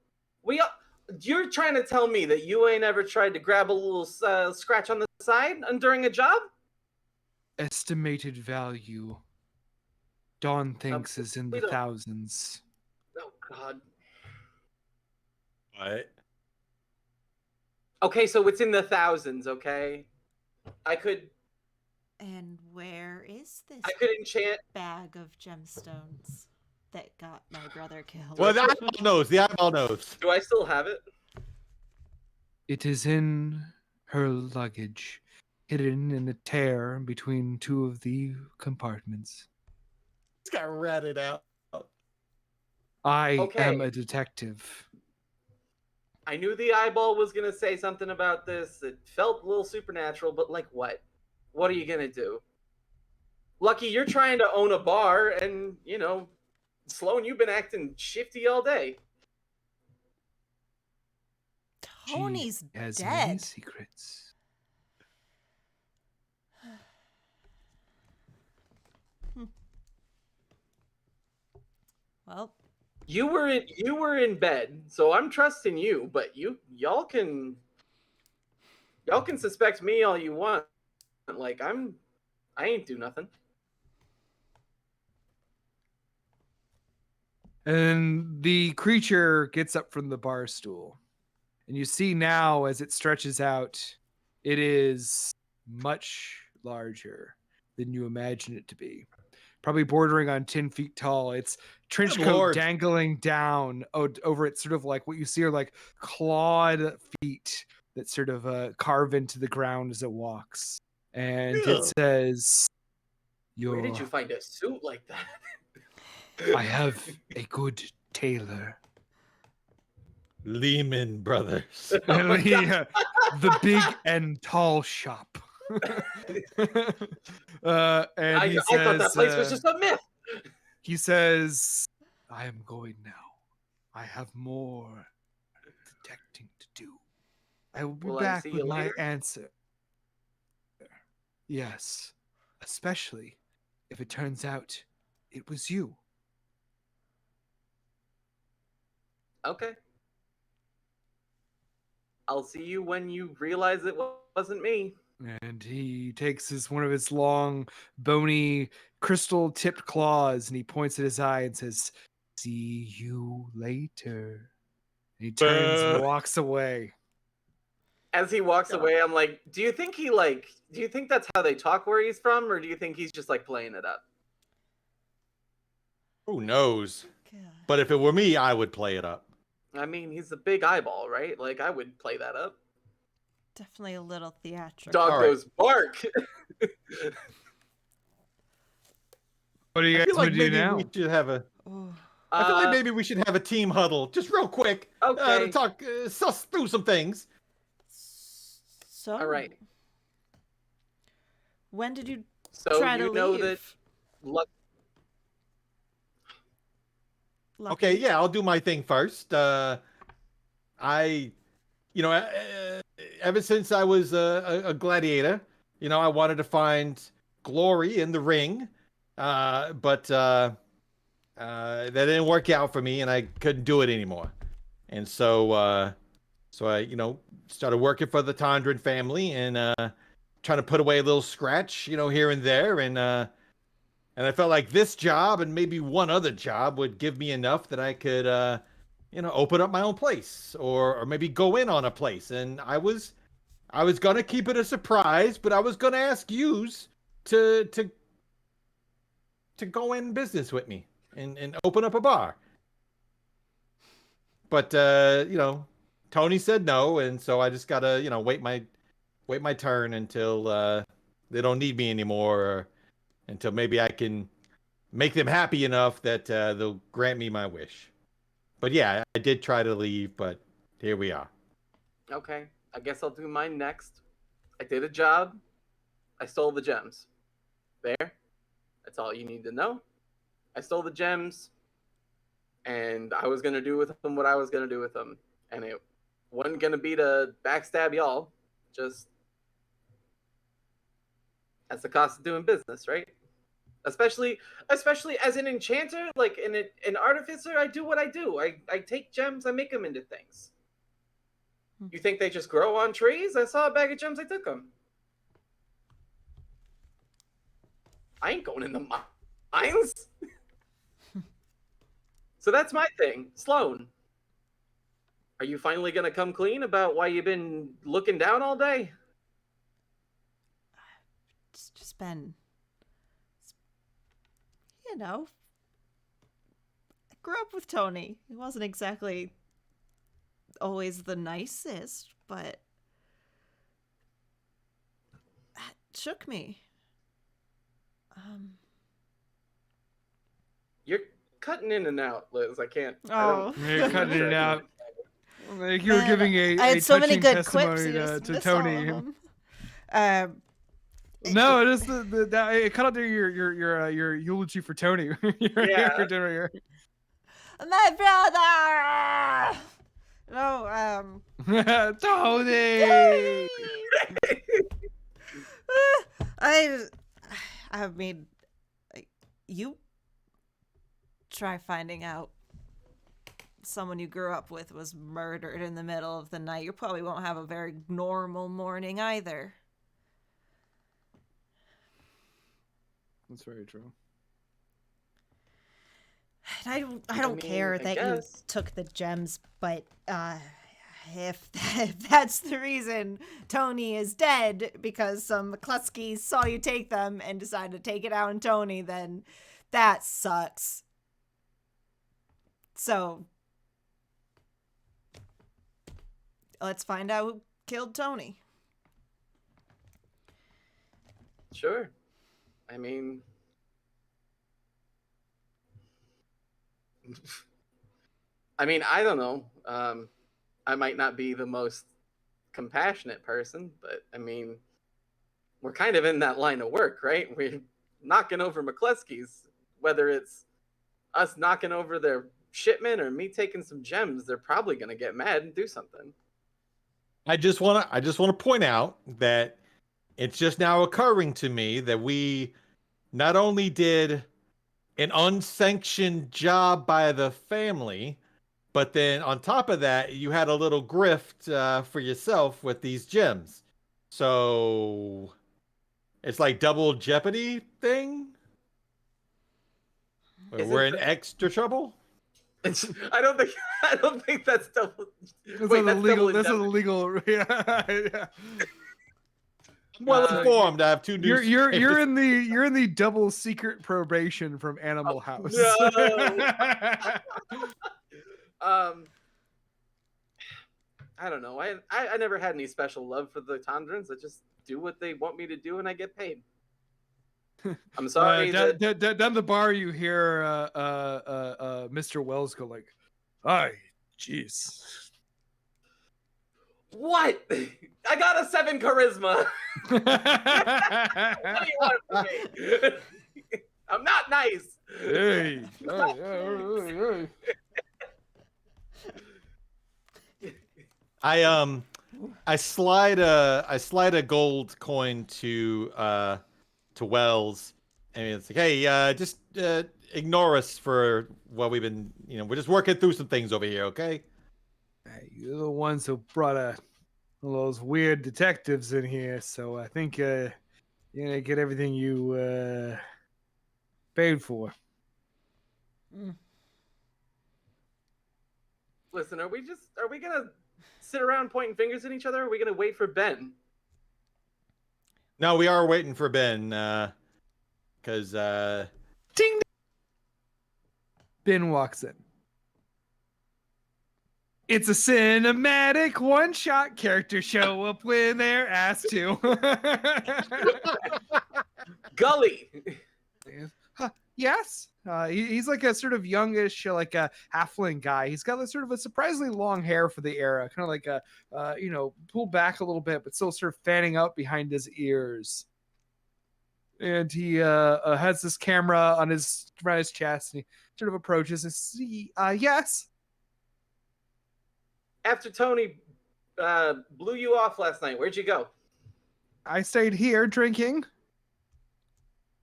You're trying to tell me that you ain't ever tried to grab a little scratch on the side during a job? Estimated value. Dawn thinks is in we the don't- thousands. Oh God. What? Okay, so it's in the thousands. Okay, I could And where is this enchant. bag of gemstones that got my brother killed? Well, the eyeball knows. The eyeball knows. Do I still have it? It is in her luggage, hidden in a tear between two of the compartments. It's got ratted out. I am Okay. a detective. I knew the eyeball was gonna say something about this. It felt a little supernatural, but like what? What are you gonna do? Lucky you're trying to own a bar, and Sloan, you've been acting shifty all day. Tony's She has many dead. secrets. Well, You were in bed, so I'm trusting you. But y'all can suspect me all you want. I ain't do nothing. And the creature gets up from the bar stool. And you see now as it stretches out, it is much larger than you imagine it to be. Probably bordering on 10 feet tall. Its trench Good coat Lord. dangling down over it, sort of like what you see are like clawed feet that sort of carve into the ground as it walks. And it Ugh. says, Where did you find a suit like that? I have a good tailor. Lehman Brothers. The big and tall shop. And he I thought that says, place was just a myth. he says, I am going now. I have more detecting to do. I will be Will I back see with you my later? answer. Yes, especially if it turns out it was you. Okay. I'll see you when you realize it wasn't me. And he takes one of his long, bony, crystal-tipped claws, and he points at his eye and says, "See you later." And he turns and walks away. As he walks away, I'm like, do you think that's how they talk where he's from, or do you think he's just playing it up? Who knows? God. But if it were me, I would play it up. I mean, he's a big eyeball, right? I would play that up. Definitely a little theatrical. Dog All right. goes bark. What do you I guys feel want like to do maybe now? we should have a. Oh, I feel like maybe we should have a team huddle, just real quick, Okay. to talk, suss through some things. so. All right. When did you So try to you know leave? that. lucky. Okay, yeah, I'll do my thing first. I, you know, ever since I was a gladiator, I wanted to find glory in the ring, but that didn't work out for me, and I couldn't do it anymore. And so I, started working for the Tondran family and trying to put away a little scratch, here and there, and I felt like this job and maybe one other job would give me enough that I could, open up my own place or maybe go in on a place. And I was gonna keep it a surprise, but I was gonna ask yous to go in business with me and open up a bar. But Tony said no, and so I just gotta, wait my turn until they don't need me anymore, or until maybe I can make them happy enough that they'll grant me my wish. But yeah, I did try to leave, but here we are. Okay, I guess I'll do mine next. I did a job. I stole the gems. There. That's all you need to know. I stole the gems, and I was gonna do with them what I was gonna do with them, and it wasn't gonna be to backstab y'all. Just that's the cost of doing business, right? Especially as an enchanter, like an artificer, I do what I do. I take gems, I make them into things. You think they just grow on trees? I saw a bag of gems, I took them. I ain't going in the mines. So that's my thing. Sloan, are you finally gonna come clean about why you've been looking down all day? It's just been, I grew up with Tony. He wasn't exactly always the nicest, but that shook me. You're cutting in and out, Liz. I can't. Oh. You're cutting sure it I out. can- Like you were giving I had so many touching good quips. testimony You just to missed all Tony. of them. No, it is it cut out there your eulogy for Tony. Yeah. My brother. No. Tony. I mean, you try finding out someone you grew up with was murdered in the middle of the night. You probably won't have a very normal morning either. That's very true. And I don't mean, care I that you guess. took the gems, but if that's the reason Tony is dead because some McCluskies saw you take them and decided to take it out on Tony, then that sucks. So let's find out who killed Tony. Sure. I mean, I don't know. I might not be the most compassionate person, but we're kind of in that line of work, right? We're knocking over McCluskey's, whether it's us knocking over their shipment or me taking some gems, they're probably gonna get mad and do something. I just want to point out that it's just now occurring to me that we not only did an unsanctioned job by the family, but then on top of that, you had a little grift for yourself with these gems. So it's like double jeopardy thing. We're in extra trouble. I don't think that's double. That's Wait, an that's illegal. double That's an indemnity. illegal. Yeah. I'm well informed. I have two new. You're in the double secret probation from Animal House. No. I don't know. I never had any special love for the Tondrans. I just do what they want me to do, and I get paid. I'm sorry. Down the bar, you hear Mr. Wells go like, "Ay, jeez." What? I got a 7 charisma. What do you want from me? I'm not nice. Hey, hey. I slide a gold coin to Wells, and it's like, hey, just ignore us for what we've been, we're just working through some things over here, okay? Hey, you're the ones who brought all those weird detectives in here, so I think you're gonna get everything you paid for. Listen, are we gonna sit around pointing fingers at each other? Or are we gonna wait for Ben? No, we are waiting for Ben, because Ding! Ben walks in. It's a cinematic one-shot character show up when they're asked to. Gully. Yes. He's like a sort of youngish, like a halfling guy. He's got sort of a surprisingly long hair for the era, kind of like a, pulled back a little bit, but still sort of fanning out behind his ears. And he has this camera on around his chest, and he sort of approaches and see, yes. After Tony blew you off last night, where'd you go? I stayed here drinking.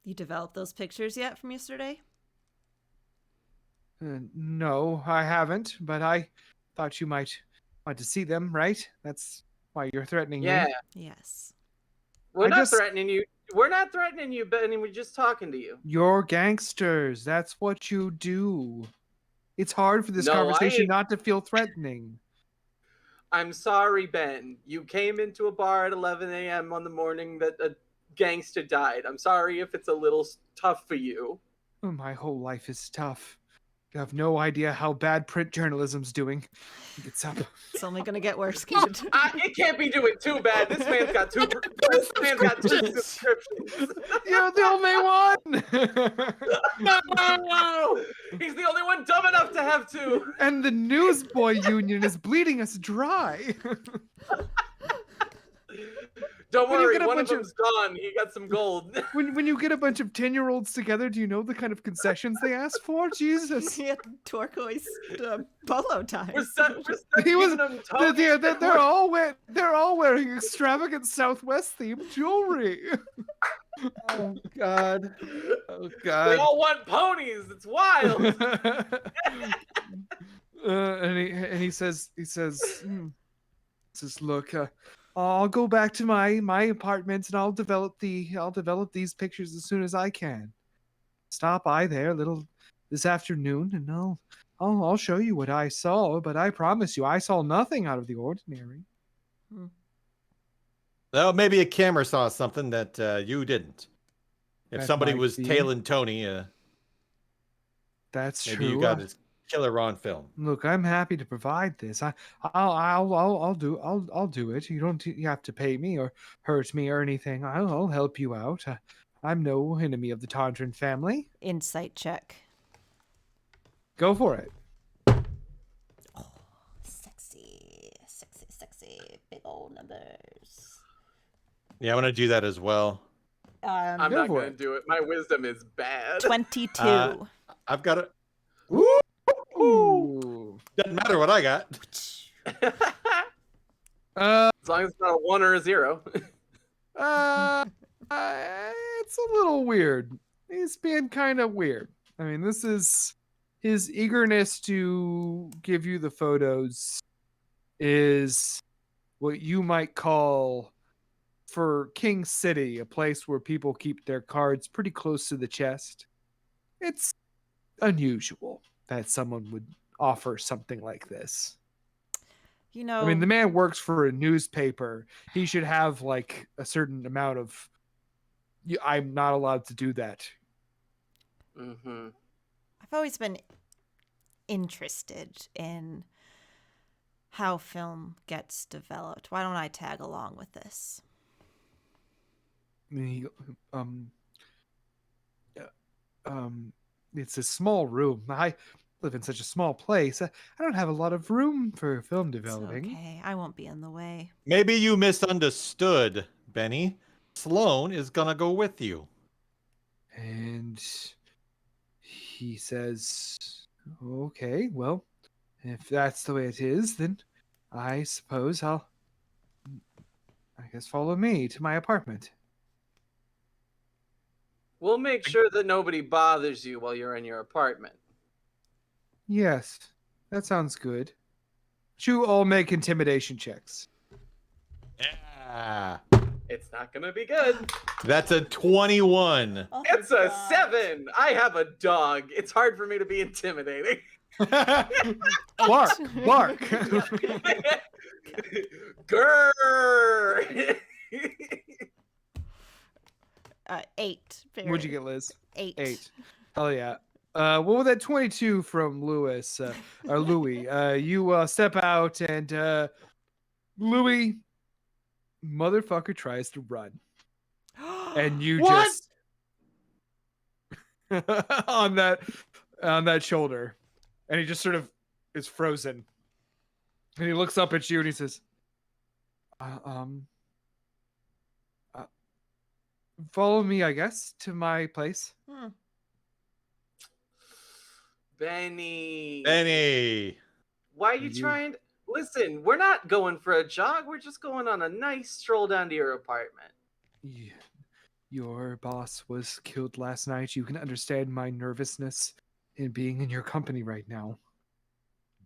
You developed those pictures yet from yesterday? No, I haven't, but I thought you might want to see them, right? That's why you're threatening Yeah. me. Yes. We're not threatening you. We're not threatening you, Ben. We're just talking to you. You're gangsters. That's what you do. It's hard for this conversation not to feel threatening. I'm sorry, Ben. You came into a bar at 11 a.m. on the morning that a gangster died. I'm sorry if it's a little tough for you. Oh, my whole life is tough. You have no idea how bad print journalism's doing. It's up. It's only gonna get worse, kid. It can't be doing too bad. This man's got two. This man's got 2 subscriptions. You're the only one. No, he's the only one dumb enough to have 2. And the Newsboy Union is bleeding us dry. Don't worry, one of them's gone. He got some gold. When you get a bunch of 10-year-olds together, do you know the kind of concessions they ask for? Jesus. He had turquoise polo ties. We're stuck giving them they're all wearing extravagant Southwest themed jewelry. Oh God. They all want ponies. It's wild. And he says, look, I'll go back to my apartment and I'll develop these pictures as soon as I can. Stop by there this afternoon and I'll show you what I saw, but I promise you I saw nothing out of the ordinary. Well, maybe a camera saw something that you didn't. If That somebody might was be. tailing Tony, That's maybe true. you got his killer on film. Look, I'm happy to provide this. I'll do it. You have to pay me or hurt me or anything. I'll help you out. I'm no enemy of the Tondran family. Insight check. Go for it. Sexy, sexy, sexy. Big old numbers. Yeah, I want to do that as well. I'm not going to do it. My wisdom is bad. 22. I've got it. Ooh. Doesn't matter what I got. As long as it's not a 1 or a 0. It's a little weird. He's being kind of weird. I mean, this is his eagerness to give you the photos is what you might call, for King City, a place where people keep their cards pretty close to the chest. It's unusual that someone would offer something like this. You know, I mean, the man works for a newspaper. He should have like a certain amount of. I'm not allowed to do that. Mm-hmm. I've always been interested in how film gets developed. Why don't I tag along with this? It's a small room. I live in such a small place. I don't have a lot of room for film developing. It's okay. I won't be in the way. Maybe you misunderstood, Benny. Sloan is gonna go with you. And he says, "Okay, well, if that's the way it is, then I suppose I guess follow me to my apartment." We'll make sure that nobody bothers you while you're in your apartment. Yes, that sounds good. You all make intimidation checks. Yeah. It's not gonna be good. That's a 21. Oh, It's a God. 7. I have a dog. It's hard for me to be intimidating. Bark, bark. Grrr. 8. What'd you get, Liz? 8. 8. Hell yeah. What was that 22 from Lewis or Louis? You step out and Louis, motherfucker, tries to run, and you What? just on that shoulder, and he just sort of is frozen, and he looks up at you and he says, "Follow me, I guess, to my place." Benny. Benny. Why are you You- trying to... Listen, we're not going for a jog. We're just going on a nice stroll down to your apartment. Yeah. Your boss was killed last night. You can understand my nervousness in being in your company right now.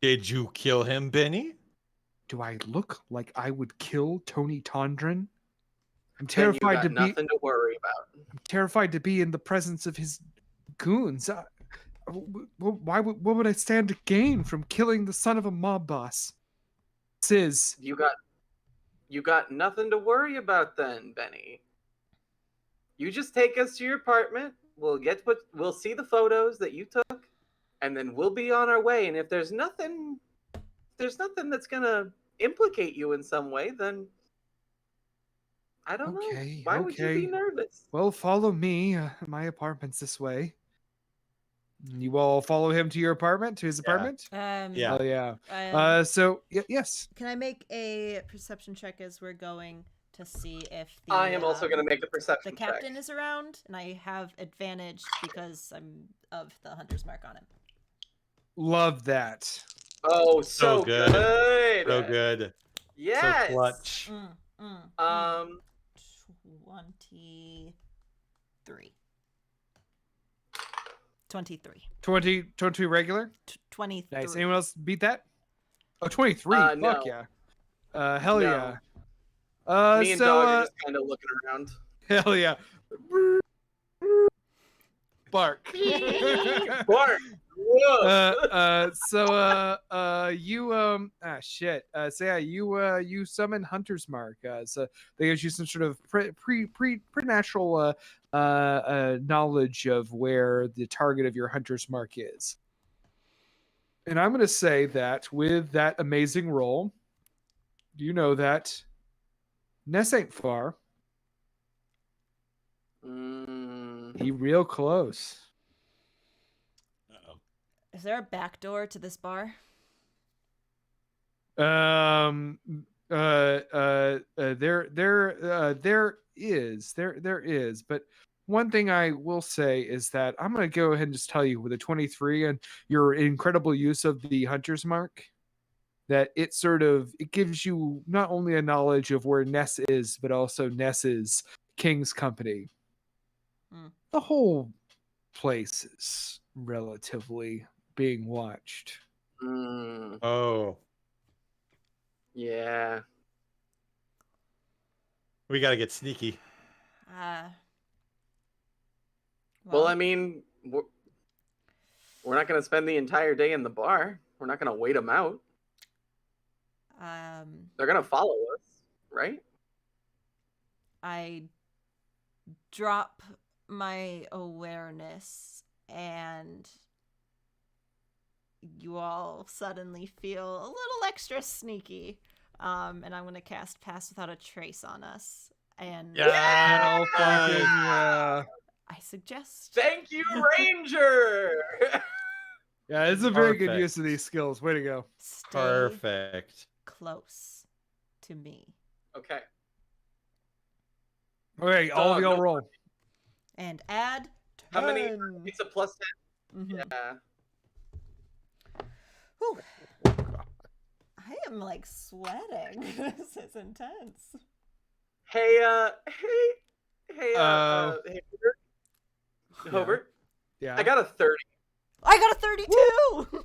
Did you kill him, Benny? Do I look like I would kill Tony Tondren? I'm Then you terrified got to be. nothing to worry about. I'm terrified to be in the presence of his goons. Why? What would I stand to gain from killing the son of a mob boss? Sis. You got nothing to worry about then, Benny. You just take us to your apartment. We'll see the photos that you took, and then we'll be on our way. And if there's nothing that's gonna implicate you in some way, then I don't know. Okay, Why would you be okay. nervous? Well, follow me. My apartment's this way. You all follow him to your apartment, to his apartment? Yeah. Oh yeah. Um, So yes. Can I make a perception check as we're going to see if the I am also gonna make a perception the captain check. is around, and I have advantage because I'm of the hunter's mark on him. Love that. Oh, So so good. good. So good. Yes. So clutch. 23. 23. 20 regular? 23. Nice. Anyone else beat that? Oh, 23. Fuck No. yeah. Hell No. yeah. Me and so Dog are just kind of looking around. hell yeah. Bark. Bark. Whoa. You summon Hunter's Mark. So they gives you some sort of preternatural knowledge of where the target of your Hunter's Mark is. And I'm gonna say that with that amazing roll, you know that Ness ain't far. He real close. Uh-oh. Is there a back door to this bar? There is, but one thing I will say is that I'm going to go ahead and just tell you with a 23 and your incredible use of the hunter's mark, that it gives you not only a knowledge of where Ness is, but also Ness's King's Company. The whole place is relatively being watched. Oh. Yeah. We got to get sneaky. Well, I mean, we're not going to spend the entire day in the bar. We're not going to wait them out. They're going to follow us, right? I drop my awareness and you all suddenly feel a little extra sneaky. And I'm going to cast Pass Without a Trace on us. And Yeah, fucking yeah. I suggest... Thank you, Ranger! Yeah, it's a very good Perfect. use of these skills. Way to go. Stay Perfect. close to me. Okay. Okay, all of y'all roll. And add 10. How many? It's a plus 10. Mhm. Yeah. Whew. I am like sweating. This is intense. Hey, Uh, hey, yeah, Hobert. yeah. I got a 30. I got a 32.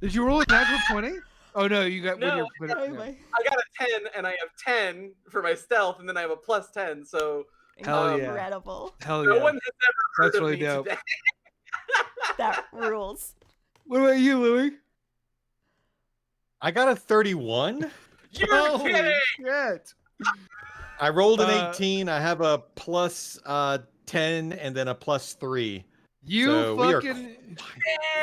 Did you roll a natural 20? Oh no, you got when No, you're Oh yeah. my. I got a 10, and I have 10 for my stealth, and then I have a plus 10. So Hell yeah. Incredible. Hell no yeah. one has ever heard That's of really me dope. today. That rules. What about you, Louis? I got a 31. You're Holy kidding! shit. I rolled an Uh, 18. I have a plus 10 and then a plus 3. You So we are fucking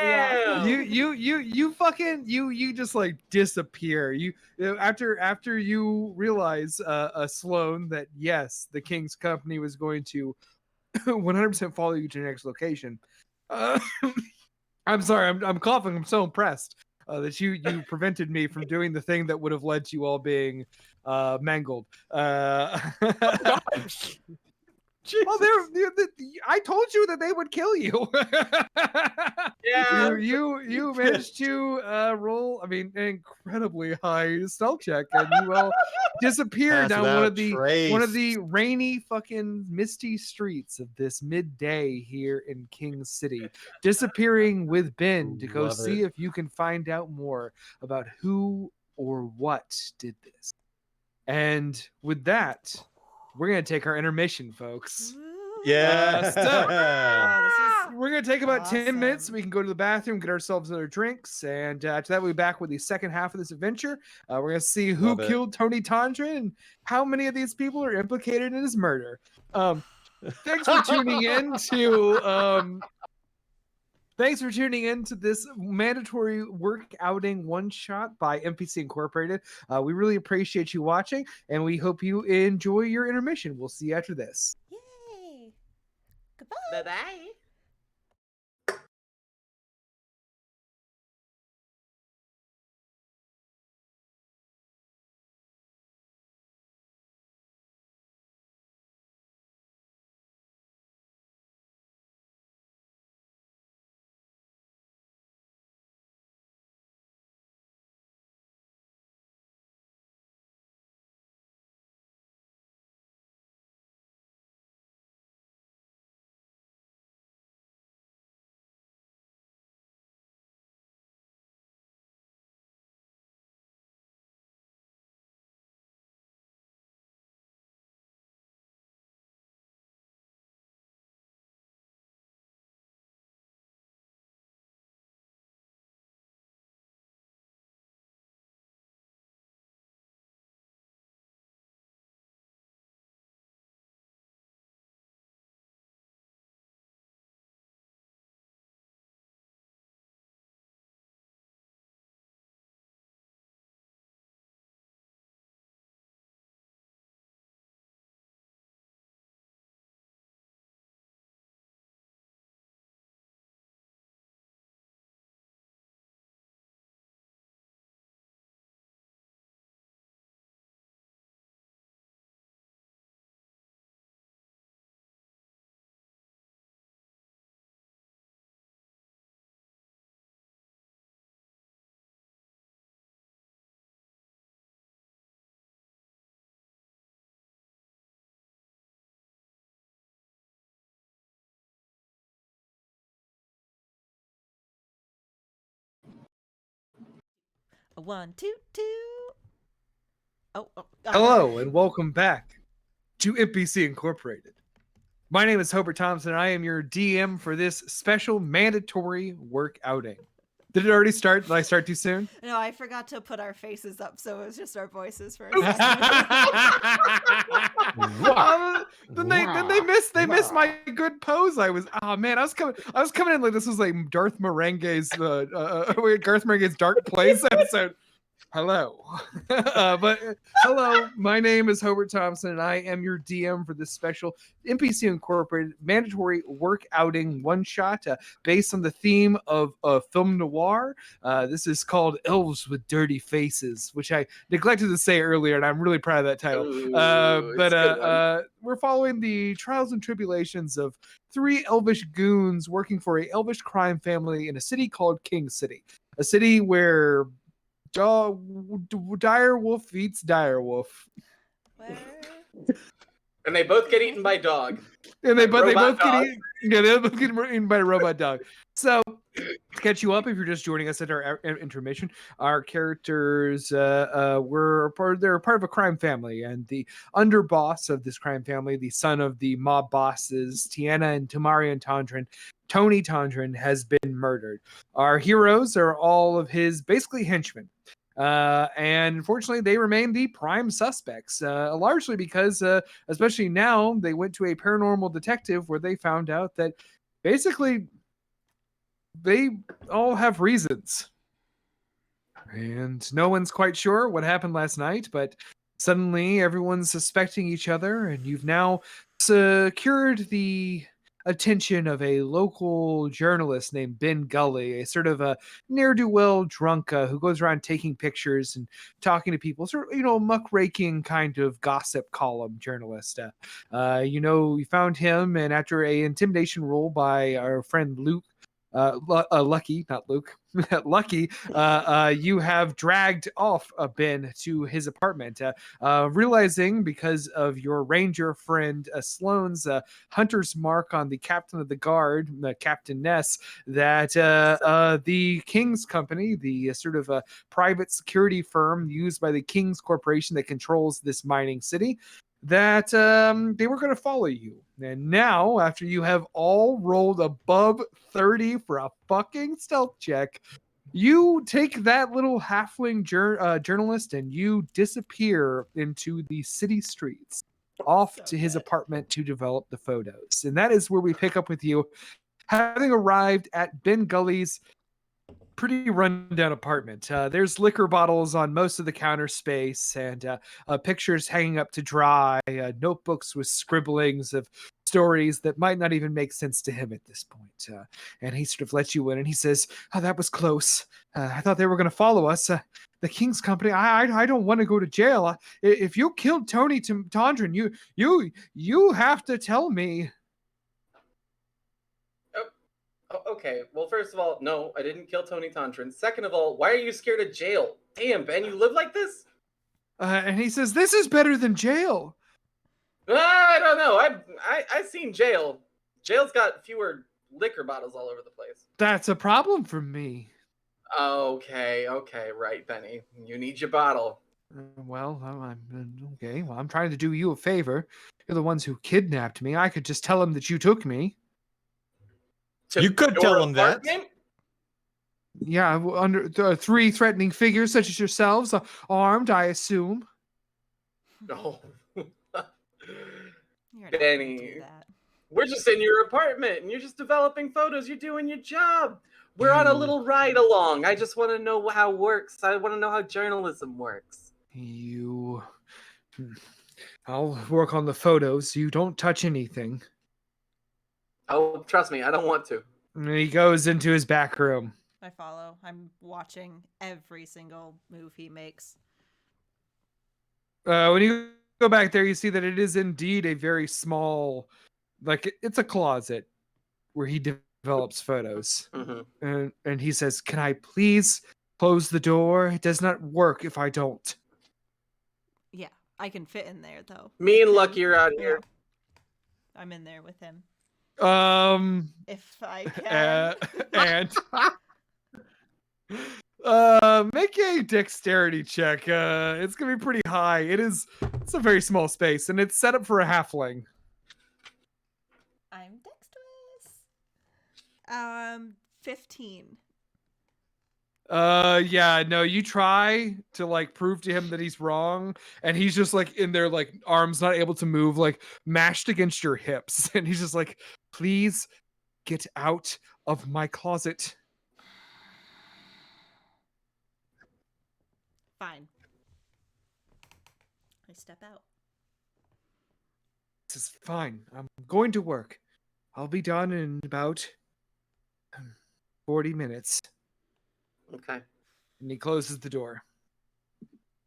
Yeah. you fucking you just like disappear. You after you realize Sloan that yes, the King's company was going to 100% follow you to your next location. Uh, I'm sorry, I'm coughing. I'm so impressed that you prevented me from doing the thing that would have led to you all being mangled. Well, I told you that they would kill you. Yeah. you managed to roll, I mean, an incredibly high stealth check, and you will disappear Pass down without one of trace. the rainy, fucking misty streets of this midday here in King City, disappearing with Ben to go Love see it. if you can find out more about who or what did this. And with that, we're gonna take our intermission, folks. Yeah. Oh, We're gonna take about 10 minutes. Awesome. We can go to the bathroom, get ourselves another drinks, and after that, we'll be back with the second half of this adventure. We're gonna see who Love it. killed Tony Tondren and how many of these people are implicated in his murder. Thanks for tuning in to Thanks for tuning in to this mandatory work outing one shot by NPC Incorporated. We really appreciate you watching, and we hope you enjoy your intermission. We'll see you after this. Yay. Goodbye. Bye-bye. A 1, 2, 2. Oh. Hello, and welcome back to NPC Incorporated. My name is Hobert Thompson, and I am your DM for this special mandatory work outing. Did it already start? Did I start too soon? No, I forgot to put our faces up, so it was just our voices for a Then they missed my good pose. I was coming in like this was like Darth Merengue's Garth Marenghi's Dark Place episode. Hello. Hello, my name is Hobert Thompson, and I am your DM for this special NPC Incorporated mandatory work outing one shot based on the theme of film noir. This is called Elves with Dirty Faces, which I neglected to say earlier, and I'm really proud of that title. It's a good one. We're following the trials and tribulations of three elvish goons working for a elvish crime family in a city called King City, a city where dire wolf eats dire wolf, Where? And they both get eaten by dog. and they both Robot get dog. eaten. Yeah, they both get eaten by a robot dog. So to catch you up, if you're just joining us at our intermission, our characters they're part of a crime family, and the underboss of this crime family, the son of the mob bosses Tiana and Tamarian Tondrin, Tony Tondrin, has been murdered. Our heroes are all of his basically henchmen. And unfortunately, they remain the prime suspects, largely because, especially now, they went to a paranormal detective where they found out that basically they all have reasons. And no one's quite sure what happened last night, but suddenly everyone's suspecting each other, and you've now secured the attention of a local journalist named Ben Gully, a sort of a ne'er-do-well drunk who goes around taking pictures and talking to people, sort of, muckraking kind of gossip column journalist. You found him, and after a intimidation roll by our friend Luke, Lucky, not Luke, Lucky, you have dragged off Ben to his apartment, realizing because of your ranger friend Sloane's hunter's mark on the captain of the guard, Captain Ness, that the King's Company, the sort of private security firm used by the King's Corporation that controls this mining city, that they were going to follow you. And now, after you have all rolled above 30 for a fucking stealth check, you take that little halfling journalist and you disappear into the city streets, off So to his good. apartment to develop the photos. And that is where we pick up with you, having arrived at Ben Gully's pretty rundown apartment. There's liquor bottles on most of the counter space, and pictures hanging up to dry, notebooks with scribblings of stories that might not even make sense to him at this point. And he sort of lets you in, and he says, "Oh, that was close. I thought they were going to follow us. The King's Company. I don't want to go to jail. If you killed Tony Tondrin, you have to tell me." Okay, well, first of all, no, I didn't kill Tony Tondrin. Second of all, why are you scared of jail? Damn, Ben, you live like this? And he says, "This is better than jail." I don't know. I've seen jail. Jail's got fewer liquor bottles all over the place. That's a problem for me. Okay, right, Benny. You need your bottle. Well, I'm okay. Well, I'm trying to do you a favor. You're the ones who kidnapped me. I could just tell them that you took me. To You could your tell him that. apartment? Yeah, under three threatening figures such as yourselves, armed, I assume. No. You're not gonna Benny. do that. We're just in your apartment and you're just developing photos. You're doing your job. We're on a little ride along. I just want to know how it works. I want to know how journalism works. I'll work on the photos. You don't touch anything. Oh, trust me, I don't want to. And he goes into his back room. I follow. I'm watching every single move he makes. When you go back there, you see that it is indeed a very small, it's a closet where he develops photos. Mm-hmm. And he says, "Can I please close the door? It does not work if I don't." Yeah, I can fit in there though. Me and With Lucky him. are out Yeah. here. I'm in there with him. If I can. And make a dexterity check. It's gonna be pretty high. It's a very small space, and it's set up for a halfling. I'm dexterous. 15. Yeah, no, you try to prove to him that he's wrong, and he's just in there, arms not able to move, mashed against your hips, and he's just "Please get out of my closet." Fine. I step out. This is fine. I'm going to work. I'll be done in about 40 minutes. Okay. And he closes the door.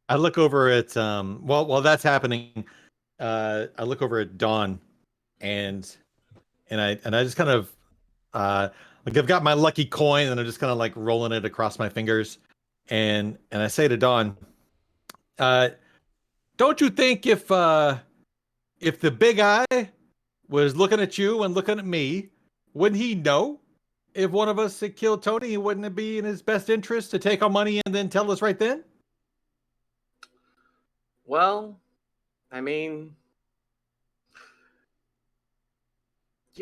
I look over at while that's happening, I look over at Dawn, and I just kind of like I've got my lucky coin, and I'm just kind of like rolling it across my fingers, and I say to Dawn, don't you think if the big eye was looking at you and looking at me, wouldn't he know if one of us had killed Tony? Wouldn't it be in his best interest to take our money and then tell us right then? Well, I mean,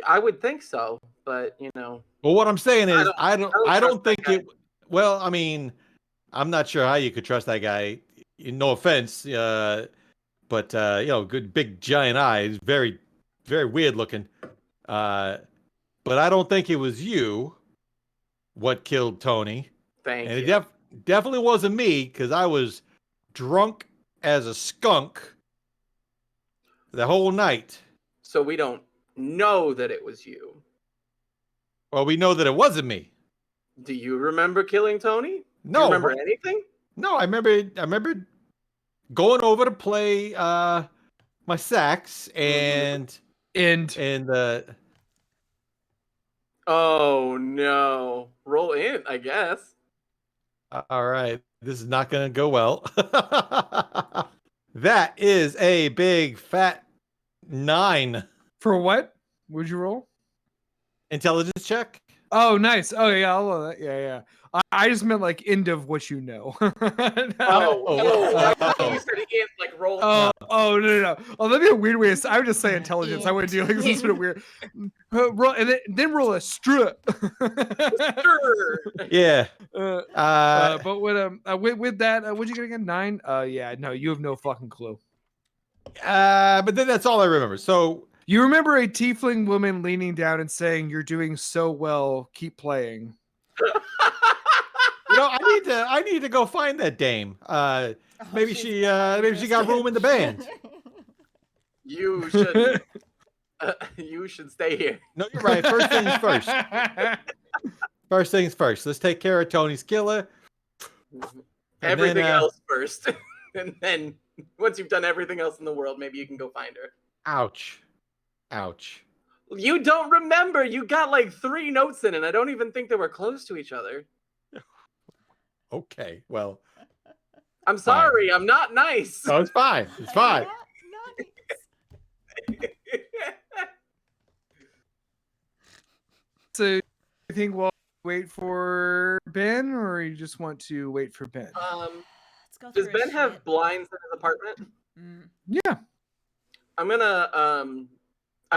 I would think so, but you know. Well, what I'm saying is, I I don't don't think trust it. Well, I mean, I'm not sure how you could trust that guy. No offense, but you know, good big giant eyes, very, very weird looking. But I don't think it was you what killed Tony, Thank and you. it definitely wasn't me because I was drunk as a skunk the whole night. So we don't know that it was you. Well, we know that it wasn't me. Do you remember killing Tony? Do No, you remember anything? no, I remember going over to play my sax and Oh no. Roll in, I guess. all right, this is not going to go well. That is a big fat 9 For what? Would you roll? intelligence check. Oh, nice. Oh, yeah. I'll roll that. Yeah, yeah. I just meant like end of what you know. Oh, I thought you said in, like roll. No. No. Oh, that'd be a weird way. I would just say intelligence. I wouldn't do like some sort of weird. Roll and then roll a strut. Yeah. But with that, what'd you get again? 9. Yeah. No, you have no fucking clue. But then that's all I remember. So you remember a tiefling woman leaning down and saying, "You're doing so well. Keep playing." You know, I need to go find that dame. Maybe she got room in the band. You should. You should stay here. No, you're right. First things first. First things first. Let's take care of Tony's killer. Everything else first, and then once you've done everything else in the world, maybe you can go find her. Ouch. Ouch. You don't remember. You got like 3 notes in, and I don't even think they were close to each other. Okay, well. I'm sorry. I'm not nice. No, it's fine. It's fine. So, you think we'll wait for Ben, or you just want to wait for Ben? Let's go Does through Ben his have shit. blinds in his apartment? Yeah. I'm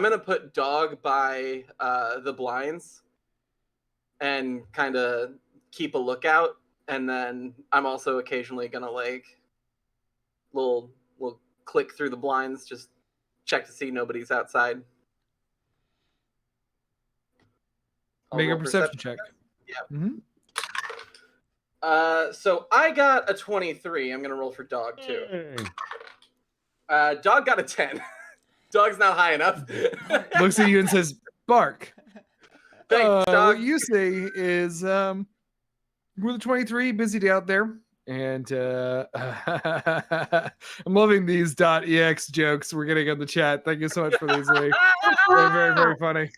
gonna put Dog by the blinds and kind of keep a lookout, and then I'm also occasionally gonna like little click through the blinds, just check to see nobody's outside. Make a perception check. Yeah. Mm-hmm. So I got a 23. I'm gonna roll for Dog too. Dog got a 10. Dog's not high enough. Looks at you and says, "Bark." Thanks, Dog. What you say is, "We're the 23, busy day out there." And I'm loving these .ex jokes we're getting on the chat. Thank you so much for these, Lee. They're very, very funny.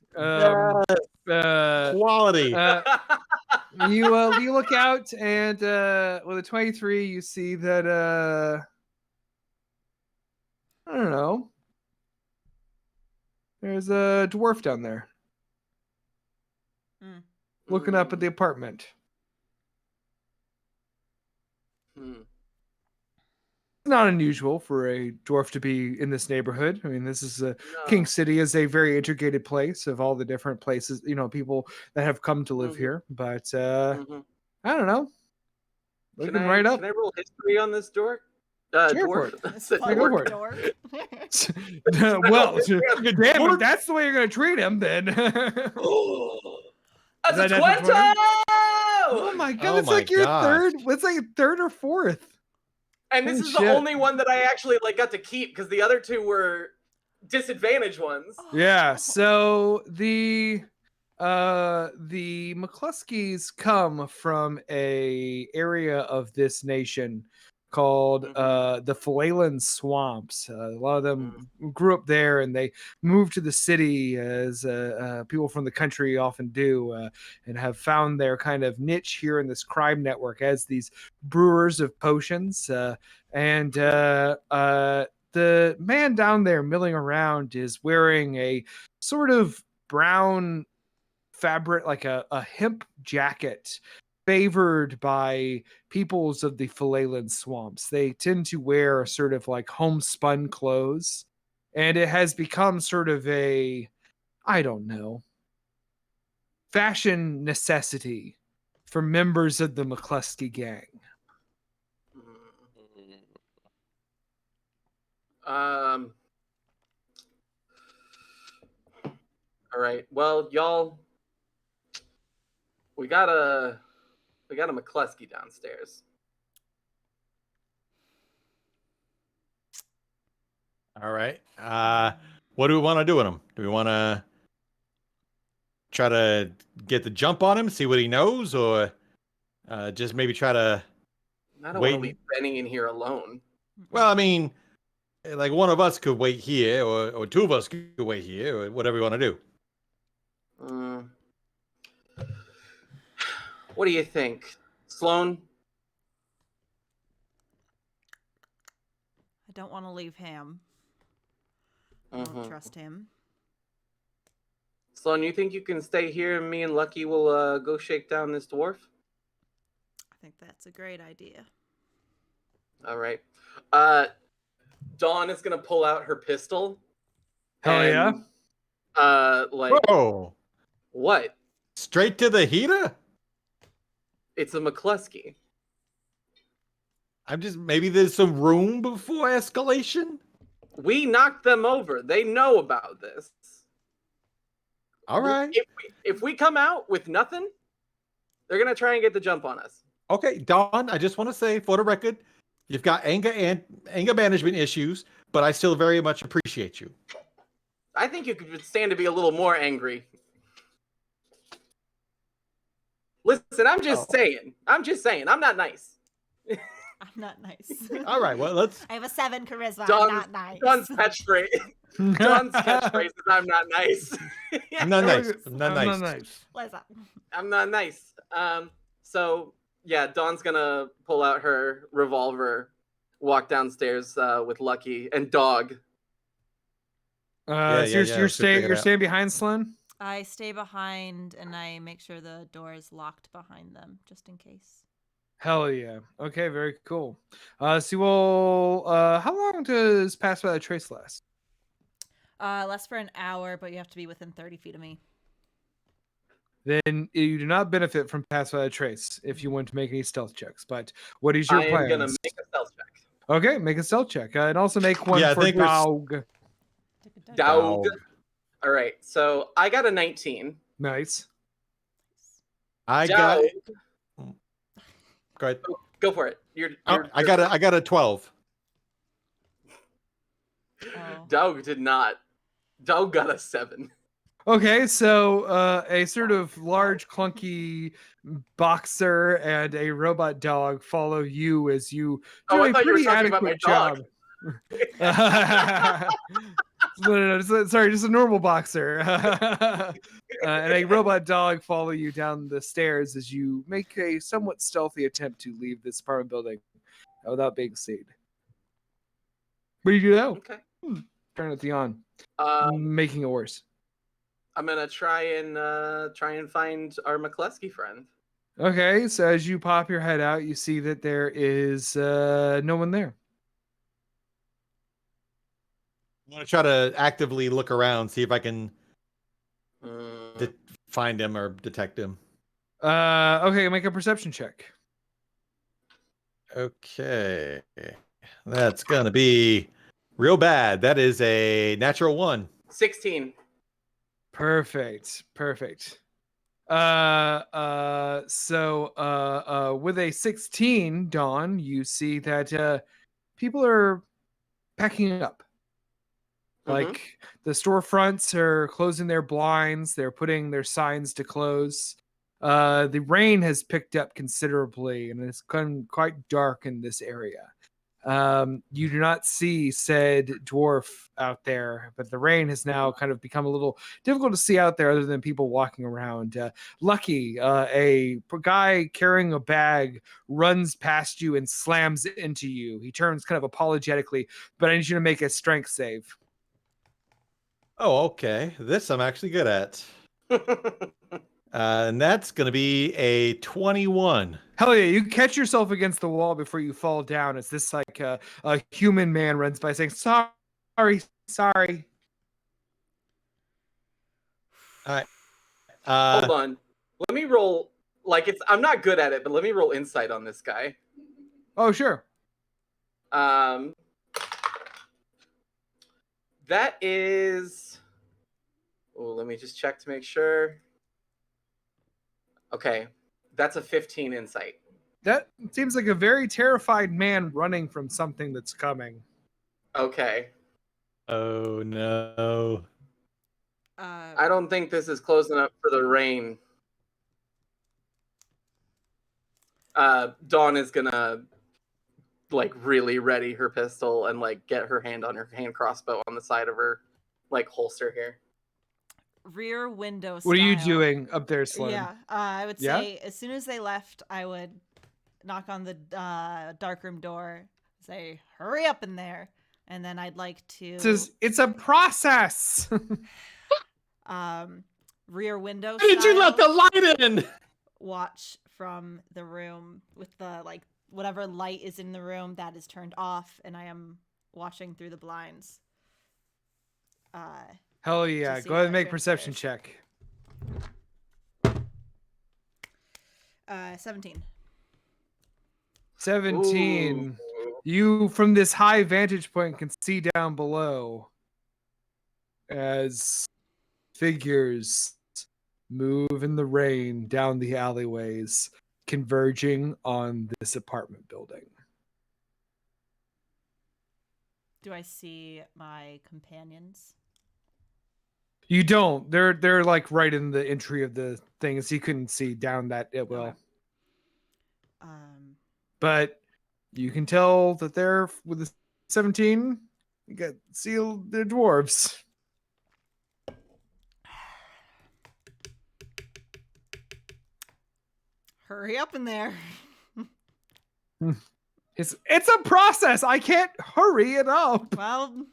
Quality. You look out, and with a 23, you see that I don't know. There's a dwarf down there looking up at the apartment. Not unusual for a dwarf to be in this neighborhood. I mean, this is King City is a very integrated place of all the different places, people that have come to live here. But I don't know. Looking right up. Can I roll history on this door? Sure, Dwarf. Well, damn, if that's the way you're going to treat him, then. That's a 20! Oh my god, it's like your third. It's like third or fourth. And this Holy is the shit. only one that I actually got to keep because the other two were disadvantaged ones. Yeah, so the McCluskeys come from a area of this nation called the Phalalan Swamps. A lot of them grew up there, and they moved to the city as people from the country often do, and have found their kind of niche here in this crime network as these brewers of potions. The man down there milling around is wearing a sort of brown fabric, like a hemp jacket, favored by peoples of the Phalalan swamps. They tend to wear sort of like homespun clothes, and it has become sort of a, I don't know, fashion necessity for members of the McCluskey gang. All right. Well, y'all, we got a McCluskey downstairs. All right. What do we want to do with him? Do we want to try to get the jump on him, see what he knows, or just maybe try to I don't wait? want to leave Benny in here alone. Well, I mean, like one of us could wait here, or two of us could wait here, or whatever we want to do. What do you think, Sloan? I don't want to leave him. I don't trust him. Sloan, you think you can stay here and me and Lucky will go shake down this dwarf? I think that's a great idea. All right. Dawn is gonna pull out her pistol. Hell yeah. Oh, What? straight to the heater? It's a McCluskey. I'm just, maybe there's some room before escalation. We knocked them over. They know about this. All right. If we come out with nothing, they're gonna try and get the jump on us. Okay, Dawn, I just want to say for the record, you've got anger management issues, but I still very much appreciate you. I think you could stand to be a little more angry. Listen, I'm just saying. I'm not nice. I'm not nice. All right, well, let's. I have a 7 charisma. Dawn's- I'm not nice. Dawn's catchphrase. Dawn's catchphrase is "I'm not nice." I'm not nice. I'm not nice. Listen. I'm not nice. So yeah, Dawn's gonna pull out her revolver, walk downstairs with Lucky and Dog. You're staying behind Sloan? I stay behind and I make sure the door is locked behind them, just in case. Hell yeah. Okay, very cool. How long does Pass Without a Trace last? Less for an hour, but you have to be within 30 feet of me. Then you do not benefit from Pass Without a Trace if you want to make any stealth checks. But what is your plan? I'm gonna make a stealth check. Okay, make a stealth check. And also make one for Dog. Dog. All right, so I got a 19. Nice. I Dog. got. Go ahead. Go for it. I got a 12. Dog did not. Dog got a 7. Okay, so a sort of large, clunky boxer and a robot dog follow you as you do I a thought you were pretty talking about my adequate job. No, sorry, just a normal boxer. And a robot dog follow you down the stairs as you make a somewhat stealthy attempt to leave this apartment building without being seen. What do you do now? Okay. Turn it on. Making it worse. I'm gonna try and find our McCluskey friend. Okay, so as you pop your head out, you see that there is no one there. I'm gonna try to actively look around, see if I can find him or detect him. Okay, make a perception check. Okay, that's gonna be real bad. That is a natural 1. 16. Perfect. So with a 16, Dawn, you see that people are packing up. Like the storefronts are closing their blinds, they're putting their signs to close. The rain has picked up considerably and it's gotten quite dark in this area. You do not see said dwarf out there, but the rain has now kind of become a little difficult to see out there other than people walking around. Lucky, a guy carrying a bag runs past you and slams into you. He turns kind of apologetically, but I need you to make a strength save. Oh, okay. This I'm actually good at. And that's going to be a 21. Hell yeah, you catch yourself against the wall before you fall down. It's this like a human man runs by saying, sorry. All right. Hold on. Let me roll. I'm not good at it, but let me roll insight on this guy. Oh, sure. That is. Oh, let me just check to make sure. Okay, that's a 15 insight. That seems like a very terrified man running from something that's coming. Okay. Oh, no. I don't think this is close enough for the rain. Dawn is gonna really ready her pistol and get her hand on her hand crossbow on the side of her holster here. Rear window style. What are you doing up there, Slim? Yeah, I would say as soon as they left, I would knock on the darkroom door, say, hurry up in there. And then I'd like to... It's a process! Rear window Why did you let the light in? Watch from the room with the, whatever light is in the room that is turned off, and I am watching through the blinds. Hell yeah. Go ahead and make perception check. 17. 17. Ooh. You, from this high vantage point, can see down below as figures move in the rain down the alleyways, converging on this apartment building. Do I see my companions? You don't. They're like right in the entry of the thing, so you couldn't see down that it will. Okay. But you can tell that they're with the 17. You got sealed. They're dwarves. Hurry up in there. It's a process. I can't hurry it up. Well,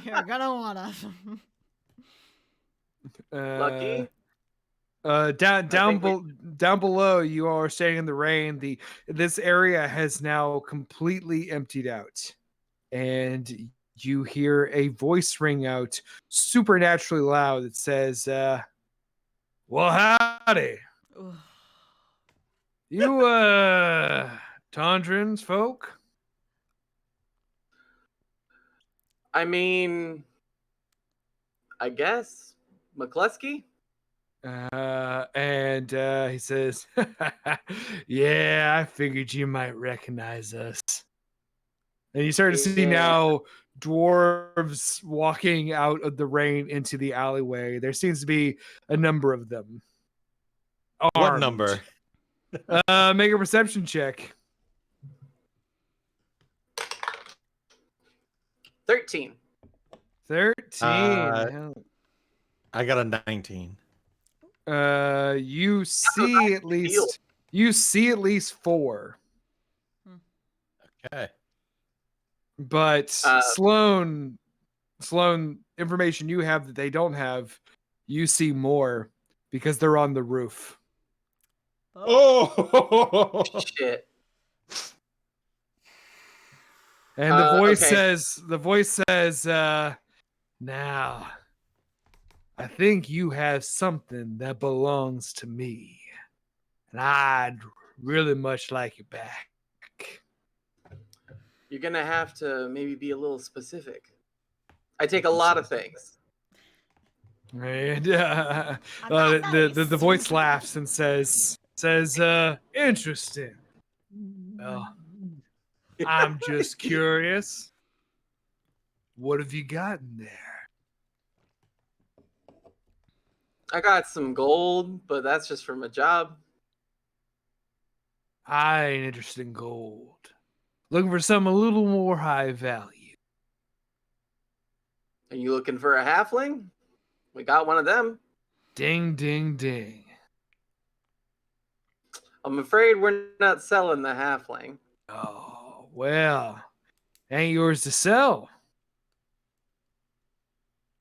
you're gonna wanna. Lucky. Down below, you are staying in the rain. This area has now completely emptied out, and you hear a voice ring out supernaturally loud that says, "Well, howdy, you Tondrins folk." I mean, I guess McCluskey. And he says, "Yeah, I figured you might recognize us." And you start to see now dwarves walking out of the rain into the alleyway. There seems to be a number of them. What Armed. number? Make a perception check. 13. 13. I got a 19. You see at least 4. Okay. But Sloan, information you have that they don't have, you see more because they're on the roof. Oh shit! And the voice says, "Now, I think you have something that belongs to me, and I'd really much like it back." You're gonna have to maybe be a little specific. I take a lot of things. And the voice laughs and says, "Interesting. Well, I'm just curious. What have you got in there? I got some gold, but that's just from a job. I ain't interested in gold. Looking for something a little more high value. Are you looking for a halfling? We got one of them. Ding, ding, ding. I'm afraid we're not selling the halfling. Oh, well, ain't yours to sell.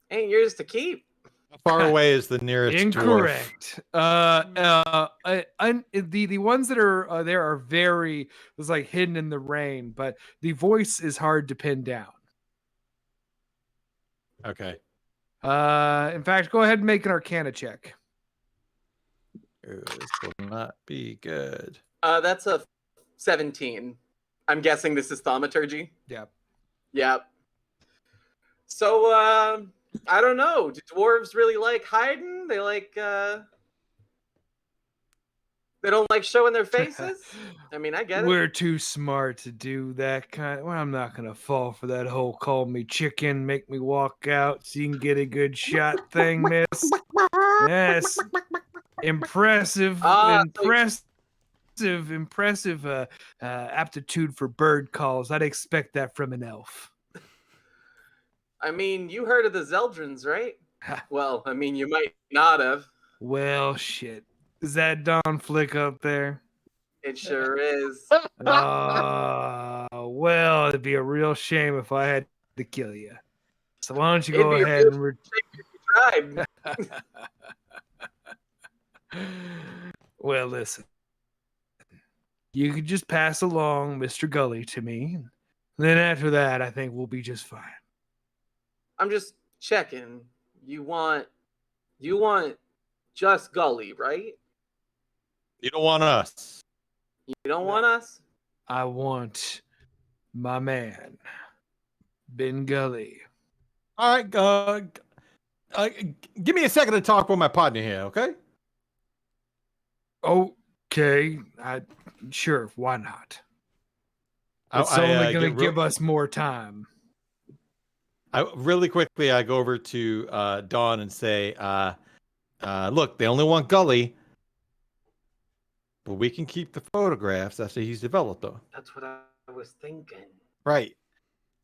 Ain't yours to keep. How far away is the nearest dwarf? Incorrect. The ones that are there are very was like hidden in the rain, but the voice is hard to pin down. Okay. In fact, go ahead and make an Arcana check. Ooh, this will not be good. That's a 17. I'm guessing this is thaumaturgy. Yep. Yep. So, I don't know. Do dwarves really like hiding? They like, they don't like showing their faces? I mean, I get it. We're too smart to do that kind. Well, I'm not gonna fall for that whole "call me chicken, make me walk out so you can get a good shot" thing, miss. Yes, impressive, impressive aptitude for bird calls. I'd expect that from an elf. I mean, you heard of the Zeldrins, right? Well, I mean, you might not have. Well, shit. Is that Don Flick up there? It sure is. Well, it'd be a real shame if I had to kill you. So why don't you It'd go be a ahead real and... shame if you tried. Well, listen. You could just pass along Mr. Gully to me. Then after that, I think we'll be just fine. I'm just checking. You want just Gully, right? You don't want us. You don't want us? I want my man, Ben Gully. All right. Give me a second to talk with my partner here, okay? Okay, sure, why not? It's only going to give us more time. Really quickly, I go over to Dawn and say, look, they only want Gully, but we can keep the photographs after he's developed them. That's what I was thinking. Right.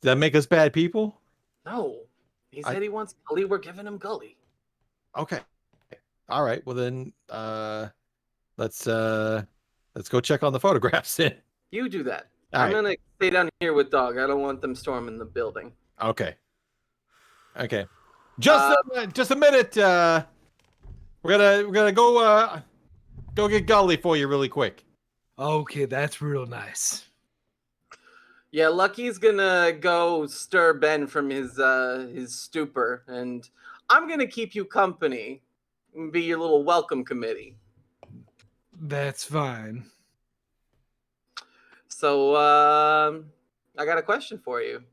Does that make us bad people? No. He said he wants Gully. We're giving him Gully. Okay. All right. Well then, let's go check on the photographs. You do that. All I'm right. gonna stay down here with Dog. I don't want them storming the building. Okay. Just a minute. We're gonna go get Gully for you really quick. Okay, that's real nice. Yeah, Lucky's gonna go stir Ben from his stupor, and I'm gonna keep you company and be your little welcome committee. That's fine. So, I got a question for you.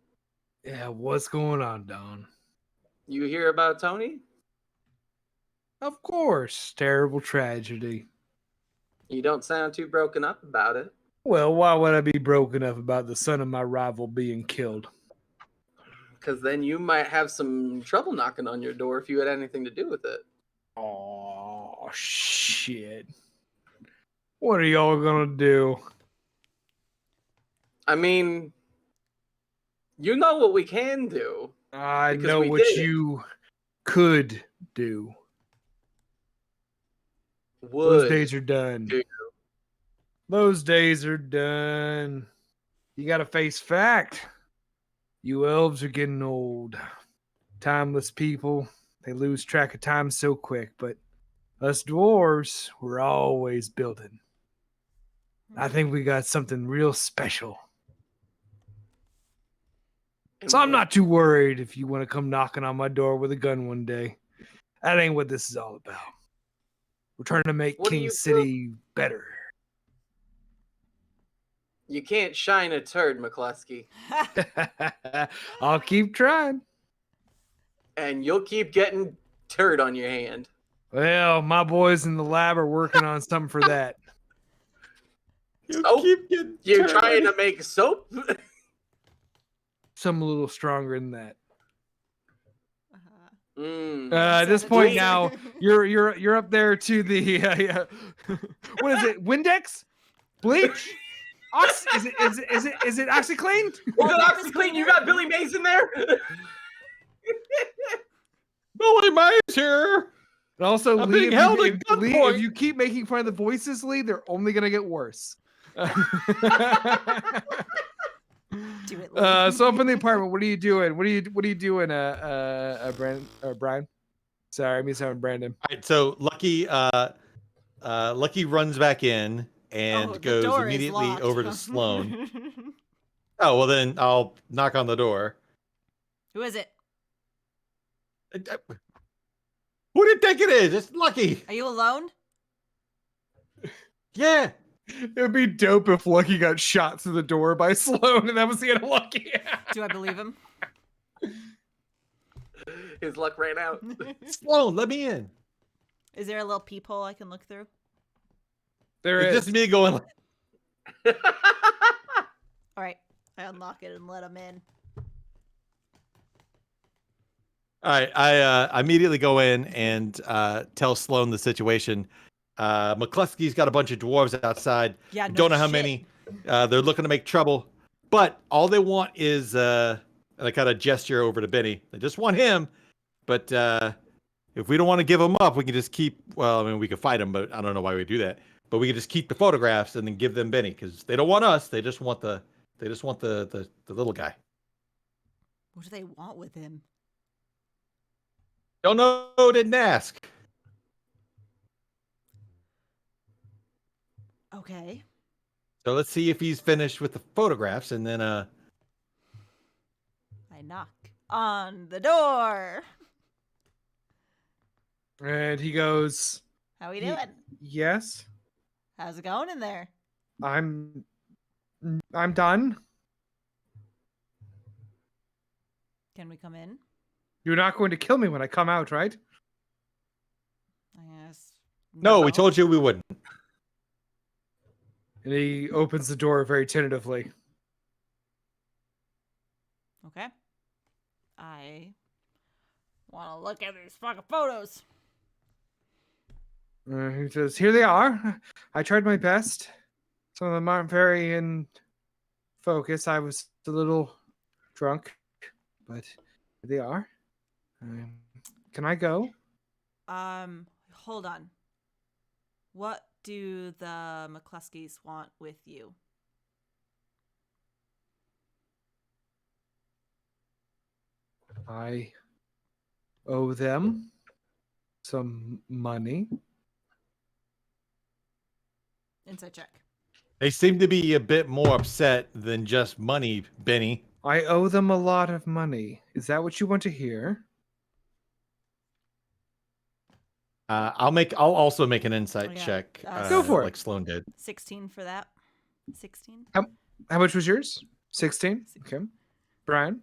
Yeah, what's going on, Don? You hear about Tony? Of course, terrible tragedy. You don't sound too broken up about it. Well, why would I be broken up about the son of my rival being killed? Because then you might have some trouble knocking on your door if you had anything to do with it. Oh, shit. What are y'all gonna do? I mean, you know what we can do. I know what you could do. Those days are done. Those days are done. You gotta face fact. You elves are getting old. Timeless people. They lose track of time so quick, but us dwarves, we're always building. I think we got something real special. So I'm not too worried if you want to come knocking on my door with a gun one day. That ain't what this is all about. We're trying to make King City better. You can't shine a turd, McCluskey. I'll keep trying. And you'll keep getting turd on your hand. Well, my boys in the lab are working on something for that. You Soap? keep getting You turned trying on to make soap? Some a little stronger than that. Mm. At this point Bleach. now, you're up there to the what is it? Windex? Bleach? Is it OxyClean? Is it OxyClean? You got Billy Mays in there? Billy Mays here. And also, I'm Lee, being held at Lee, gunpoint. if you keep making fun of the voices, Lee, they're only gonna get worse. Do it, Lee. So up in the apartment, what are you doing? What are you doing, Brian? Sorry, I mean sound Brandon. All right, so Lucky runs back in and the goes door is immediately locked. over to Sloane. Oh, well then I'll knock on the door. Who is it? Who do you think it is? It's Lucky. Are you alone? Yeah. It would be dope if Lucky got shot through the door by Sloane, and that was the end of Lucky. Do I believe him? His luck ran out. Sloane, let me in. Is there a little peephole I can look through? There It's is. just me going. All right, I unlock it and let him in. All right, I immediately go in and tell Sloane the situation. McCluskey's got a bunch of dwarves outside. Yeah, no Don't know how shit. many. They're looking to make trouble, but all they want is and I kind of gesture over to Benny. They just want him, but if we don't want to give him up, we can just keep. Well, I mean, we could fight him, but I don't know why we do that. But we can just keep the photographs and then give them Benny because they don't want us. They just want the little guy. What do they want with him? Don't know. Didn't ask. Okay. So let's see if he's finished with the photographs, and then I knock on the door. And he goes, How we doing? yes, How's it going in there? I'm done. Can we come in? You're not going to kill me when I come out, right? I guess. no, we told you we wouldn't. And he opens the door very tentatively. Okay. I want to look at these fucking photos. He says, here they are. I tried my best. Some of them aren't very in focus. I was a little drunk, but here they are. Can I go? Hold on. What do the McCluskeys want with you? I owe them some money. Insight check. They seem to be a bit more upset than just money, Benny. I owe them a lot of money. Is that what you want to hear? I'll also make an insight yeah. check. Go for it. Like Sloane did. 16 for that. 16? How much was yours? 16? Okay. Brian?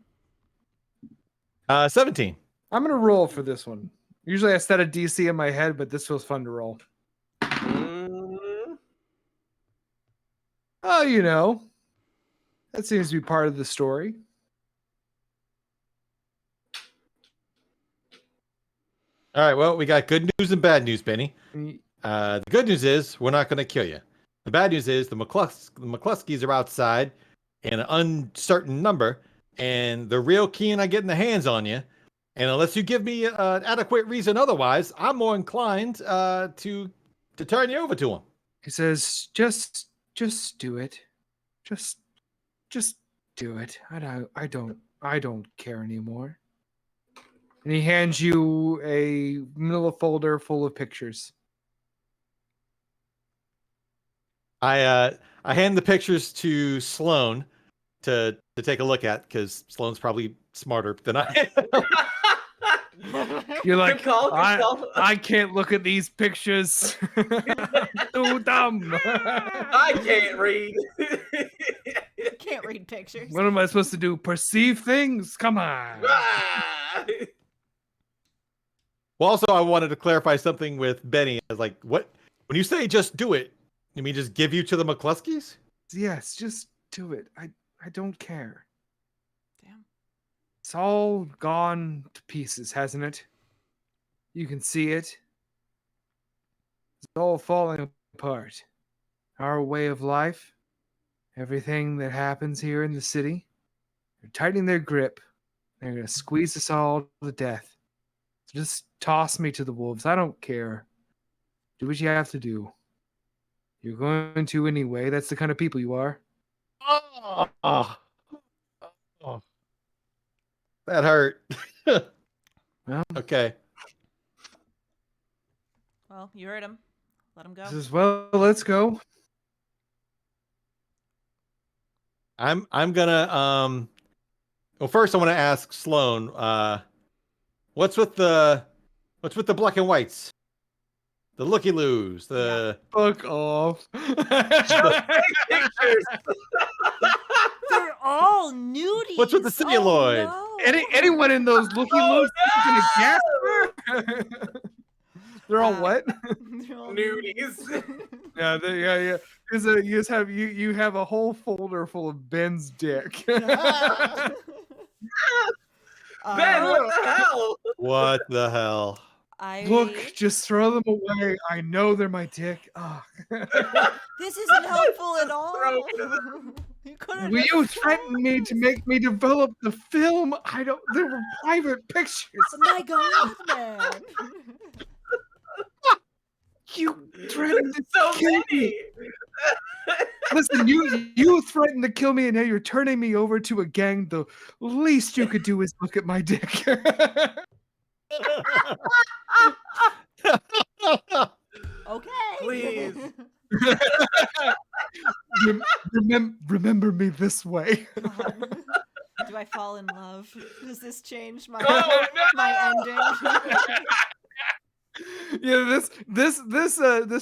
17. I'm going to roll for this one. Usually I set a DC in my head, but this feels fun to roll. Oh, you know, that seems to be part of the story. All right. Well, we got good news and bad news, Benny. The good news is we're not going to kill you. The bad news is the McCluskeys are outside in an uncertain number, and they're real keen on getting their hands on you. And unless you give me an adequate reason otherwise, I'm more inclined to turn you over to them. He says, just do it. Just do it. I don't care anymore. And he hands you a manila folder full of pictures. I hand the pictures to Sloane to take a look at because Sloane's probably smarter than I am. You're like, Good call, good call. I can't look at these pictures. Too dumb. I can't read. Can't read pictures. What am I supposed to do? Perceive things? Come on. Ah! Well, also, I wanted to clarify something with Benny. I was like, what? When you say just do it, You mean just give you to the McCluskeys? Yes, just do it. I don't care. Damn. It's all gone to pieces, hasn't it? You can see it. It's all falling apart. Our way of life, everything that happens here in the city, they're tightening their grip. They're going to squeeze us all to death. So just toss me to the wolves. I don't care. Do what you have to do. You're going to anyway. That's the kind of people you are. Oh, oh. That hurt. Well, Okay. Well, you heard him. Let him go. this is, well, let's go. I'm gonna well, first I want to ask Sloan, what's with the black and whites? The looky-loos, the Fuck off. Pictures. They're all nudies. What's with the celluloid? Oh, no. Anyone in those looky loos gonna gasp? They're all what? They're all Nudies. Yeah, yeah. Because you just have you have a whole folder full of Ben's dick. Ben, what the hell? what the hell? Look, just throw them away. I know they're my dick. Ah. This isn't helpful at all. Throw You couldn't. Will you threaten me to make me develop the film? I don't. They were private pictures. My God, man. You threatened to So kill many. me. Listen, you threatened to kill me, and now you're turning me over to a gang. The least you could do is look at my dick. Okay. Please. Remember me this way. God. Do I fall in love? Does this change my Oh, no! my ending? Yeah, this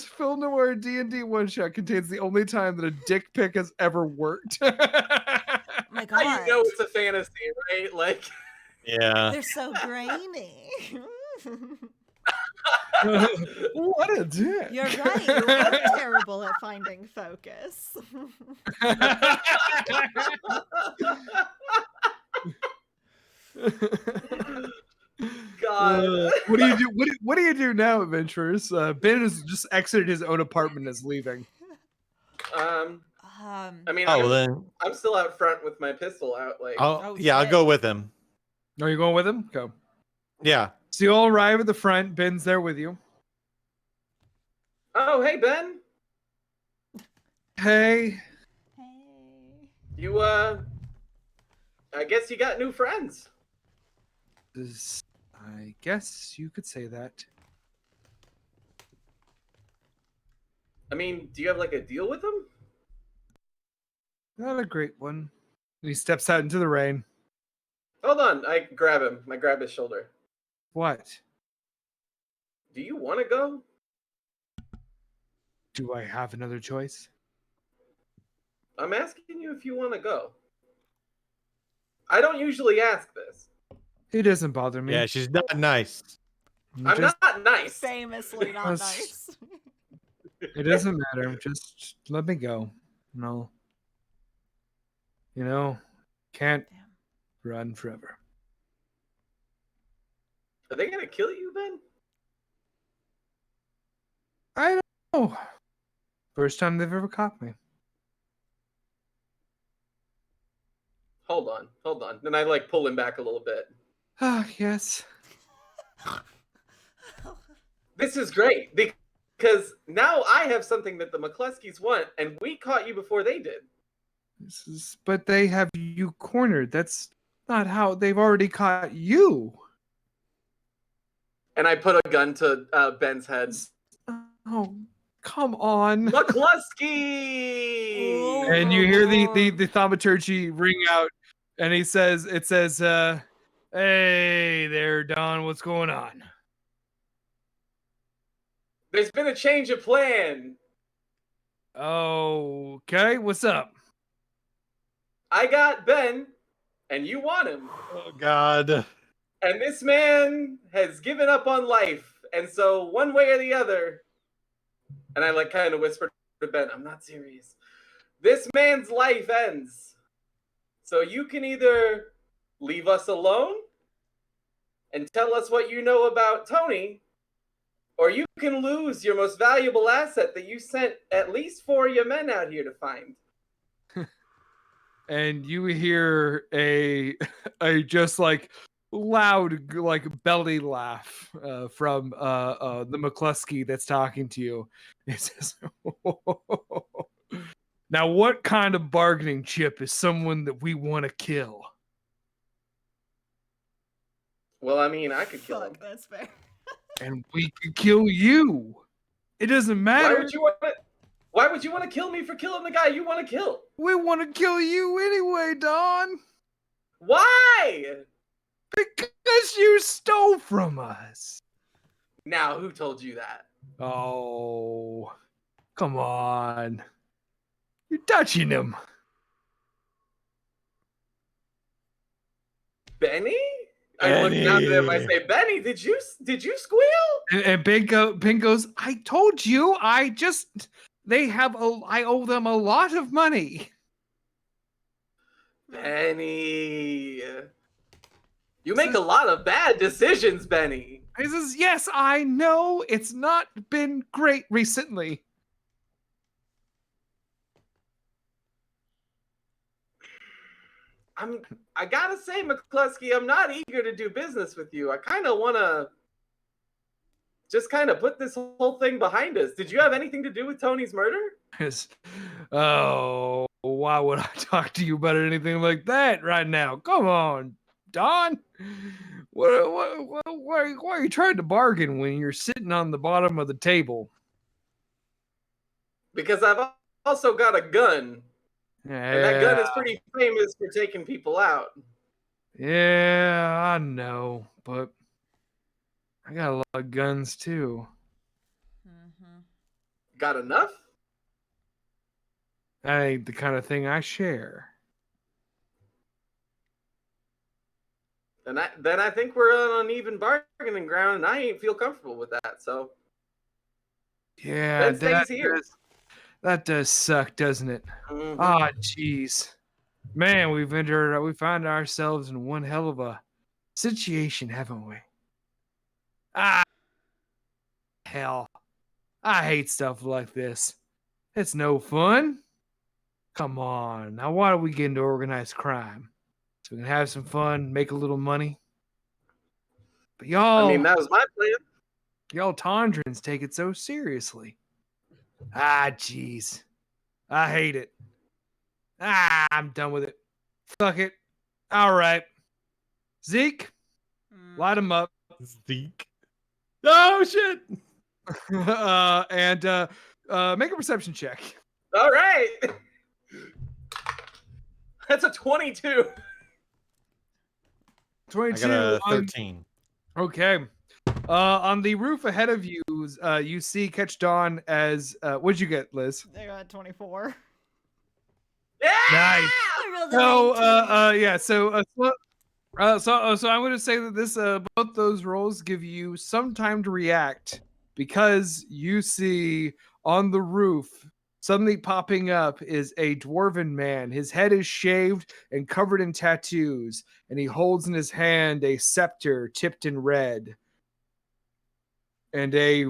film noir D&D one shot contains the only time that a dick pic has ever worked. My How God. you know it's a fantasy, right? Like, Yeah. They're so grainy. What a dick! You're right. You are terrible at finding focus. God. What do you do? What do you do now, adventurers? Ben has just exited his own apartment and is leaving. I mean, Oh, I'm, well then. I'm still out front with my pistol out. Like, Oh, Oh, yeah, I'll shit. go with him. Are you going with him? Go. Yeah. So you all arrive at the front. Ben's there with you. oh, hey Ben, Hey. Hey. you I guess you got new friends. I guess you could say that. I mean, do you have like a deal with them? Not a great one. And he steps out into the rain. Hold on, I grab him. I grab his shoulder. What? Do you want to go? Do I have another choice? I'm asking you if you want to go. I don't usually ask this. It doesn't bother me. Yeah, she's not nice. I'm Just- not nice. Famously not Let's- nice. It doesn't matter. Just let me go. No. Can't Damn. run forever. Are they gonna kill you, Ben? I don't know. First time they've ever caught me. Hold on. Then I like pull him back a little bit. Ah, yes. This is great because now I have something that the McCluskeys want, and we caught you before they did. But they have you cornered. That's not how they've already caught you. And I put a gun to Ben's head. Oh, come on. McCluskey! And you hear the thaumaturgy ring out, and it says, hey there, Don, what's going on? There's been a change of plan. Okay, what's up? I got Ben, and you want him. Oh, God. And this man has given up on life. And so one way or the other, and I like kind of whisper Ben, I'm not serious. This man's life ends. So you can either leave us alone and tell us what you know about Tony, or you can lose your most valuable asset that you sent at least 4 of your men out here to find. And you hear a just like loud like belly laugh from the McCluskey that's talking to you. It says, "Now, what kind of bargaining chip is someone that we want to kill?" Well, I mean, I could kill him. Fuck, that's fair. And we could kill you. It doesn't matter. Why would you want to kill me for killing the guy you want to kill? We want to kill you anyway, Don. Why? Because you stole from us. Now, who told you that? Oh, come on. You're touching him. Benny? I look down at him. I say, Benny, did you squeal? And Ben goes, I told you. I owe them a lot of money. Benny. You make a lot of bad decisions, Benny. He says, yes, I know. It's not been great recently. I gotta say, McCluskey, I'm not eager to do business with you. I kind of want to just kind of put this whole thing behind us. Did you have anything to do with Tony's murder? Yes. Oh, why would I talk to you about anything like that right now? Come on, Don. Why are you trying to bargain when you're sitting on the bottom of the table? Because I've also got a gun. Yeah. And that gun is pretty famous for taking people out. Yeah, I know, but I got a lot of guns too. Mm-hmm. Got enough? That ain't the kind of thing I share. And then I think we're on an even bargaining ground, and I ain't feel comfortable with that. So yeah, Ben stays here. That does suck, doesn't it? Mm-hmm. Ah, jeez, man, we found ourselves in one hell of a situation, haven't we? Ah, hell, I hate stuff like this. It's no fun. Come on, now why don't we get into organized crime so we can have some fun, make a little money? But y'all, I mean, that was my plan. y'all Tondrans take it so seriously. Ah, jeez. I hate it. Ah, I'm done with it. Fuck it. All right. Zeke, light him up. Zeke. Oh, shit. And make a perception check. All right. That's a 22. 22. I got a 13. Okay. On the roof ahead of you, you see Catch Dawn as what'd you get, Liz? I got 24. Yeah! Nice. I rolled a So 19. yeah, so I'm going to say that this both those rolls give you some time to react because you see on the roof suddenly popping up is a dwarven man. His head is shaved and covered in tattoos, and he holds in his hand a scepter tipped in red. And a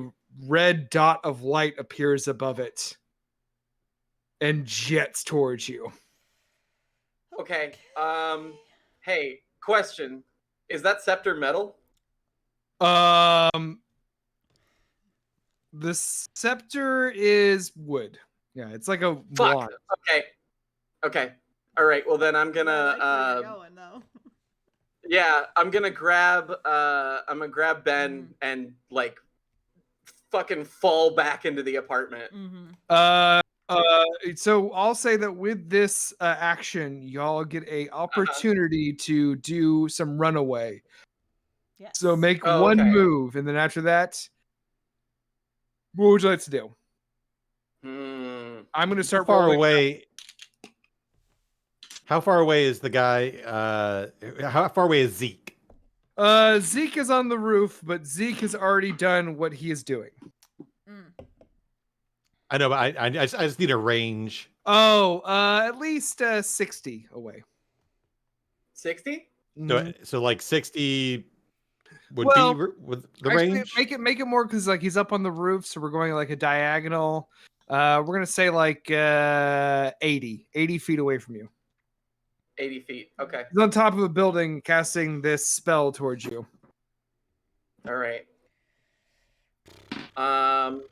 red dot of light appears above it and jets towards you. Okay. Hey, question. Is that scepter metal? The scepter is wood. Yeah, it's like a Fuck. wand. Okay. All right. Well, then I'm gonna. I like where you're going, though. Yeah, I'm gonna grab. Ben and like fucking fall back into the apartment. Mm-hmm. So I'll say that with this action, y'all get a opportunity to do some runaway. Yes. So make one move, and then after that, what would you like to do? I'm going to start far rolling. away. How far away is the guy? How far away is Zeke? Zeke is on the roof, but Zeke has already done what he is doing. I know, but I just need a range. Oh, at least 60 away. 60? Mhm. So like 60 would Well, be with the Actually, range. make it more because like he's up on the roof, so we're going like a diagonal. We're gonna say like 80 feet away from you. 80 feet. Okay. He's on top of a building, casting this spell towards you. All right. Um.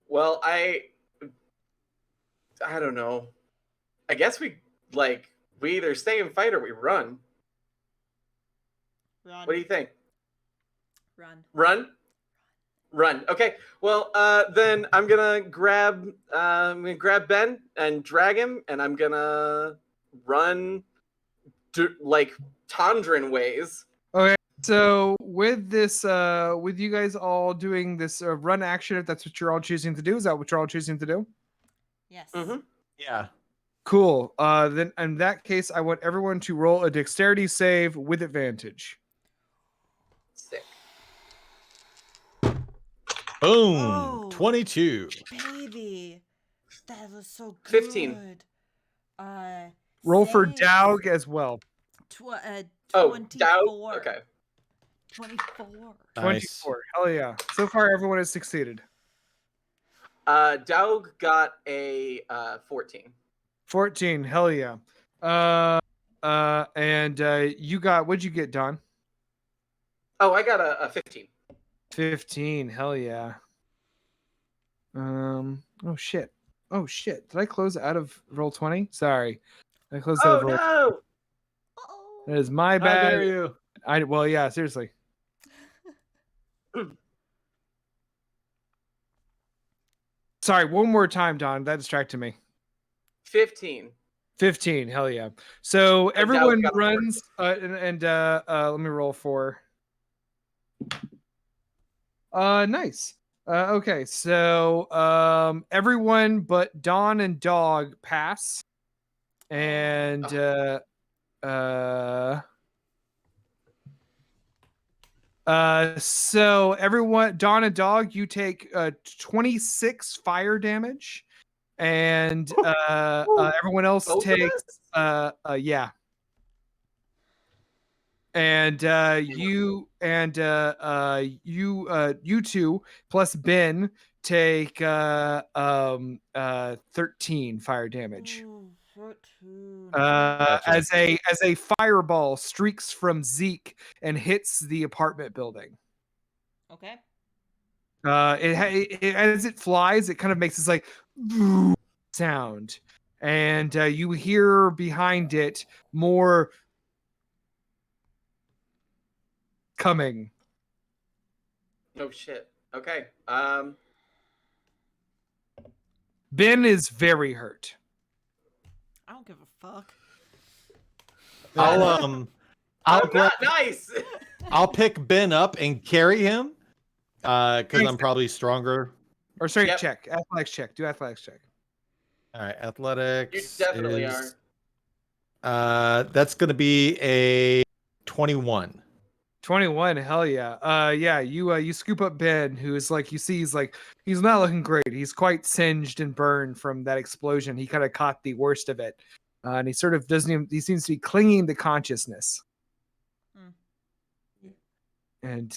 Well, I don't know. I guess we either stay and fight or we run. Run. What do you think? Run. Run. Okay. Well, then I'm gonna grab Ben and drag him, and I'm gonna run like Tondran ways. Okay, so with this, with you guys all doing this run action, if that's what you're all choosing to do, is that what you're all choosing to do? Yes. Mm-hmm. Yeah. Cool. Then in that case, I want everyone to roll a dexterity save with advantage. Sick. Boom. Oh. 22. Baby, that was so good. 15. Roll for save Daug as well. Oh, 24. Okay. 24. Nice. 24. Hell yeah. So far, everyone has succeeded. Daug got a 14. 14. Hell yeah. And you got, what'd you get, Don? Oh, I got a 15. 15. Hell yeah. Oh shit. Did I close out of roll 20? Sorry. I closed out Oh of roll. no! Uh-oh. That is my How bad. dare you? Well, yeah, seriously. Sorry, one more time, Don. That distracted me. 15. 15. Hell yeah. So Daug everyone got a runs and let me roll for. Nice. Okay, so everyone but Dawn and Dog pass. And so everyone, Dawn and Dog, you take 26 fire damage, and everyone else Both of takes yeah. And you two plus Ben take 13 fire damage. Ooh, 13. Gotcha. As a fireball streaks from Zeke and hits the apartment building. Okay. As it flies, it kind of makes this like sound, and you hear behind it more coming. Oh shit. Okay. Ben is very hurt. I don't give a fuck. I'll Oh, grab, nice. I'll pick Ben up and carry him because I'm probably stronger. Or sorry, Yep. check. Athletics check. Do athletics check. All right, athletics. You definitely is, that's going to be a 21. 21. Hell yeah. Yeah, you scoop up Ben, who is like, you see he's not looking great. He's quite singed and burned from that explosion. He kind of caught the worst of it. And he sort of he seems to be clinging to consciousness. And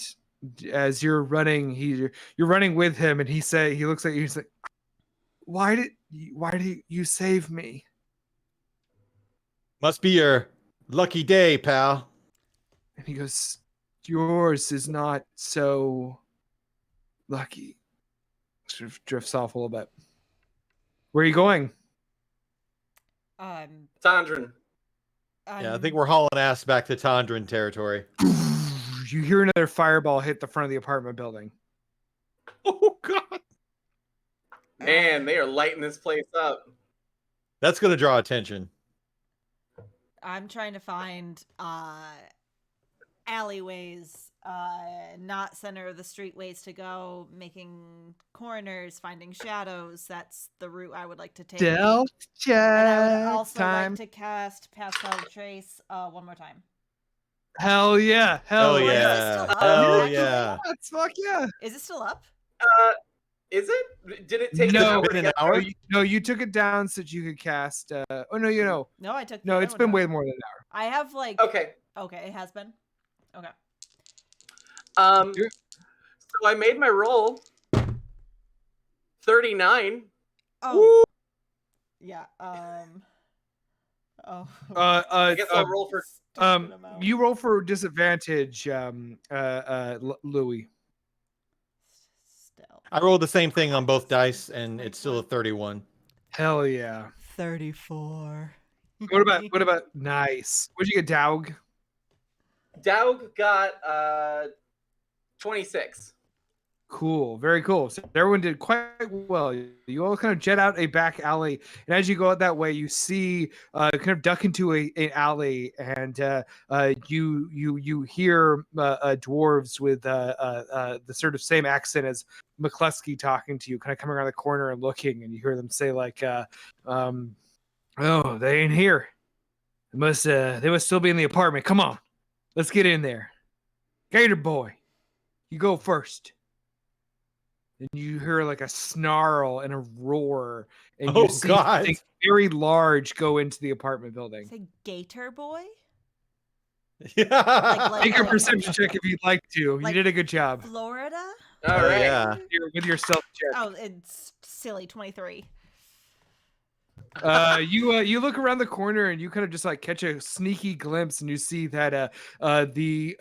as you're running, you're running with him, and he looks at you, he's like, why did you save me? Must be your lucky day, pal. And he goes, yours is not so lucky. Sort of drifts off a little bit. Where are you going? Tondran. Yeah, I think we're hauling ass back to Tondran territory. You hear another fireball hit the front of the apartment building. Oh god. Man, they are lighting this place up. That's going to draw attention. I'm trying to find alleyways, not center of the street ways to go, making corners, finding shadows. That's the route I would like to take. Stealth check. And I would also time. like to cast Pass Without a Trace one more time. Hell yeah. Hell Is it yeah. still up, Hell actually? yeah. Fuck yeah. Is it still up? Is it? Did it take an No. hour Been to an get hour? No, you took it down so that you could cast. Oh no, No, I took. no, the it's other been one way down. more than an hour. I have like. Okay. Okay, it has been. Okay. So I made my roll. 39. Oh. Yeah. Oh. I guess I'll roll for. Stupid amount. You roll for disadvantage, Louis. Still. I rolled the same thing on both dice, and it's still a 31. Hell yeah. 34. What about nice? What'd you get, Daug? Daug got 26. Cool, very cool. So everyone did quite well. You all kind of jet out a back alley, and as you go out that way, you see kind of duck into an alley, and you hear dwarves with the sort of same accent as McCluskey talking to you, kind of coming around the corner and looking, and you hear them say like, "Oh, they ain't here. They must still be in the apartment. Come on, let's get in there. Gator boy, you go first." And you hear like a snarl and a roar, and you see something very large go into the apartment building. Say Gator Boy? Yeah. Make a perception check if you'd like to. Like you did a good job. Florida? All Oh, right. yeah. With your stealth check. Oh, it's silly. 23. You look around the corner and you kind of just like catch a sneaky glimpse, and you see that the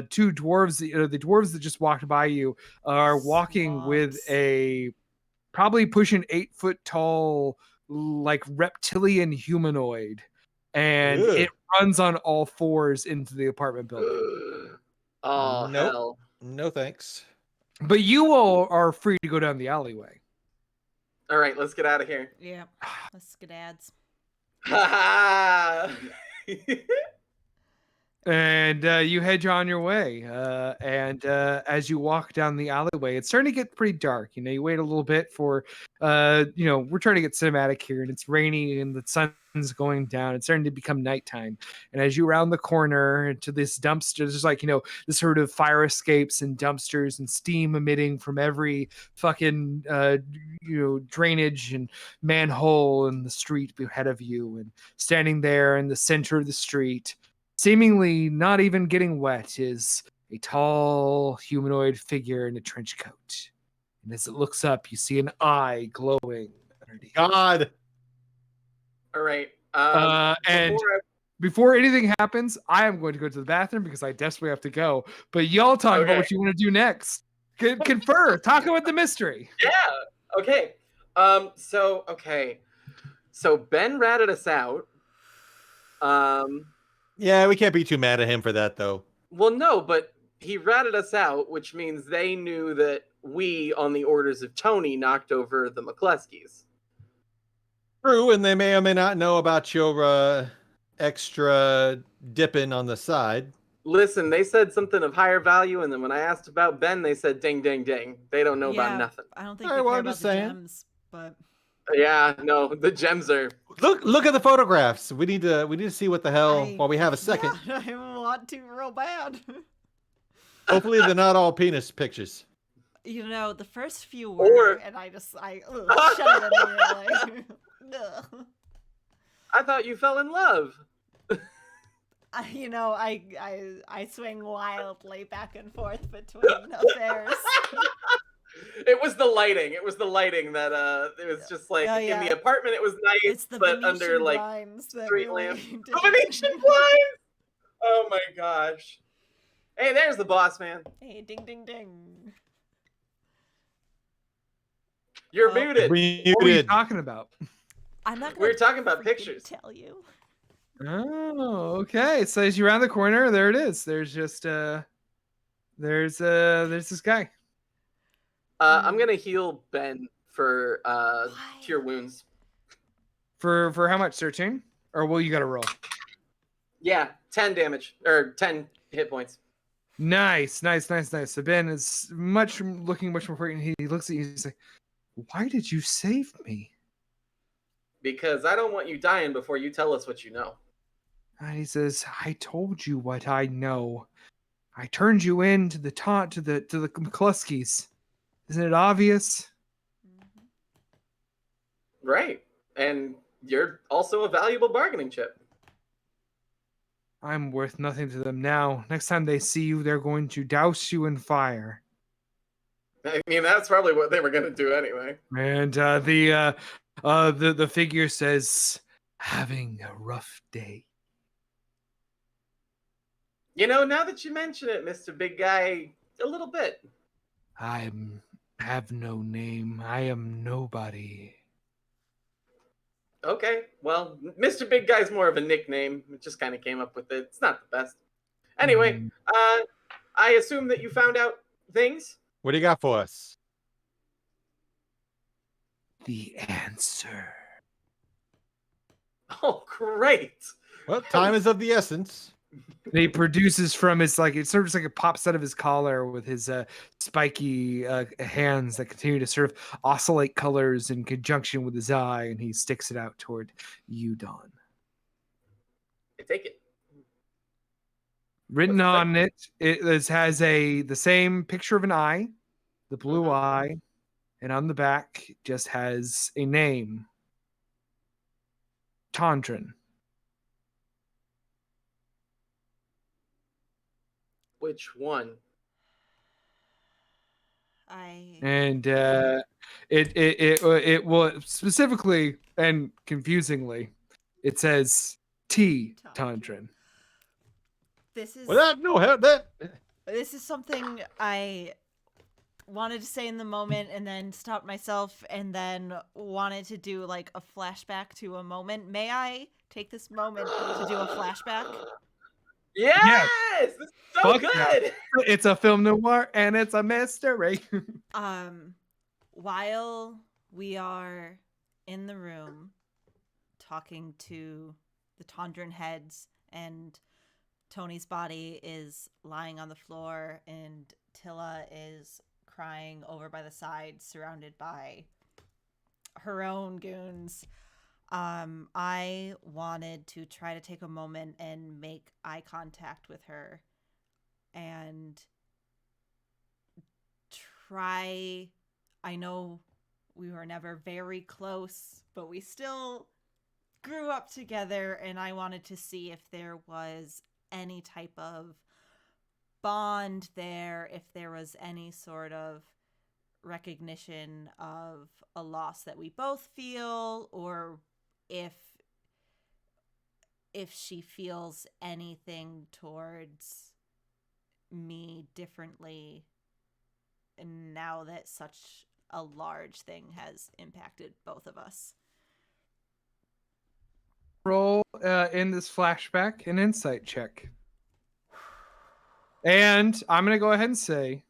two dwarves, the dwarves that just walked by you, are walking with Swabs. a probably pushing 8 foot tall, like reptilian humanoid, and Ugh. it runs on all fours into the apartment building. Oh, Nope. hell. No thanks. But you all are free to go down the alleyway. All right, let's get out of here. Yeah. Let's get ads. Ha ha! And you head on your way. And as you walk down the alleyway, it's starting to get pretty dark. You wait a little bit for, we're trying to get cinematic here, and it's rainy and the sun's going down. It's starting to become nighttime. And as you round the corner to this dumpster, there's like, this sort of fire escapes and dumpsters and steam emitting from every fucking, drainage and manhole in the street ahead of you. And standing there in the center of the street, seemingly not even getting wet, is a tall humanoid figure in a trench coat. And as it looks up, you see an eye glowing underneath. God. All right. And before anything happens, I am going to go to the bathroom because I desperately have to go. But y'all talk about what you want to do next. Confer. Talk about the mystery. Yeah. Okay. So Ben ratted us out. Yeah, we can't be too mad at him for that, though. Well, no, but he ratted us out, which means they knew that we, on the orders of Tony, knocked over the McCluskeys. True, and they may or may not know about your extra dipping on the side. Listen, they said something of higher value, and then when I asked about Ben, they said ding, ding, ding. They don't know about nothing. I don't think All they right, well, care I'm about just the saying. gems, but Yeah, no, the gems are. Look at the photographs. We need to see what the hell while we have a second. Yeah, I want to real bad. Hopefully they're not all penis pictures. The first few were, and I shut it immediately. Ugh. I thought you fell in love. I swing wildly back and forth between affairs. It was the lighting. It was the lighting that it was just like in the apartment it was nice, It's the but Venetian under like blinds that street really lamp. did The Venetian blinds. Oh my gosh. Hey, there's the boss man. Hey, ding ding ding. You're muted. What are you talking about? I'm not. We were talking about freaking pictures. Tell you. Oh, okay. So as you round the corner, there it is. There's just there's this guy. I'm gonna heal Ben for cure wounds. For how much? 13? Or you got to roll? Yeah, 10 damage or 10 hit points. Nice. So Ben is looking much more frightened. He looks at you and he's like, "Why did you save me?" Because I don't want you dying before you tell us what you know. And he says, I told you what I know. I turned you in to the McCluskeys. Isn't it obvious? Mhm. Right. And you're also a valuable bargaining chip. I'm worth nothing to them now. Next time they see you, they're going to douse you in fire. I mean, that's probably what they were going to do anyway. And the figure says, having a rough day. You know, now that you mention it, Mr. Big Guy, a little bit. I have no name. I am nobody. Okay, well, Mr. Big Guy's more of a nickname. It just kind of came up with it. It's not the best. Anyway, Hmm. I assume that you found out things. What do you got for us? The answer. Oh, great. Well, time is of the essence. And he produces from his it sort of like it pops out of his collar with his spiky hands that continue to sort of oscillate colors in conjunction with his eye, and he sticks it out toward you, Dawn. I take it. Written What's it say? on it has the same picture of an eye, the blue Mhm. eye, and on the back it just has a name, Tondrin. Which one? And it will specifically and confusingly, it says T Tondrin. This is Well, that this is something I wanted to say in the moment and then stopped myself and then wanted to do like a flashback to a moment. May I take this moment to do a flashback? Yes! Yes. This is so Fuck good! It's a film noir and it's a mystery. While we are in the room talking to the Tondran heads and Tony's body is lying on the floor and Tilla is crying over by the side surrounded by her own goons. I wanted to try to take a moment and make eye contact with her and try. I know we were never very close, but we still grew up together, and I wanted to see if there was any type of bond there, if there was any sort of recognition of a loss that we both feel, or if she feels anything towards me differently now that such a large thing has impacted both of us. Roll in this flashback an insight check. And I'm going to go ahead and say,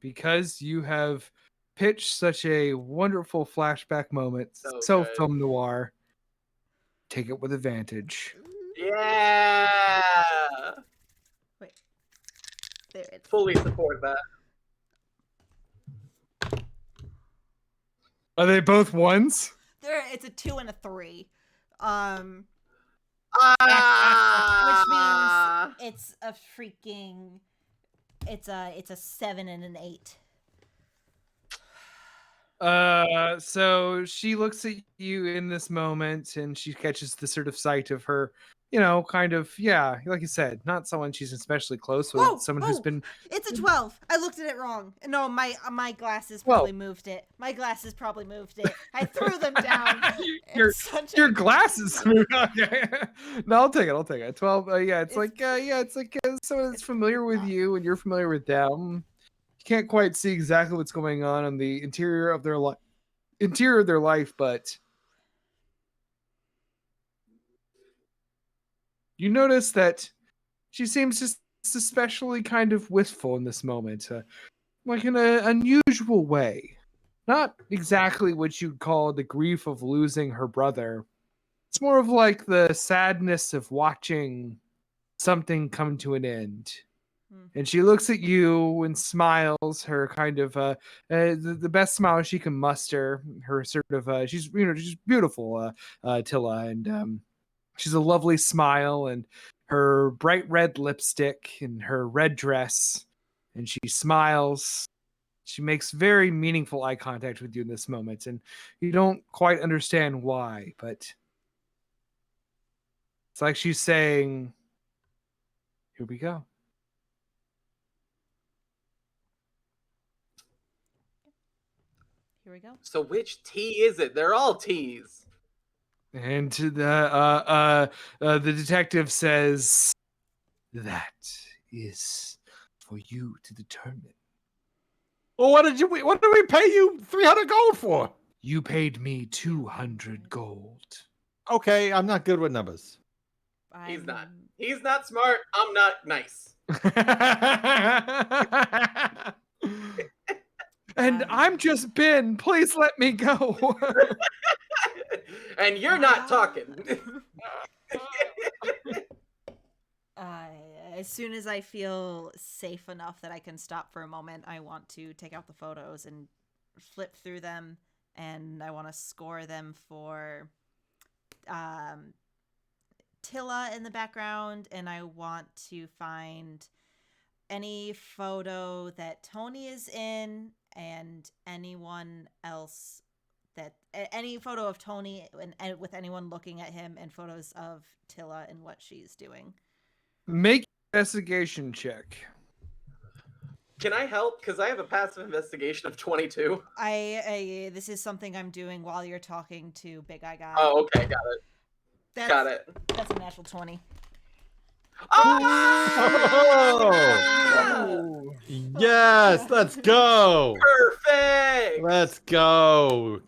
because you have pitched such a wonderful flashback moment, so good. film noir, take it with advantage. Yeah! Wait. There it is. Fully support that. Are they both ones? It's a 2 and a 3. Ah! Which means it's a freaking it's a 7 and an 8. So she looks at you in this moment and she catches the sort of sight of her, kind of, yeah, like you said, not someone she's especially close with, Whoa! someone who's been It's a 12. I looked at it wrong. No, my glasses Well- probably moved it. My glasses probably moved it. I threw them down. your It's such your a- glasses. Okay. No, I'll take it. 12. Yeah, it's like someone that's familiar with you and you're familiar with them. You can't quite see exactly what's going on the interior of their life, but you notice that she seems just especially kind of wistful in this moment, like in an unusual way. Not exactly what you'd call the grief of losing her brother. It's more of like the sadness of watching something come to an end. And she looks at you and smiles, her kind of the best smile she can muster. Her sort of she's she's beautiful, Tilla, and She's a lovely smile and her bright red lipstick and her red dress. And she smiles. She makes very meaningful eye contact with you in this moment. And you don't quite understand why, but it's like she's saying, here we go. Here we go. So which tea is it? They're all teas. And the detective says, that is for you to determine. Well, what did we pay you 300 gold for? You paid me 200 gold. Okay, I'm not good with numbers. He's not. He's not smart. I'm not nice. And I'm just Ben. Please let me go. And you're not talking. As soon as I feel safe enough that I can stop for a moment, I want to take out the photos and flip through them, and I want to score them for Tilla in the background, and I want to find any photo that Tony is in and anyone else that any photo of Tony and with anyone looking at him, and photos of Tilla and what she's doing. Make an investigation check. Can I help? Because I have a passive investigation of 22. This is something I'm doing while you're talking to Big Eye Guy. Oh, okay, got it. Got it. That's a natural 20. Oh! Yes, let's go. Perfect. Let's go.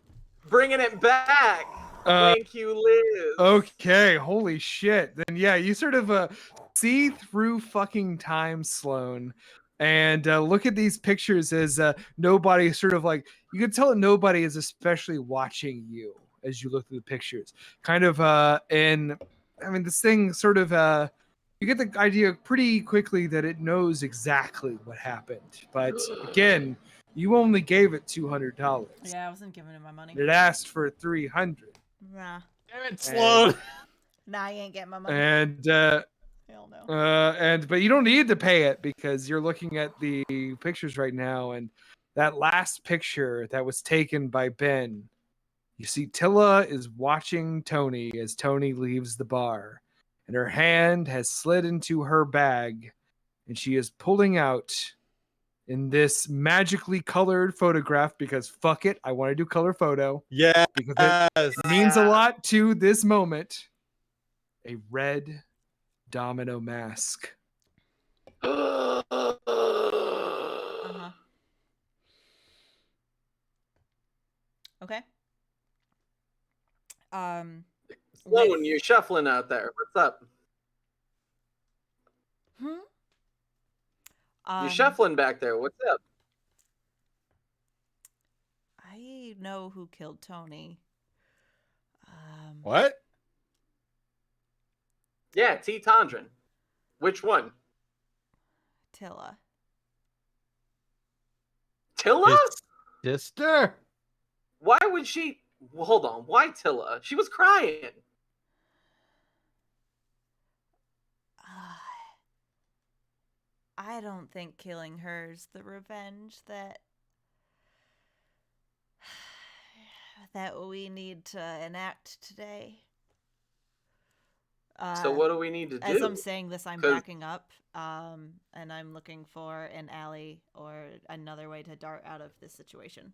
Bringing it back. Thank you, Liz. Okay, holy shit. Then yeah, you sort of see through fucking time, Sloan, and look at these pictures as nobody sort of like, you can tell that nobody is especially watching you as you look through the pictures. Kind of and I mean this thing sort of you get the idea pretty quickly that it knows exactly what happened. But again, you only gave it $200. Yeah, I wasn't giving him my money. It asked for 300. Nah. Damn it, Sloan. Nah, you ain't getting my money. And Hell no. but you don't need to pay it because you're looking at the pictures right now, and that last picture that was taken by Ben, you see Tilla is watching Tony as Tony leaves the bar, and her hand has slid into her bag, and she is pulling out in this magically colored photograph because fuck it, I want to do color photo. Yes. Because it means a lot to this moment. A red domino mask. Uh-huh. Okay. Sloan, you're shuffling out there. What's up? You're shuffling back there. What's up? I know who killed Tony. What? Yeah, T. Tondren. Which one? Tilla. Tilla? His sister. Why would she... Well, hold on. Why Tilla? She was crying. I don't think killing her's the revenge that we need to enact today. So what do we need to do? As I'm saying this, I'm backing up, and I'm looking for an alley or another way to dart out of this situation.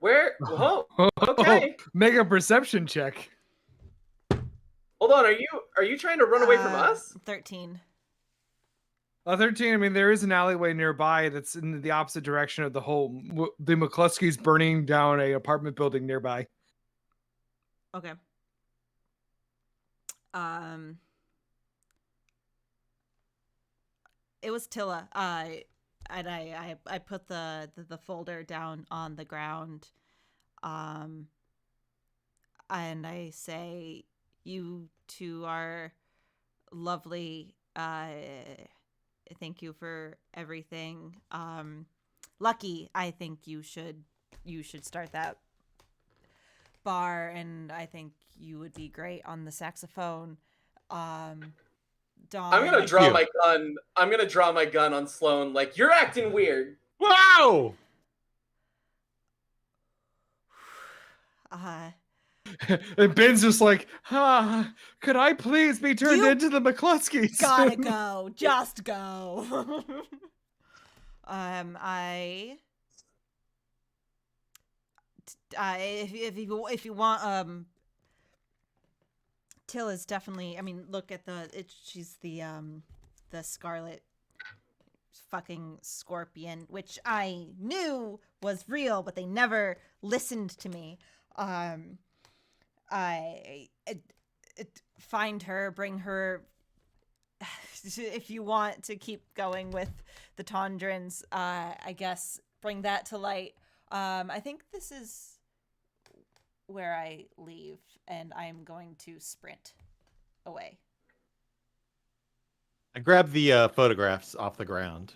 Where? Whoa. Okay. Make a perception check. Hold on. Are you trying to run away from us? 13. 13. I mean, there is an alleyway nearby that's in the opposite direction of the McCluskey's burning down a apartment building nearby. Okay. It was Tilla. And I put the folder down on the ground. And I say, you two are lovely. Thank you for everything. Lucky, I think you should start that bar, and I think you would be great on the saxophone. Dawn. I'm gonna draw my gun. I'm gonna draw my gun on Sloan. Like, you're acting weird. Wow! And Ben's just like, could I please be turned into the McCluskeys? Gotta go. Just go. If you want, Till is definitely. I mean, look at she's the Scarlet fucking Scorpion, which I knew was real, but they never listened to me. I find her, bring her. If you want to keep going with the Tondrins, I guess bring that to light. I think this is where I leave, and I'm going to sprint away. I grabbed the photographs off the ground.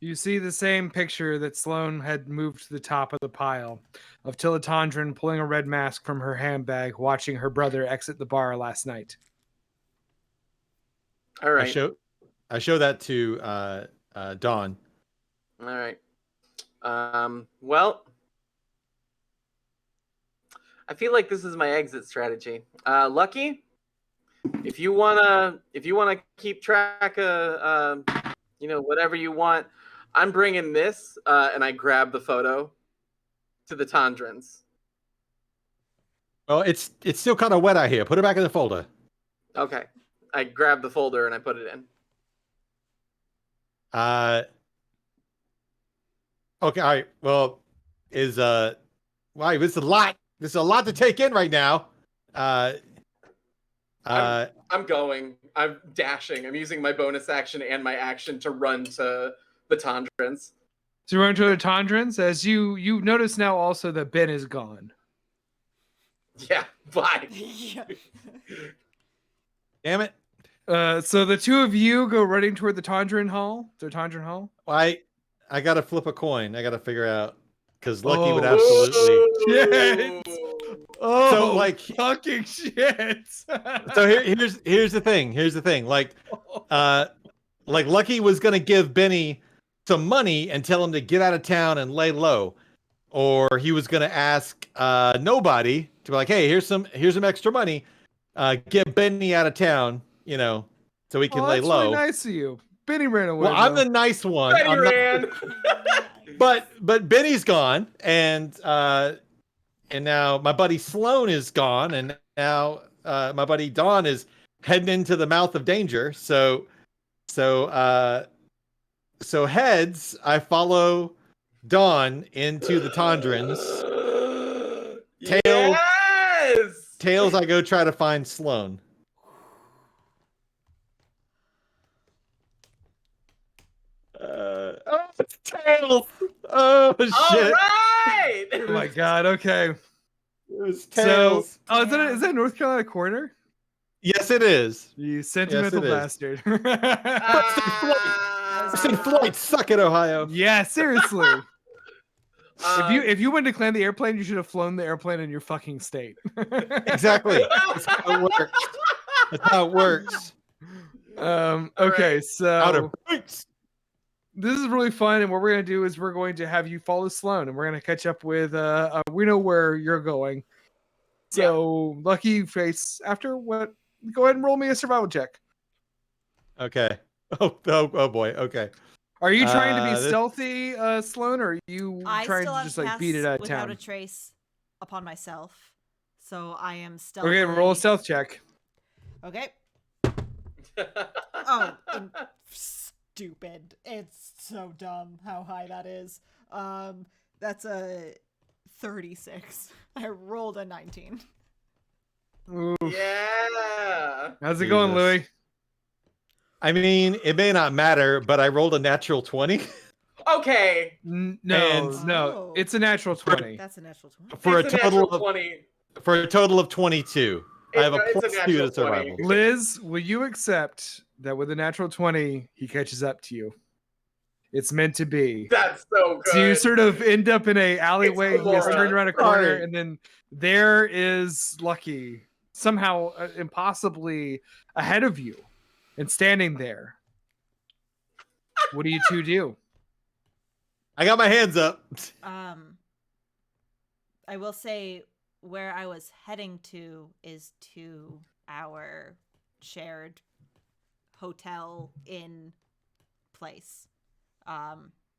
You see the same picture that Sloan had moved to the top of the pile of Tilla Tondrin pulling a red mask from her handbag, watching her brother exit the bar last night. All right. I show that to Dawn. All right. Well, I feel like this is my exit strategy. Lucky, if you wanna keep track of whatever you want, I'm bringing this, and I grab the photo to the Tondrins. Well, it's still kind of wet out here. Put it back in the folder. Okay. I grab the folder and I put it in. Okay. All right. Well, wow, this is a lot. This is a lot to take in right now. I'm going. I'm dashing. I'm using my bonus action and my action to run to the Tondrins. So you run to the Tondrins, as you notice now also that Ben is gone. Yeah, bye. Damn it. So the two of you go running toward the Tondrin Hall. The Tondrin Hall. I gotta flip a coin. I gotta figure out, because Lucky would absolutely. Shit. Oh, So, like, fucking shit. So here's the thing. Here's the thing. Like Lucky was gonna give Benny some money and tell him to get out of town and lay low, or he was gonna ask nobody to be like, hey, here's some extra money, get Benny out of town, so he can lay that's low. Really nice of you. Benny ran away. Well, I'm the nice one. Benny ran. But Benny's gone, and now my buddy Sloan is gone, and now my buddy Dawn is heading into the mouth of danger. So heads, I follow Dawn into the Tondrins. Tails, I go try to find Sloan. It's Tails! Oh, shit. All right! Oh my god, okay. It was Tails. So, is that North Carolina corner? Yes, it is. You sentimental bastard. Flight, suck it, Ohio. Yeah, seriously. If you went to claim the airplane, you should have flown the airplane in your fucking state. Exactly. That's how it works. That's how it works. Okay, so Outer boots. This is really fun, and what we're going to do is we're going to have you follow Sloan, and we're going to catch up with, we know where you're going. So, Lucky face after what? Go ahead and roll me a survival check. Okay. Oh boy. Okay. Are you trying to be stealthy, Sloan, or are you trying to just like beat it out of town? Without a trace upon myself, so I am stealthy. Okay, roll a stealth check. Okay. Oh, stupid! It's so dumb how high that is. That's a 36. I rolled a 19. Oof. Yeah. How's it going, Louis? I mean, it may not matter, but I rolled a natural 20. Okay. No, it's a natural 20. That's a natural 20. For It's a total of 20. For a total of 22. I have a It's plus 2 natural to survival. 20. Liz, will you accept that with a natural 20, he catches up to you? It's meant to be. That's so good. So you sort of end up in a alleyway. He has Laura. turned around a corner, Sorry. and then there is Lucky, somehow impossibly ahead of you, and standing there. What do you two do? I got my hands up. I will say where I was heading to is to our shared hotel in place.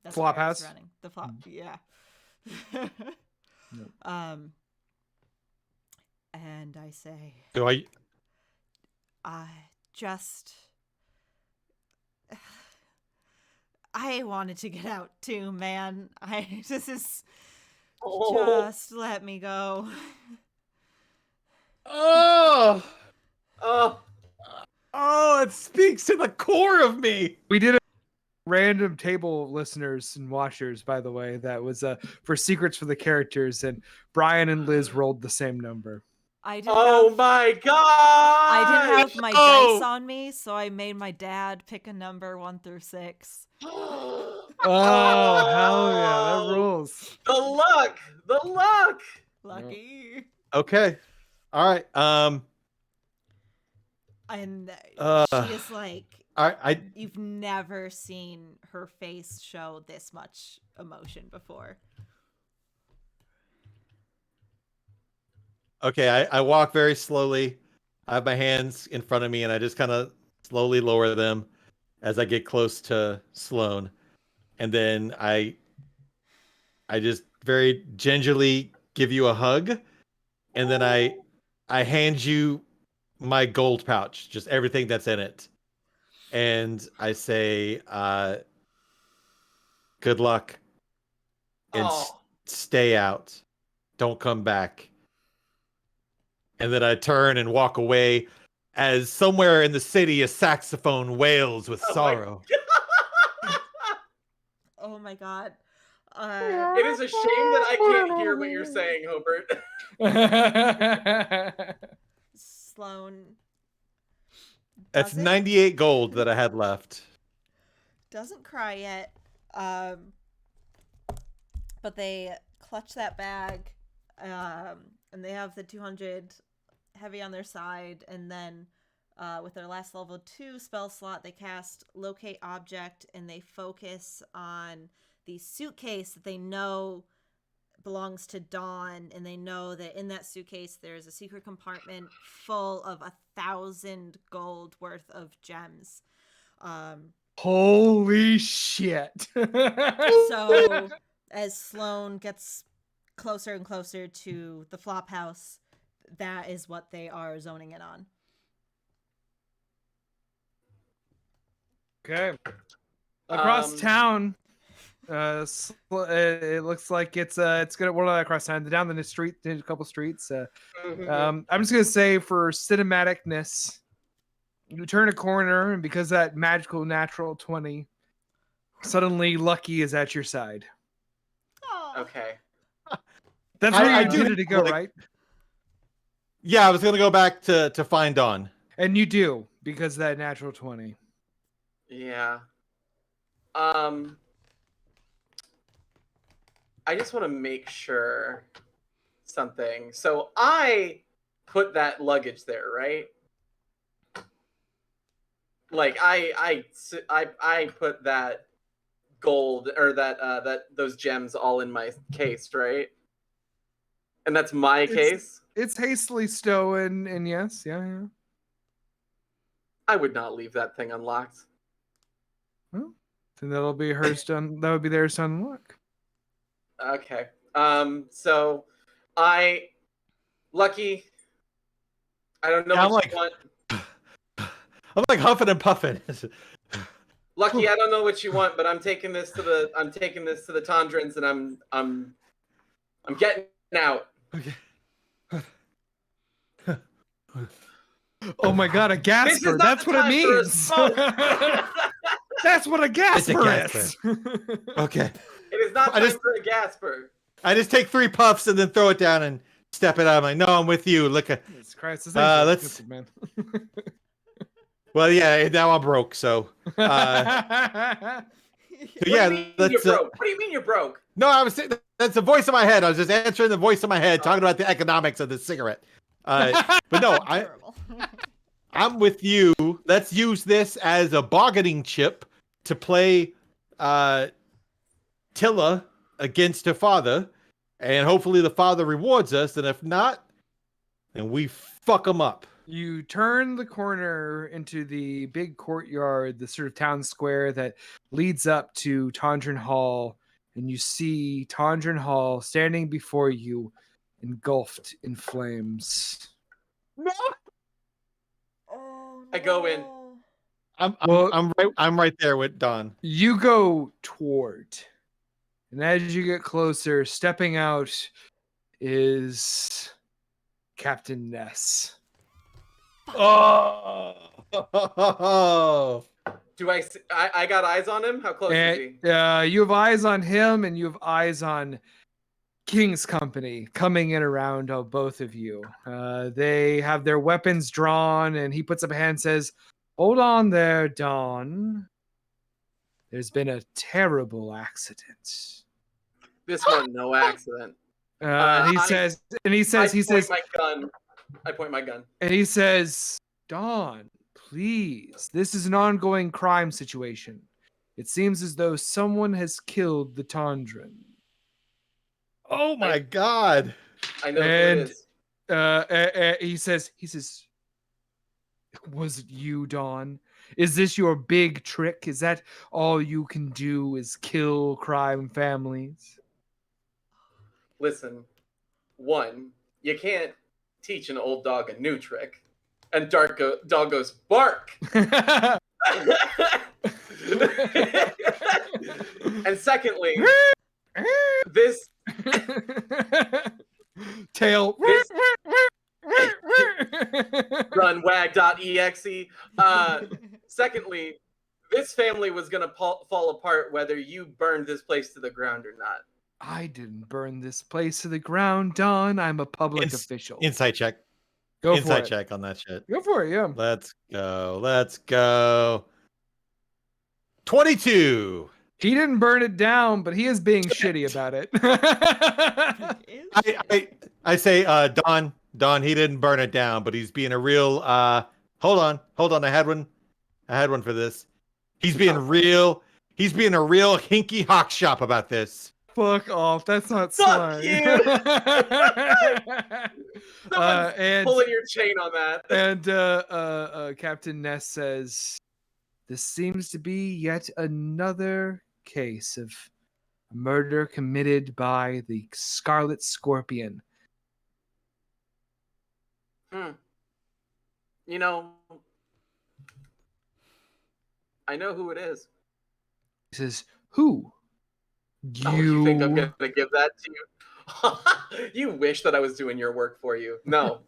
That's Flop where I was house? running. The flop, yeah. Yep. And I say, Do I? I just, I wanted to get out too, man. This is just let me go. Oh, Oh, oh! It speaks to the core of me. We did a random table of listeners and watchers, by the way, that was for secrets for the characters, and Brian and Liz rolled the same number. I didn't oh have, my god! I didn't have my Oh. dice on me, so I made my dad pick a number 1 through 6. Oh, hell yeah, that rules. The luck! The luck! Lucky. Okay. All right. And Uh, she is like, I you've never seen her face show this much emotion before. okay. I walk very slowly. I have my hands in front of me, and I just kind of slowly lower them as I get close to Sloane, and then I just very gingerly give you a hug, and then I hand you my gold pouch, just everything that's in it, and I say, "Good luck, and Oh. stay out. Don't come back." And then I turn and walk away, as somewhere in the city a saxophone wails with Oh my sorrow. Oh my god. It is a shame that I can't hear what you're saying, Hobert. Sloane That's doesn't 98 gold that I had left. doesn't cry yet. But they clutch that bag, and they have the 200 heavy on their side, and then with their last level 2 spell slot, they cast Locate Object, and they focus on the suitcase that they know belongs to Dawn, and they know that in that suitcase there's a secret compartment full of 1,000 gold worth of gems. Holy shit. So as Sloane gets closer and closer to the flop house, that is what they are zoning in on. Okay. Across town, it looks like it's gonna across town down the street, a couple streets. I'm just gonna say for cinematicness, you turn a corner, and because that magical natural 20, suddenly Lucky is at your side. Okay. That's where I you do needed to go, like- right? Yeah, I was gonna go back to find Dawn. And you do because of that natural 20. Yeah. I just want to make sure something. So I put that luggage there, right? Like I put that gold or that those gems all in my case, right? And that's my case. It's hastily stolen, and yes, yeah. I would not leave that thing unlocked. Well, then that'll be hers done. That would be theirs to unlock. Okay. So Lucky. I don't know Yeah, what you want. I'm like huffing and puffing. Lucky, I don't know what you want, but I'm taking this to the Tondrins, and I'm getting out. Okay. Oh my god, a This is gasper. not That's the what it time for a means. smoke. That's what a gasper gasper. is. Okay. It is not time for a gasper. I just take 3 puffs and then throw it down and step it out. I'm like, no, I'm with you. Look at. Jesus Christ, this let's- man. Well, yeah. Now I'm broke, so. What yeah, do you mean that's you're broke? What do you mean you're broke? no. I was saying that's the voice in my head. I was just answering the voice in my head, talking about the economics of the cigarette. But no, Terrible. I'm with you. Let's use this as a bargaining chip to play Tilla against her father, and hopefully the father rewards us. And if not, then we fuck him up. You turn the corner into the big courtyard, the sort of town square that leads up to Tondren Hall, and you see Tondren Hall standing before you, engulfed in flames. No, Oh, I go in. no. I'm right there with Don. You go toward, and as you get closer, stepping out is Captain Ness. Oh. Do I got eyes on him? How close is he? And, you have eyes on him, and you have eyes on King's Company coming in around both of you. They have their weapons drawn, and he puts up a hand and says, "Hold on there, Don. There's been a terrible accident." This one, no accident. And he says, I point my gun. and he says, "Don, please, this is an ongoing crime situation. It seems as though someone has killed the Tondren." Oh my God. I know And who it is. he says, "Was it you, Don? Is this your big trick? Is that all you can do is kill crime families?" Listen, one, you can't teach an old dog a new trick. And dog goes, bark! And secondly, this Tail. This- runwag.exe. Secondly, this family was gonna fall apart whether you burned this place to the ground or not. I didn't burn this place to the ground, Don. I'm a public official. Insight check. Go for Insight it. check on that shit. Go for it, yeah. Let's go. Let's go. 22. He didn't burn it down, but he is being shitty about it. I say, Don, he didn't burn it down, but he's being a real, hold on. I had one for this. He's being a real hinky hawk shop about this. Fuck off. That's not Fuck slang. you. Someone's And pulling your chain on that. And Captain Ness says, "This seems to be yet another case of murder committed by the Scarlet Scorpion." You know, I know who it is. He says, "Who? Oh, you think I'm gonna give that to you? You wish that I was doing your work for you. No.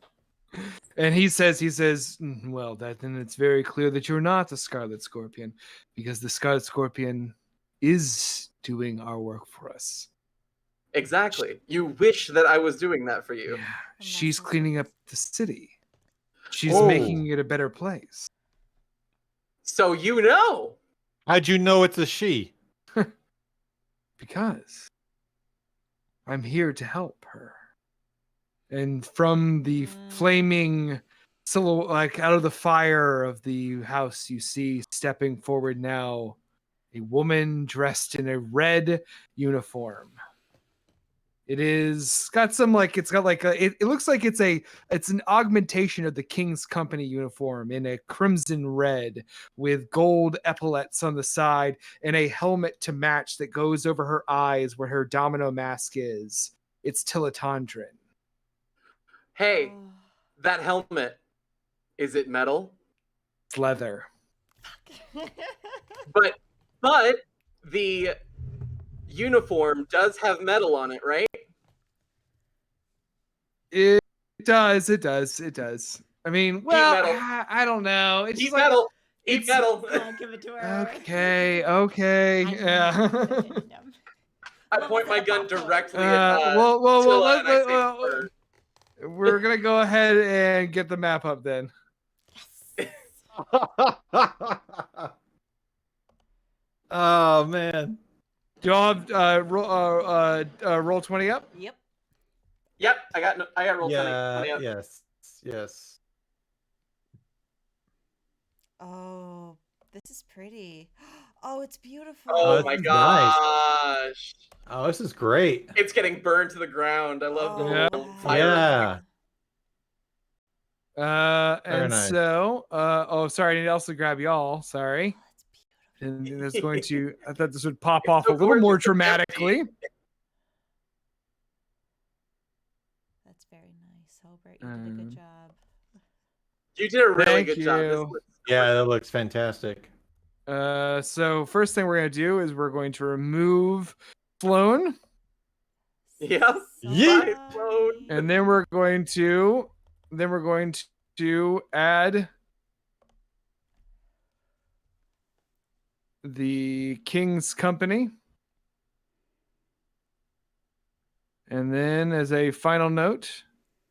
And he says, "Well, then it's very clear that you're not the Scarlet Scorpion, because the Scarlet Scorpion is doing our work for us." Exactly. You wish that I was doing that for you. Yeah, she's cleaning up the city. She's Oh. making it a better place. So you know. How'd you know it's a she? Because I'm here to help her. And from the flaming silhouette, like out of the fire of the house, you see stepping forward now a woman dressed in a red uniform. It looks like it's an augmentation of the King's Company uniform in a crimson red with gold epaulets on the side and a helmet to match that goes over her eyes where her domino mask is. It's Tilla Tondren. Hey, that helmet, is it metal? It's leather. But the uniform does have metal on it, right? It does. I mean, well, metal. I don't know. It's Eat just like, metal. Eat metal. Yeah, give it to her. okay, yeah. I point my gun directly at well, Tilla and I say, "Bird." we're gonna go ahead and get the map up then. Oh man. Do y'all have roll 20 up? Yep. Yep, I got roll 20. Yeah. 20 up. Yes. Oh, this is pretty. Oh, it's beautiful. Oh this my is nice. gosh. Oh, this is great. It's getting burned to the ground. I love the Oh, Yeah. little wow. fire. Yeah. Very And nice. so, oh, sorry, I need to also grab y'all. Sorry. Oh, that's beautiful. And there's going to, I thought this would pop It's off so a little more gorgeous, it's empty. dramatically. That's very nice, Hobert. You did a good job. You did a really Thank good job. This you. looks Yeah, that looks fantastic. So first thing we're going to do is we're going to remove Floan. Yep. Yeet. Bye, Floan. And then we're going to add the King's Company. And then as a final note,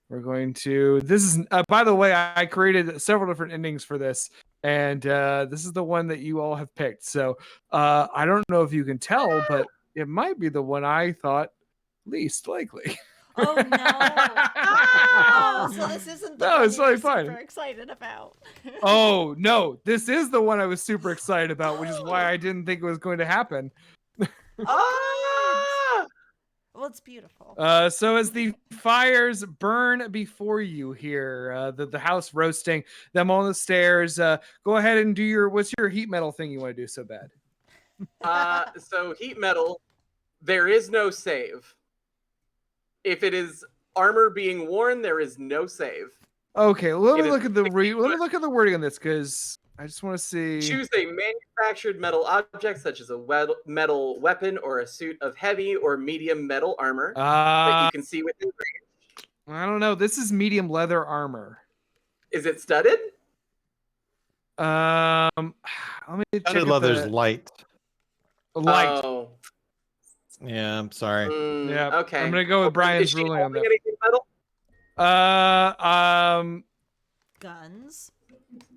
we're going to, this is, by the way, I created several different endings for this. And this is the one that you all have picked. So I don't know if you can tell, but it might be the one I thought least likely. Oh no! Oh, so this isn't the No, one it's you were totally fine. super excited about. Oh no, this is the one I was super excited about, which is why I didn't think it was going to happen. Oh, good. Well, it's beautiful. So as the fires burn before you here, the house roasting, them on the stairs, go ahead and do what's your heat metal thing you want to do so bad? So heat metal, there is no save. If it is armor being worn, there is no save. Okay, let It me is look at the strictly let me wood. look at the wording on this because I just want to see. Choose a manufactured metal object, such as a metal weapon or a suit of heavy or medium metal armor that you can see within range. I don't know. This is medium leather armor. Is it studded? Let me check. Studded leather's light. Light. Oh. Yeah, I'm sorry. Yeah. Okay. I'm gonna go with Brian's Is she ruling on holding that. anything metal? Guns.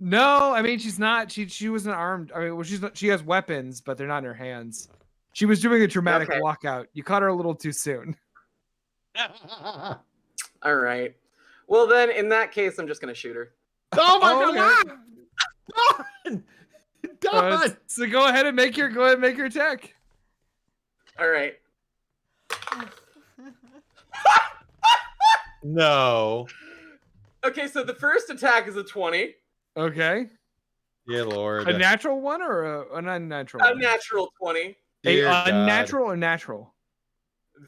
No, I mean she's not. She wasn't armed. I mean, well, she's not. She has weapons, but they're not in her hands. She was doing a dramatic Okay. walkout. You caught her a little too soon. All right. Well, then, in that case, I'm just gonna shoot her. Oh my Okay. god! Done! So go ahead and make your attack. All right. No. Okay, so the first attack is a 20. Okay. Dear Lord. A natural one or an unnatural? A one? natural 20. Dear A God. unnatural or natural?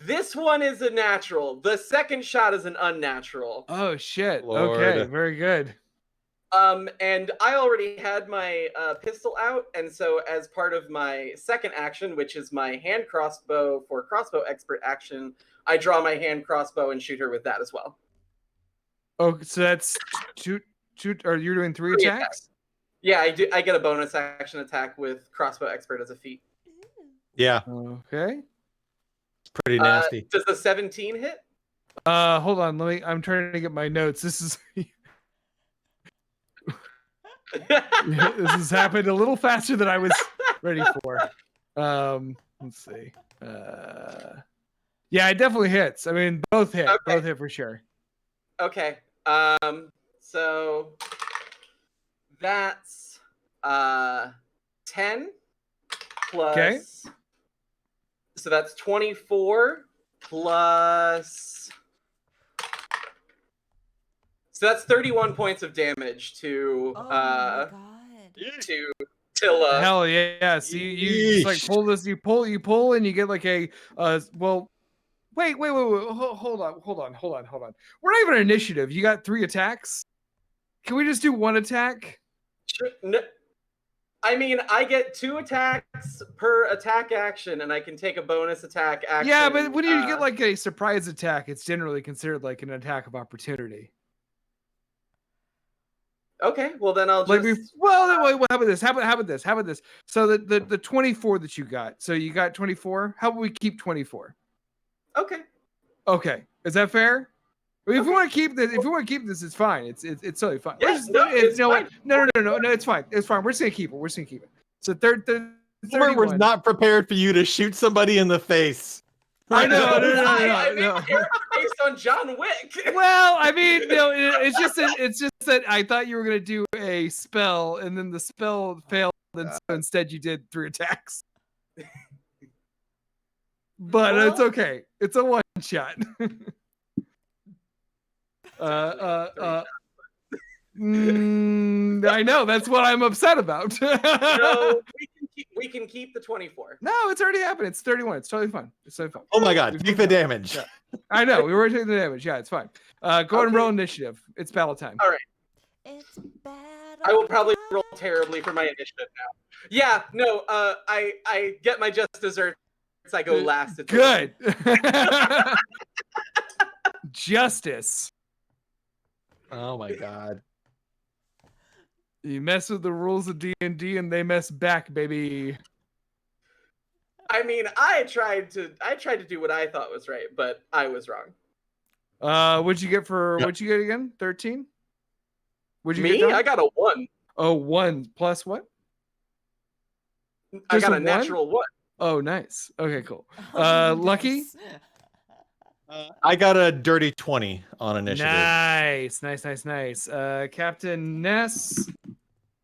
This one is a natural. The second shot is an unnatural. Oh shit. Lord. Okay, very good. And I already had my pistol out, and so as part of my second action, which is my hand crossbow for crossbow expert action, I draw my hand crossbow and shoot her with that as well. Oh, so that's two. Or you're doing three Three attacks? Yeah, I do. I get a bonus action attack with crossbow expert as a feat. Yeah, Okay. it's pretty nasty. Does the 17 hit? Hold on. I'm trying to get my notes. This is this has happened a little faster than I was ready for. Let's see. Yeah, it definitely hits. I mean, both hit. Okay. Both hit for sure. Okay. So that's 10 plus. Okay. So that's 24 plus. So that's 31 points of damage to Oh my god. to Tilla. Hell yeah! So you just like Yeesh. pull this. You pull, and you get like a well. Wait. Hold on. We're not even an initiative. You got 3 attacks. Can we just do 1 attack? Sure, no, I mean, I get 2 attacks per attack action, and I can take a bonus attack action. Yeah, but when you get like a surprise attack, it's generally considered like an attack of opportunity. Okay, well then I'll Like just. how about this? How about this? So the 24 that you got. So you got 24. How about we keep 24? Okay. Okay, is that fair? I mean, if Okay. we want to keep this, it's fine. It's totally fine. Yeah, no, it's you know what? fine. No, it's fine. It's fine. We're just gonna keep it. So third Homer was 31. not prepared for you to shoot somebody in the face. I know. I made No. a character based on John Wick. Well, I mean, no, it's just that I thought you were gonna do a spell, and then the spell failed, and so instead you did 3 attacks. But it's Well- okay. It's a one shot. I know. That's what I'm upset about. No, we can keep the 24. No, it's already happened. It's 31. It's totally fine. It's totally fine. Oh my god, We've take moved the on. damage. Yeah. I know. We were taking the damage. Yeah, it's fine. Go ahead and Okay. roll initiative. It's battle time. All right. It's bad. I will probably roll terribly for my initiative now. Yeah, no, I get my just desserts. I go last. At Good. Justice. Oh my god. You mess with the rules of D&D and they mess back, baby. I mean, I tried to do what I thought was right, but I was wrong. What'd you get again? 13? What'd you Me? get, Dom? I got a 1. Oh, 1 plus what? I Just got a a one? natural 1. Oh, nice. Okay, cool. Oh, Lucky? nice. I got a dirty 20 on initiative. Nice. Captain Ness.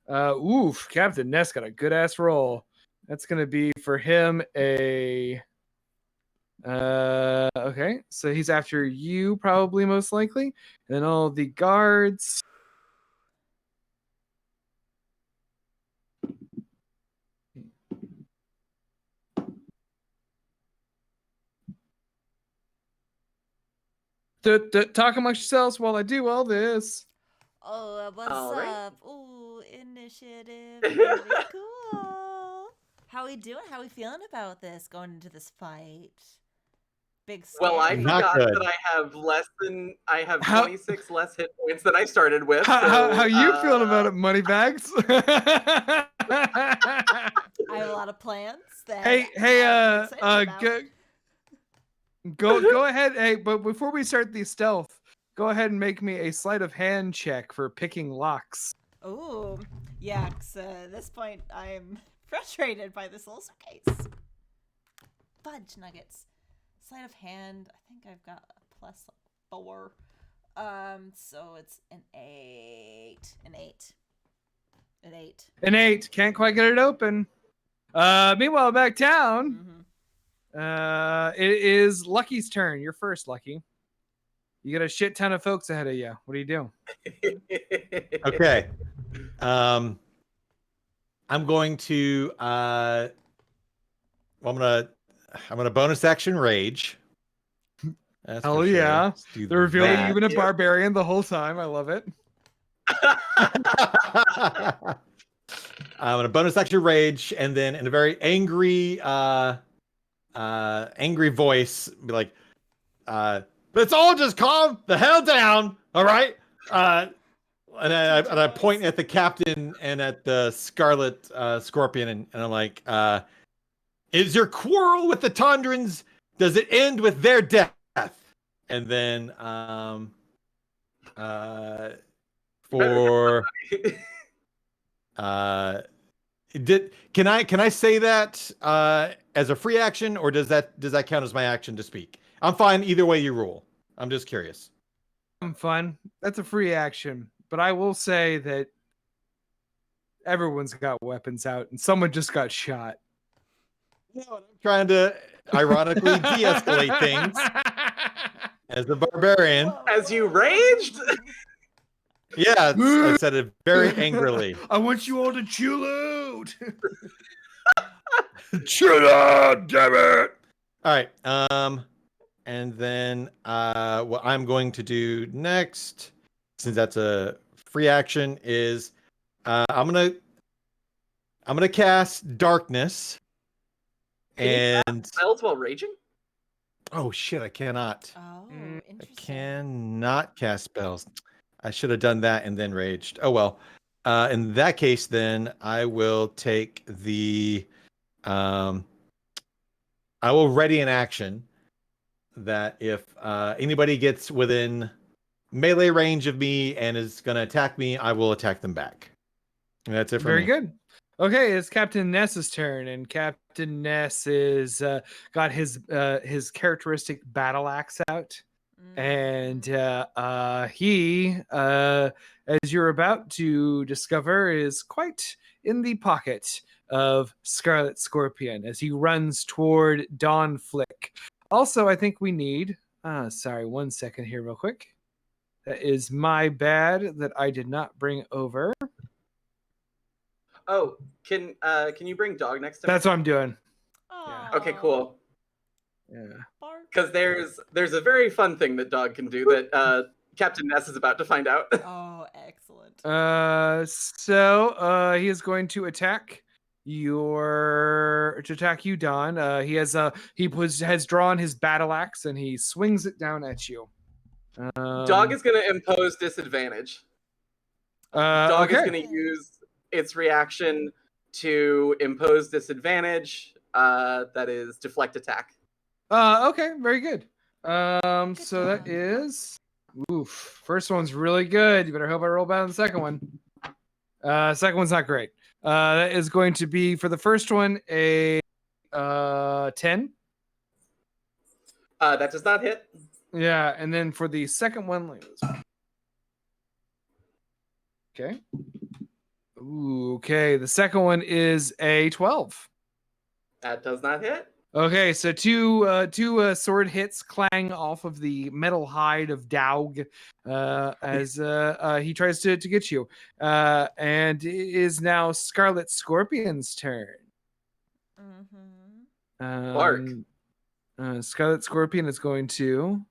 Captain Ness got a good ass roll. That's gonna be for him a. Okay, so he's after you probably most likely, and then all the guards. Talk amongst yourselves while I do all this. Oh, what's All right. up? Ooh, initiative. Very cool. How we doing? How we feeling about this going into this fight? Big scare. Well, I Not forgot good. that I have How- 26 less hit points than I started with. How you so, feeling about it, Moneybags? I have a lot of plans. That Hey, I'm excited about. go ahead. Hey, but before we start the stealth, go ahead and make me a sleight of hand check for picking locks. Ooh, yeah. 'Cause, at this point, I'm frustrated by this little suitcase. Fudge nuggets. Sleight of hand. I think I've got a +4. So it's an 8. An 8. An 8. Can't quite get it open. Meanwhile, back down. Mm-hmm. It is Lucky's turn. You're first, Lucky. You got a shit ton of folks ahead of you. What do you do? Okay. I'm going to I'm gonna bonus action rage. That's Hell for sure. yeah. Let's do The reveal that that. you've been a Yeah. barbarian the whole time. I love it. I'm gonna bonus action rage, and then in a very angry voice, be like, let's all just calm the hell down, all right? And I point at the captain and at the Scarlet Scorpion, and I'm like, is your quarrel with the Tundrans, does it end with their death? And then for can I say that as a free action, or does that count as my action to speak? I'm fine either way you rule. I'm just curious. I'm fun. That's a free action. But I will say that everyone's got weapons out and someone just got shot. No, I'm trying to ironically de-escalate things as a barbarian. As you raged? Yeah, I said it very angrily. I want you all to chill out. Chill out, damn it! All right. And then what I'm going to do next, since that's a free action, is I'm gonna cast darkness. And Spells while raging? oh shit, I cannot. Oh, Mm, I interesting. cannot cast spells. I should have done that and then raged. Oh well. In that case, then I will take the I will ready an action that if anybody gets within melee range of me and is going to attack me, I will attack them back. That's it for Very me. good. Okay, it's Captain Ness's turn, and Captain Ness is got his characteristic battle axe out, and he, as you're about to discover, is quite in the pocket of Scarlet Scorpion as he runs toward Dawn Flick. Also, I think we need. Sorry, 1 second here, real quick. That is my bad that I did not bring over. Oh, can you bring dog next to me? That's what I'm doing. Aw. Okay, cool. Yeah. Bark. Because there's a very fun thing that dog can do that Captain Ness is about to find out. Oh, excellent. So he is going to attack you, Don. Has drawn his battle axe and he swings it down at you. Dog is going to impose disadvantage. Dog is Okay. going to use its reaction to impose disadvantage. That is deflect attack. Okay, very good. Good So that job. is first one's really good. You better hope I roll better than the second one. Second one's not great. That is going to be for the first one a 10. That does not hit. Yeah, and then for the second one, okay. Ooh, okay. The second one is a 12. That does not hit. Okay, so two sword hits clang off of the metal hide of Daug as he tries to get you. And it is now Scarlet Scorpion's turn. Bark. Scarlet Scorpion is going to.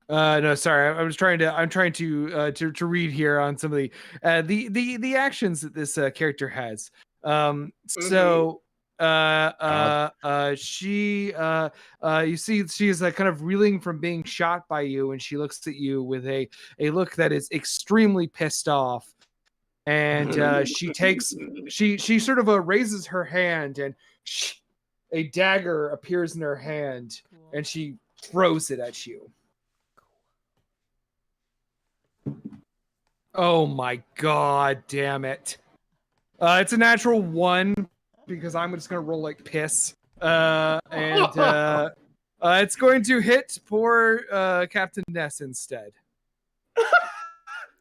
No, sorry. I'm trying to read here on some of the actions that this character has. So she you see she is kind of reeling from being shot by you, and she looks at you with a look that is extremely pissed off. And she sort of raises her hand, and a dagger appears in her hand, and she throws it at you. Oh my god, damn it. It's a natural 1 because I'm just gonna roll like piss. It's going to hit poor Captain Ness instead.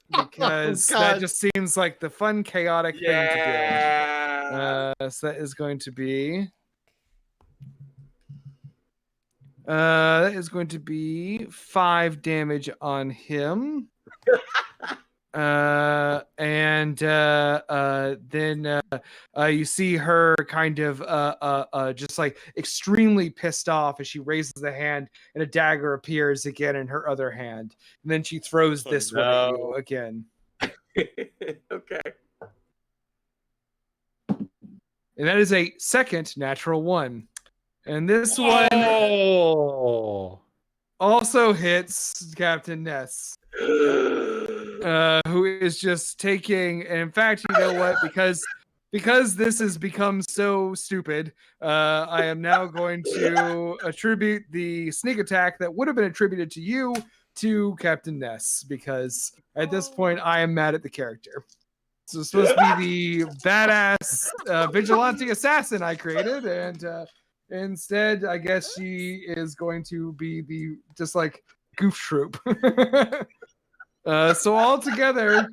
Because that just seems like the fun, chaotic thing to do. So that is going to be. That is going to be 5 damage on him. Then you see her kind of just like extremely pissed off as she raises the hand, and a dagger appears again in her other hand, and then she throws this one at you again. Okay. And that is a second natural 1, and this one also hits Captain Ness. Who is just taking, and in fact, you know what? Because this has become so stupid, I am now going to attribute the sneak attack that would have been attributed to you to Captain Ness, because at this point I am mad at the character. So it's supposed to be the badass vigilante assassin I created, and instead I guess she is going to be the just like goof troop. So altogether,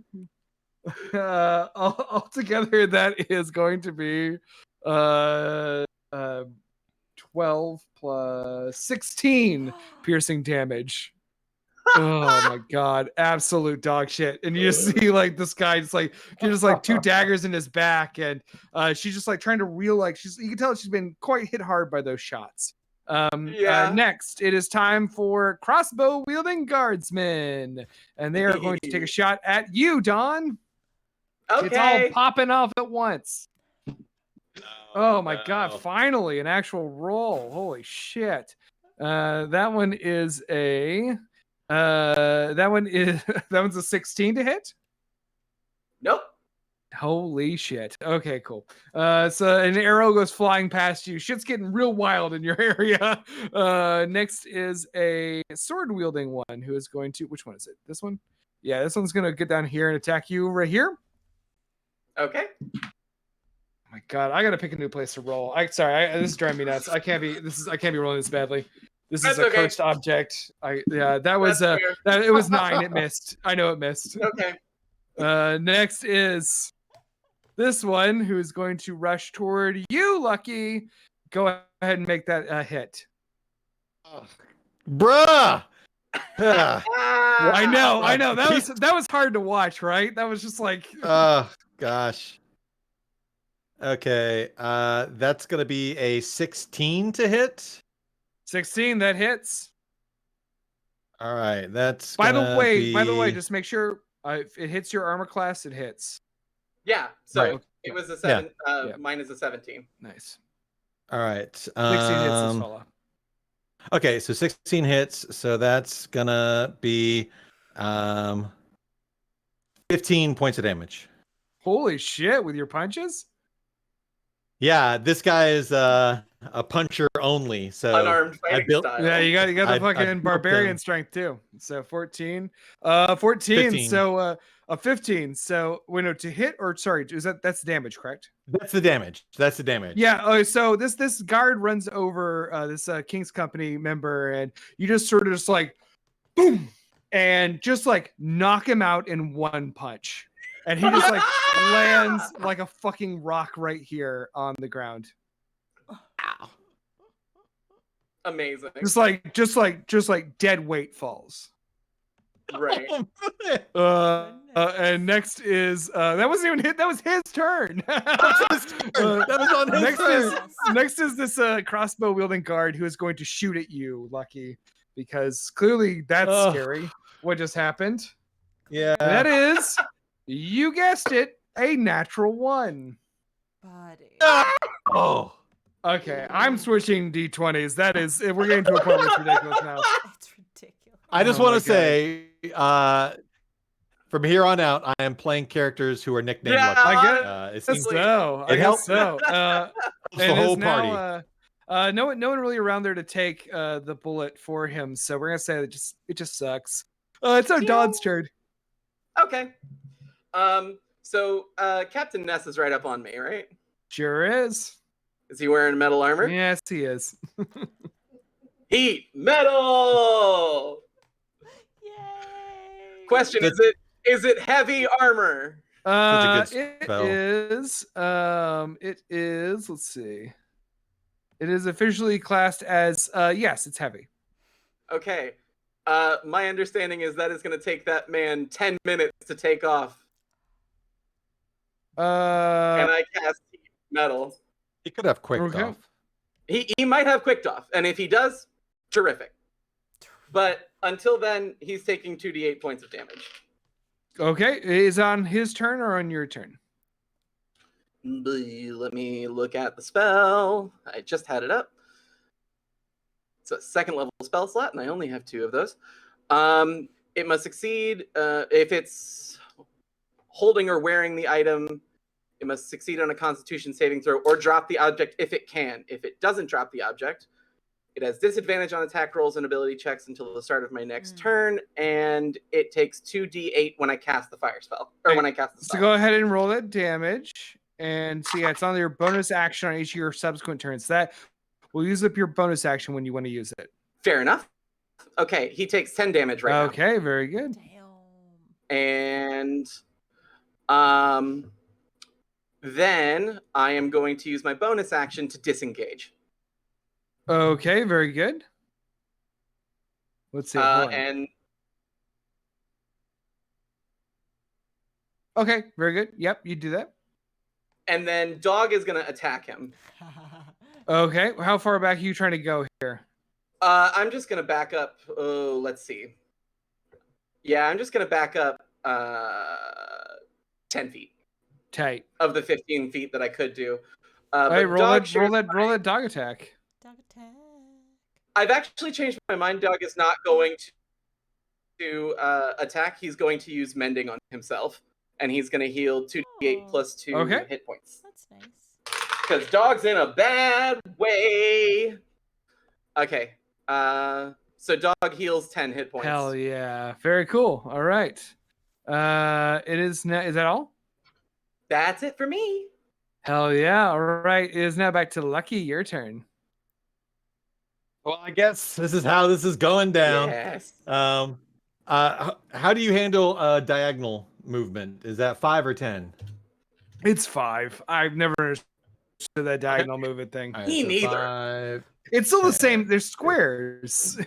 that is going to be 12 plus 16 piercing damage. Oh my god, absolute dog shit. And you just see like this guy just like 2 daggers in his back, and she's just like trying to reel, like you can tell she's been quite hit hard by those shots. Next, it is time for crossbow wielding guardsmen, and they are going to take a shot at you, Don. Okay. It's all popping off at once. Oh my god! Finally, an actual roll. Holy shit! That one is a that one's a 16 to hit. Nope. Holy shit. Okay, cool. So an arrow goes flying past you. Shit's getting real wild in your area. Next is a sword wielding one who is going to, which one is it? This one? Yeah, this one's gonna get down here and attack you right here. Okay. Oh my god, I gotta pick a new place to roll. This is driving me nuts. I can't be rolling this badly. This is That's a okay. cursed object. That was That's fair. it was 9. It missed. I know it missed. Okay. Next is this one who is going to rush toward you, Lucky. Go ahead and make that hit. Bruh. I know. That was hard to watch, right? That was just like Oh gosh. Okay, that's gonna be a 16 to hit. 16. That hits. All right, that's By the gonna way, be- just make sure if it hits your armor class, it hits. Yeah. So Right. it was a 7. Yeah. Mine is a 17. Nice. all right. 16 hits this fella. Okay, so 16 hits, so that's gonna be 15 points of damage. Holy shit! With your punches. Yeah, this guy is a puncher only, so Unarmed fighting built- style. Yeah, you got the I fucking built barbarian them. strength too. So 14. 14. 15. So a 15. So no, to hit or sorry, that's damage, correct? That's the damage. That's the damage. Yeah. Oh, so this guard runs over this King's Company member, and you just sort of just like boom, and just like knock him out in one punch, and he just like lands like a fucking rock right here on the ground. Ow. Amazing. Just like dead weight falls. Right. And next is that wasn't even hit. That was his turn. That was on his turn. Next is this crossbow wielding guard who is going to shoot at you, Lucky, because clearly that's Ugh. scary. What just happened? Yeah. And that is, you guessed it, a natural 1. Buddy. Oh. Okay, I'm switching d20s. That is, we're getting to a point where it's ridiculous now. It's ridiculous. I just Oh want my to say, from here on out, I am playing characters who are nicknamed Yeah, Lucky. I get It Guess seems so. I It guess helps. so. the And whole is now, party. no one really around there to take the bullet for him. So we're gonna say that it just sucks. It's our Dodd's turn. Okay. So Captain Ness is right up on me, right? Sure is. Is he wearing metal armor? Yes, he is. Heat metal. Yay! Question: Is it heavy armor? Such a good It spell. is. It is. Let's see. It is officially classed as. Yes, it's heavy. Okay. My understanding is that is going to take that man 10 minutes to take off. And I cast heat metal. He could have quick Okay. off. He might have quick off, and if he does, terrific. But until then, he's taking 2d8 points of damage. Okay, is on his turn or on your turn? Let me look at the spell. I just had it up. It's a second level spell slot, and I only have 2 of those. It must succeed if it's holding or wearing the item. It must succeed on a Constitution saving throw or drop the object if it can. If it doesn't drop the object, it has disadvantage on attack rolls and ability checks until the start of my next turn, and it takes 2d8 when I cast the fire spell, or when I cast the spell. So go ahead and roll that damage. And so yeah, it's on your bonus action on each of your subsequent turns. That will use up your bonus action when you want to use it. Fair enough. Okay, he takes 10 damage right now. Okay, very good. Damn. And then I am going to use my bonus action to disengage. Okay, very good. Let's see. hold on. And Okay, very good. Yep, you do that. then Dog is going to attack him. Okay, how far back are you trying to go here? I'm just going to back up. Oh, let's see. Yeah, I'm just going to back up 10 feet Tight. of the 15 feet that I could do. All right, but roll Dog that, shares roll that dog attack. Dog attack. I've actually changed my mind. Dog is not going to attack. He's going to use mending on himself and he's gonna heal 2d8 plus 2 Okay. hit points. That's nice. Because dog's in a bad way. Okay. So dog heals 10 hit points. Hell yeah. Very cool. All right. It is now. Is that all? That's it for me. Hell yeah. All right. It is now back to Lucky. Your turn. Well, I guess this is how this is going down. Yes. How do you handle diagonal movement? Is that 5 or 10? It's 5. I've never understood that diagonal movement thing. All Me neither. 5, It's still the 10, same. They're squares.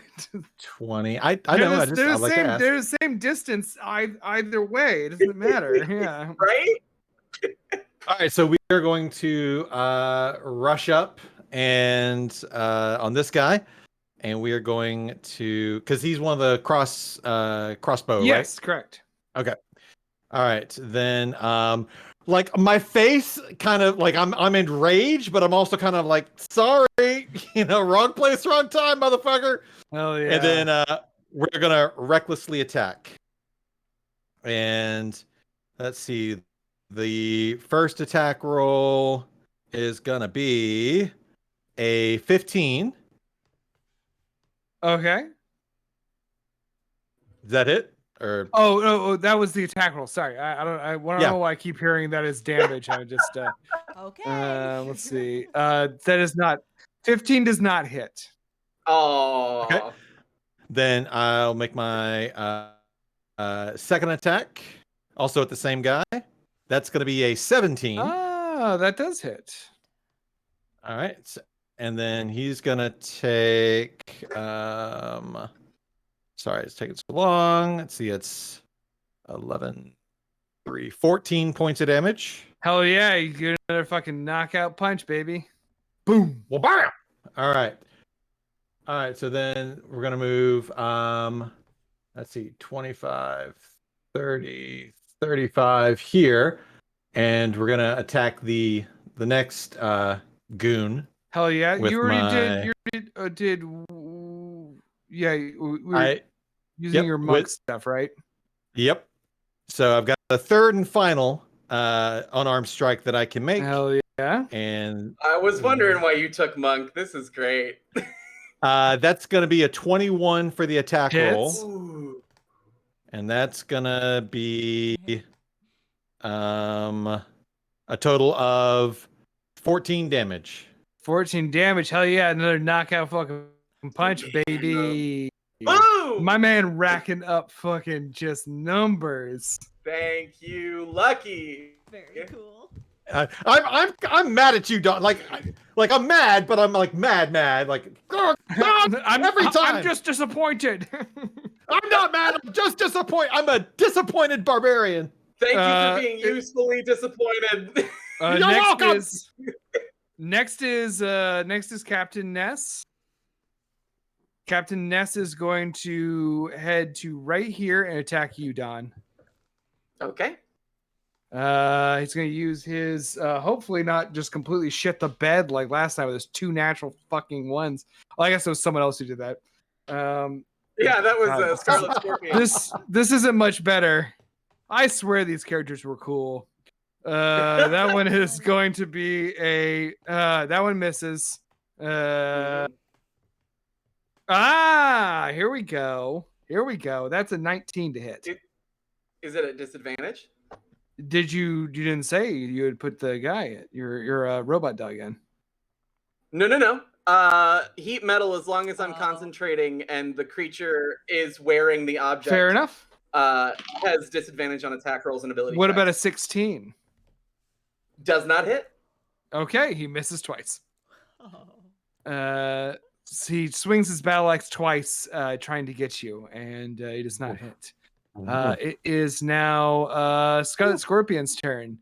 20. I know. I like to ask. They're the same distance either way. It doesn't matter. Yeah. Right? All right, so we are going to rush up and on this guy, and we are going to, because he's one of the crossbow, Yes, correct. right? Okay. All right, then like my face kind of like I'm enraged, but I'm also kind of like sorry, wrong place, wrong time, motherfucker. Hell yeah. And then we're gonna recklessly attack. And let's see. The first attack roll is gonna be a 15. Okay. Is that it? Or Oh, that was the attack roll. Sorry, I don't Yeah. know why I keep hearing that as damage. I just Okay. let's see. That is not 15. Does not hit. Oh. Okay. Then I'll make my second attack, also at the same guy. That's gonna be a 17. Ah, that does hit. All right. And then he's gonna take sorry, it's taking so long. Let's see, it's 11, 3, 14 points of damage. Hell yeah, you get another fucking knockout punch, baby. Boom. Well, bam! All right. All right, so then we're gonna move let's see, 25, 30, 35 here. And we're gonna attack the next goon. Hell yeah, With you already my- did. Yeah, we're using yep, your monk with- stuff, right? Yep. So I've got the third and final unarmed strike that I can make. Hell yeah. And I was wondering why you took monk. This is great. that's going to be a 21 for the attack Hits. roll. Ooh. And that's going to be a total of 14 damage. 14 damage. Hell yeah, another knockout fucking punch, baby. Boom! My man racking up fucking just numbers. Thank you, Lucky. Very cool. I'm mad at you, Don. Like I'm mad, but I'm like mad. Like God, every time. I'm just disappointed. I'm not mad. I'm just disappointed. I'm a disappointed barbarian. Thank you for being usefully disappointed. You're welcome. Next is Captain Ness. Captain Ness is going to head to right here and attack you, Don. Okay. He's going to use his hopefully not just completely shit the bed like last time with his 2 natural fucking ones. Well, I guess it was someone else who did that. Yeah, that was Scarlet Scorpion. This isn't much better. I swear these characters were cool. That one is going to be a that one misses. Here we go. That's a 19 to hit. Is it a disadvantage? You didn't say you would put the guy in your robot dog in? No. Heat metal, as long as I'm concentrating and the creature is wearing the object. Fair enough. Has disadvantage on attack rolls and ability. What checks. about a 16? Does not hit. Okay, he misses twice. Oh. He swings his battle axe twice, trying to get you, and he does not hit. It is now Scarlet Scorpion's turn.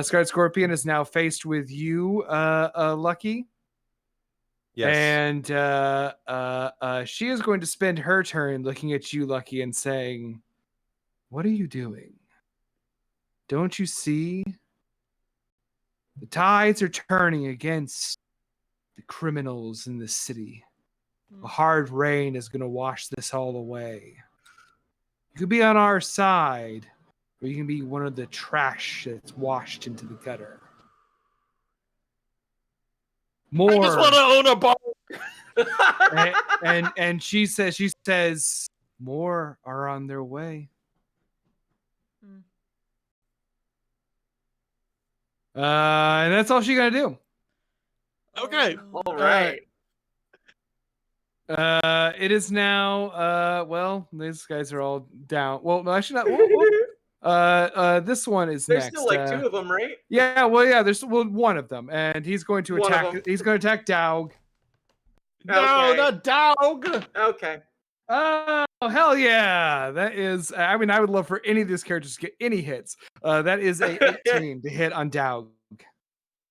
Scarlet Scorpion is now faced with you, Lucky. Yes. And she is going to spend her turn looking at you, Lucky, and saying, "What are you doing? Don't you see? The tides are turning against the criminals in the city. A hard rain is going to wash this all away. You could be on our side, or you can be one of the trash that's washed into the gutter. More. I just want to own a bar. And she says more are on their way. And that's all she's gonna do. Okay. All right. It is now. Well, these guys are all down. Well, no, actually not. This one is There's next. still like two of them, right? Yeah. Well, yeah. There's one of them, and he's going to One of attack. them. He's going to attack Daug. No, Okay. the dog. Okay. Oh, hell yeah. That is, I mean, I would love for any of these characters to get any hits. That is a 18 to hit on Daug.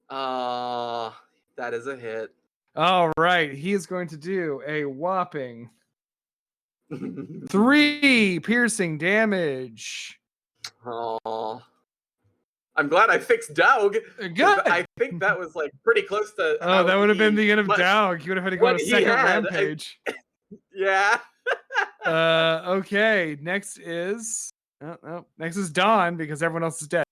That is a hit. All right. He is going to do a whopping 3 piercing damage. Oh. I'm glad I fixed Daug. Good. I think that was like pretty close to. Oh, that would have been the end of what- Daug. You would have had to go on a what he second had, rampage. Yeah. Okay. Next is next is Dawn because everyone else is dead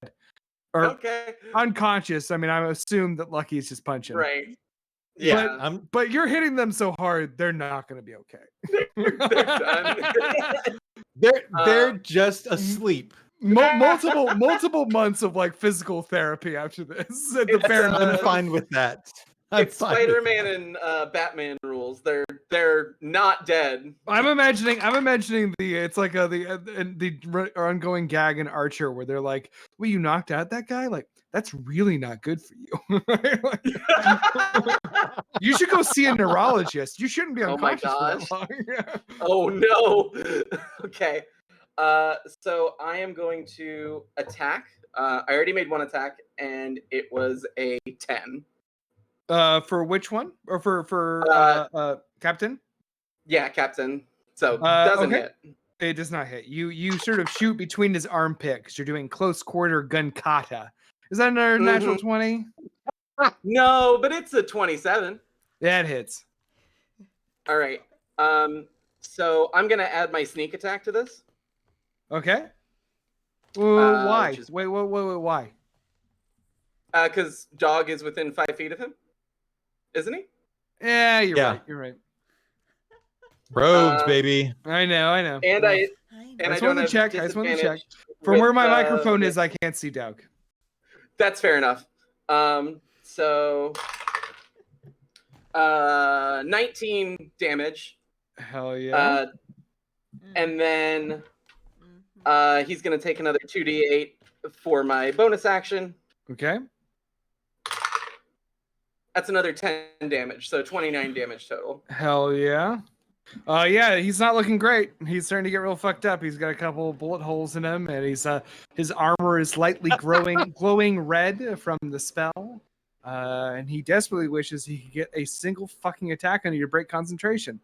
or Okay. unconscious. I mean, I assume that Lucky's just punching. Right. But- Yeah. But you're hitting them so hard, they're not going to be okay. They're done. They're just asleep. multiple months of like physical therapy after this. At the It's, bare I'm minimum. fine with that. I'm It's fine with Spider-Man that. and Batman rules. They're not dead. I'm imagining the it's like the ongoing gag in Archer where they're like, "Well, you knocked out that guy? Like that's really not good for you. Like, you should go see a neurologist. You shouldn't be Oh my unconscious for that long." Oh no. Okay. So I am going to attack. I already made one attack, and it was a 10. For which one? Or for Captain? Yeah, Captain. So doesn't okay. hit. It does not hit. You sort of shoot between his armpit because you're doing close quarter gun kata. Is that another natural 20? No, but it's a 27. That hits. All right. So I'm gonna add my sneak attack to this. Okay. Well, why? which is- Wait, why? Because Dog is within 5 feet of him, isn't he? Yeah, you're Yeah. right. You're right. Rogues, baby. I know. And I I just don't wanted to have check. I just wanted to check. disadvantage From with, where my microphone is, I can't see Doug. That's fair enough. So 19 damage. Hell yeah. And then he's gonna take another 2d8 for my bonus action. Okay. That's another 10 damage, so 29 damage total. Hell yeah. Yeah, he's not looking great. He's starting to get real fucked up. He's got a couple bullet holes in him, and he's his armor is slightly glowing red from the spell. And he desperately wishes he could get a single fucking attack on you to break concentration.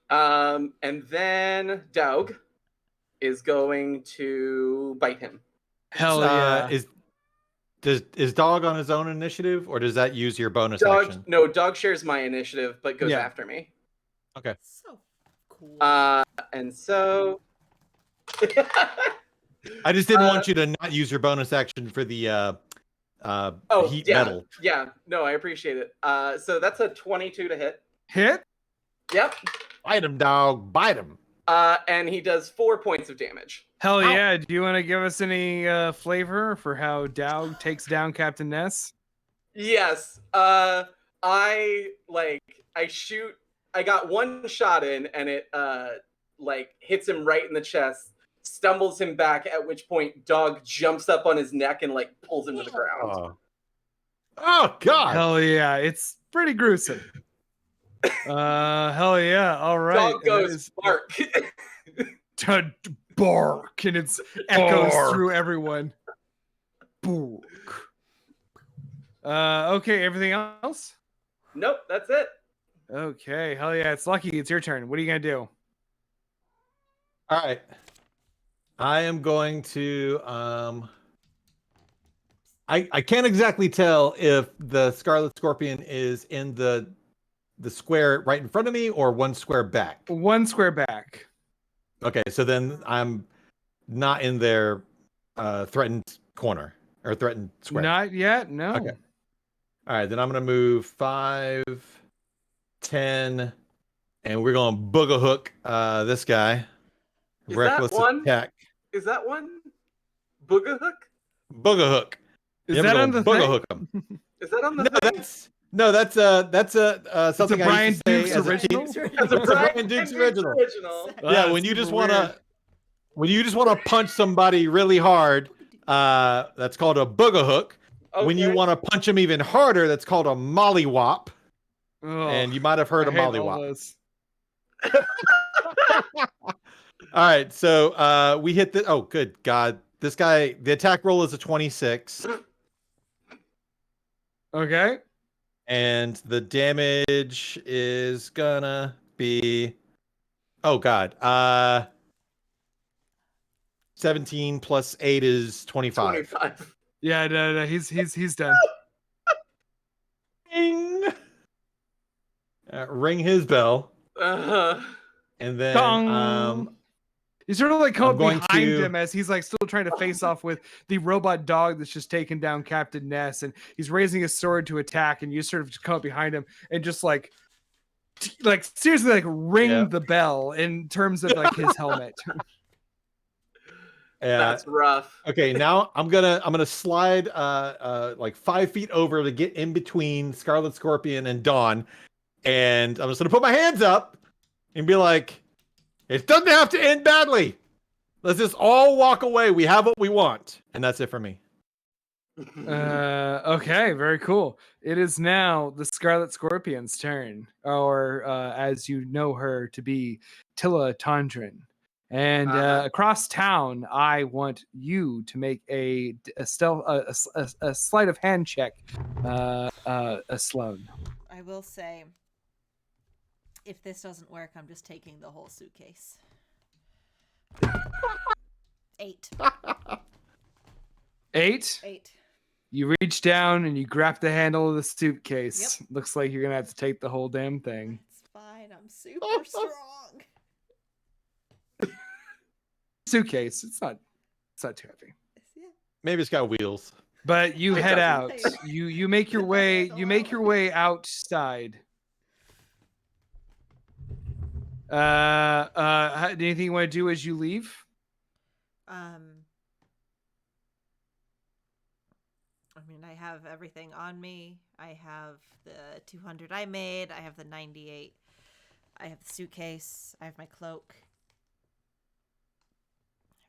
And then Daug is going to bite him. Hell yeah. Is Dog on his own initiative, or does that use your bonus Dog, action? no, Dog shares my initiative, but goes Yeah. after me. Okay. So cool. And so I just didn't want you to not use your bonus action for the heat yeah, metal. yeah, no, I appreciate it. So that's a 22 to hit. Hit? Yep. Bite him, dog. Bite him. And he does 4 points of damage. Hell yeah. Do you want to give us any flavor for how Doug takes down Captain Ness? Yes. I got one shot in, and it hits him right in the chest, stumbles him back, at which point Dog jumps up on his neck and pulls him to the ground. Oh God. Hell yeah. It's pretty gruesome. Hell yeah. All right. Dog goes bark. To bark, and it's echoes Bark. through everyone. Bark. Okay, everything else? Nope, that's it. Okay, hell yeah, it's Lucky. It's your turn. What are you gonna do? All right. I am going to I can't exactly tell if the Scarlet Scorpion is in the square right in front of me or one square back. One square back. Okay, so then I'm not in their threatened corner or threatened square? Not yet. No. Okay. All right, then I'm gonna move 5, 10, and we're gonna booger hook this guy. Is Reckless that one? attack. Is that one Booga Hook? Booger hook. Is Yeah, that we're on gonna the booger thing? hook him. Is that on the No, thing? that's something I Brian used to say Dukes as a original? kid. That's a It's a Brian Dukes original. original. Yeah, Wow, when you super just weird. wanna punch somebody really hard, that's called a booger hook. When you Okay. want to punch them even harder, that's called a mollywop. Oh, And you might have heard I of hate all mollywop. those. All right, so we hit the. Oh, good God! This guy, the attack roll is a 26, Okay. and the damage is gonna be. Oh God! 17 plus 8 is 25. 25. Yeah, no, he's done. Ding! Ring his bell, Uh-huh. and then Dong. You sort of like come I'm up going behind to- him as he's like still trying to face off with the robot dog that's just taken down Captain Ness, and he's raising his sword to attack, and you sort of just come up behind him and just like seriously like ring Yeah. the bell in terms of like his helmet. That's rough. Okay, now I'm gonna slide like 5 feet over to get in between Scarlet Scorpion and Dawn, and I'm just gonna put my hands up and be like, "It doesn't have to end badly. Let's just all walk away. We have what we want," and that's it for me. Okay, very cool. It is now the Scarlet Scorpion's turn, or as you know her to be, Tilla Tondrin. And across town, I want you to make a sleight of hand check, Sloan. I will say, if this doesn't work, I'm just taking the whole suitcase. 8. 8. 8. You reach down and you grab the handle of the suitcase. Yep. Looks like you're gonna have to take the whole damn thing. It's fine. I'm super strong. Suitcase. It's not too heavy. Yeah. Maybe it's got wheels. But you It head doesn't. out. You make your way. You make your way outside. Anything you want to do as you leave? I mean, I have everything on me. I have the 200 I made. I have the 98. I have the suitcase. I have my cloak.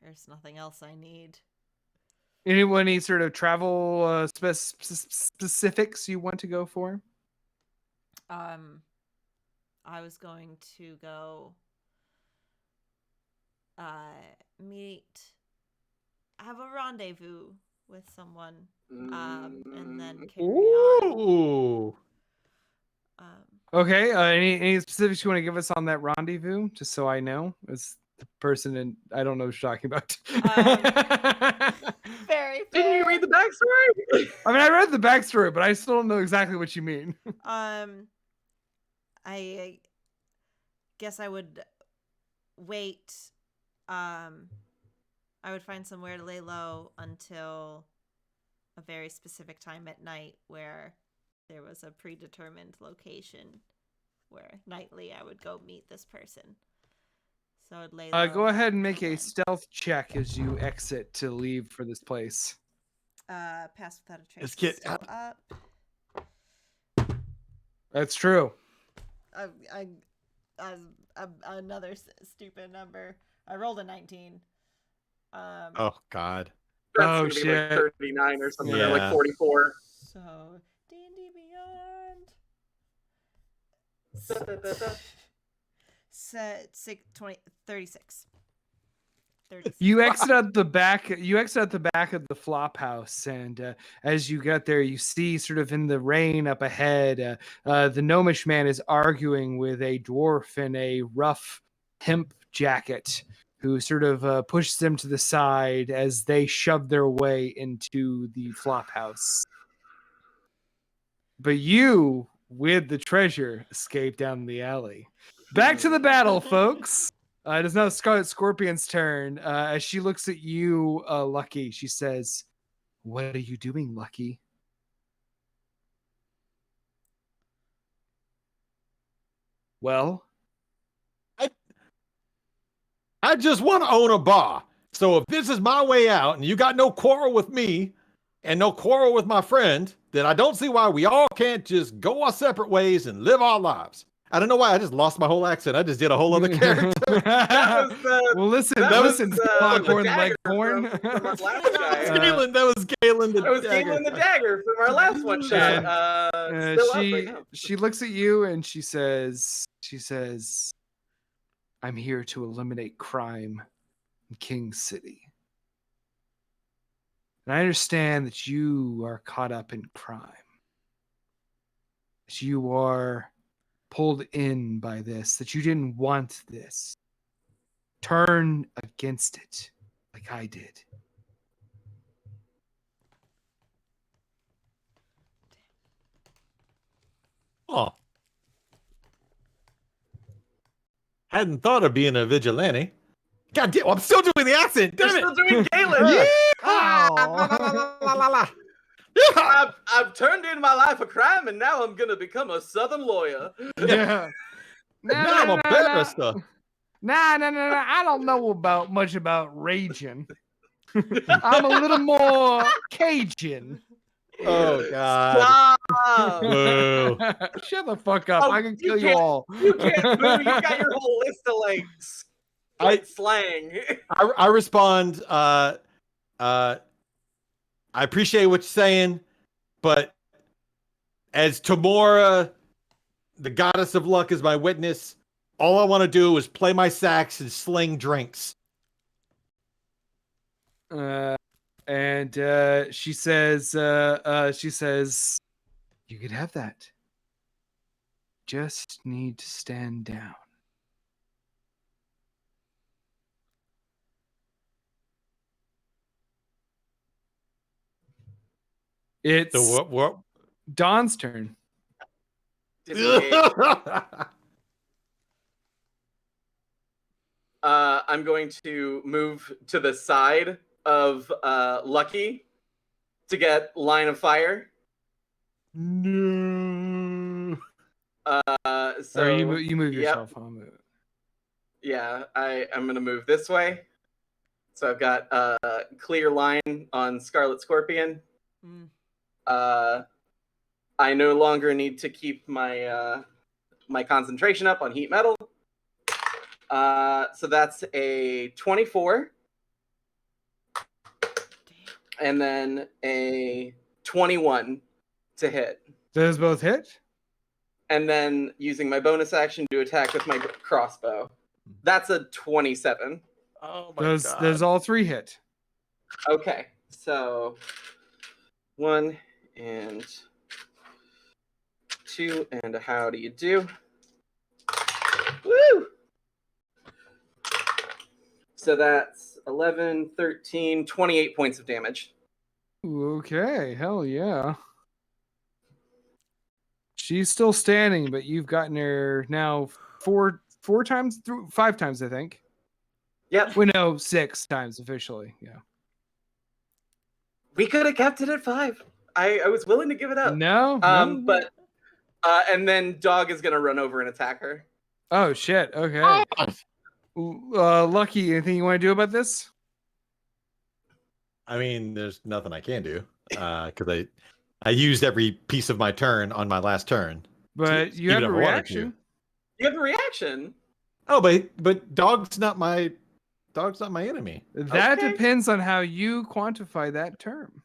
There's nothing else I need. Any sort of travel specifics you want to go for? I was going to go have a rendezvous with someone, and then carry on. Ooh. Okay. Any specifics you want to give us on that rendezvous, just so I know, as the person and I don't know what you're talking about. Very fair. Didn't you read the backstory? I mean, I read the backstory, but I still don't know exactly what you mean. I guess I would wait. I would find somewhere to lay low until a very specific time at night where there was a predetermined location where nightly I would go meet this person. So I'd lay low. Go ahead and make a stealth check as you exit to leave for this place. Pass without a trace. Let's get Still out. up. That's true. Another stupid number. I rolled a 19. Oh God. That's Oh, gonna be like shit. 39 or something, or Yeah. like 44. So D&D Beyond. Set 36. 36. You exit out the back. You exit out the back of the flop house, and as you get there, you see sort of in the rain up ahead, the gnomish man is arguing with a dwarf in a rough hemp jacket, who sort of pushes them to the side as they shove their way into the flop house. But you, with the treasure, escape down the alley. Back to the battle, folks. It is now Scarlet Scorpion's turn. As she looks at you, Lucky, she says, "What are you doing, Lucky?" Well, I just want to own a bar. So if this is my way out and you got no quarrel with me and no quarrel with my friend, then I don't see why we all can't just go our separate ways and live our lives. I don't know why I just lost my whole accent. I just did a whole other character. That was well, listen, that listen, was, Foghorn the dagger Leghorn. from our last guy. Galen, that was Galen the That was dagger. Galen the dagger from our last one shot. Still up right now. She looks at you and she says, "I'm here to eliminate crime in King City. And I understand that you are caught up in crime. That you are pulled in by this, that you didn't want this. Turn against it, like I did." Oh. Hadn't thought of being a vigilante. God damn, I'm still doing the accent. Damn You're it. still doing Galen. Yeah. Oh. Yeah. I've turned in my life of crime, and now I'm gonna become a Southern lawyer. Yeah. Now I'm a barrister. Nah. I don't know much about raging. I'm a little more Cajun. Oh God. Stop. Boo. Shut the fuck up. Oh, I can you kill you can't- all. You can't boo. You got your whole list of like slang. I respond, I appreciate what you're saying, but as Tamora, the goddess of luck, is my witness, all I want to do is play my sax and sling drinks. And she says, "You could have that. Just need to stand down." It's So what? Dawn's turn. Disengage. I'm going to move to the side of Lucky to get line of fire. No. So You move yep. yourself. I'll move. Yeah, I'm gonna move this way. So I've got clear line on Scarlet Scorpion. I no longer need to keep my my concentration up on heat metal. So that's a 24. And then a 21 to hit. Those both hit? And then using my bonus action to attack with my crossbow. That's a 27. Oh my God. Those all three hit. Okay, so 1 and 2, and a how do you do? Woo! So that's 11, 13, 28 points of damage. Okay, hell yeah. She's still standing, but you've gotten her now four times through 5 times, I think. Yep. Well, no, 6 times officially. Yeah. We could have kept it at 5. I was willing to give it up. No. But and then Dog is gonna run over and attack her. Oh shit. Okay. Lucky, anything you want to do about this? I mean, there's nothing I can do because I used every piece of my turn on my last turn. But you have a reaction. You have a reaction. Oh, but dog's not my enemy. That Okay. depends on how you quantify that term.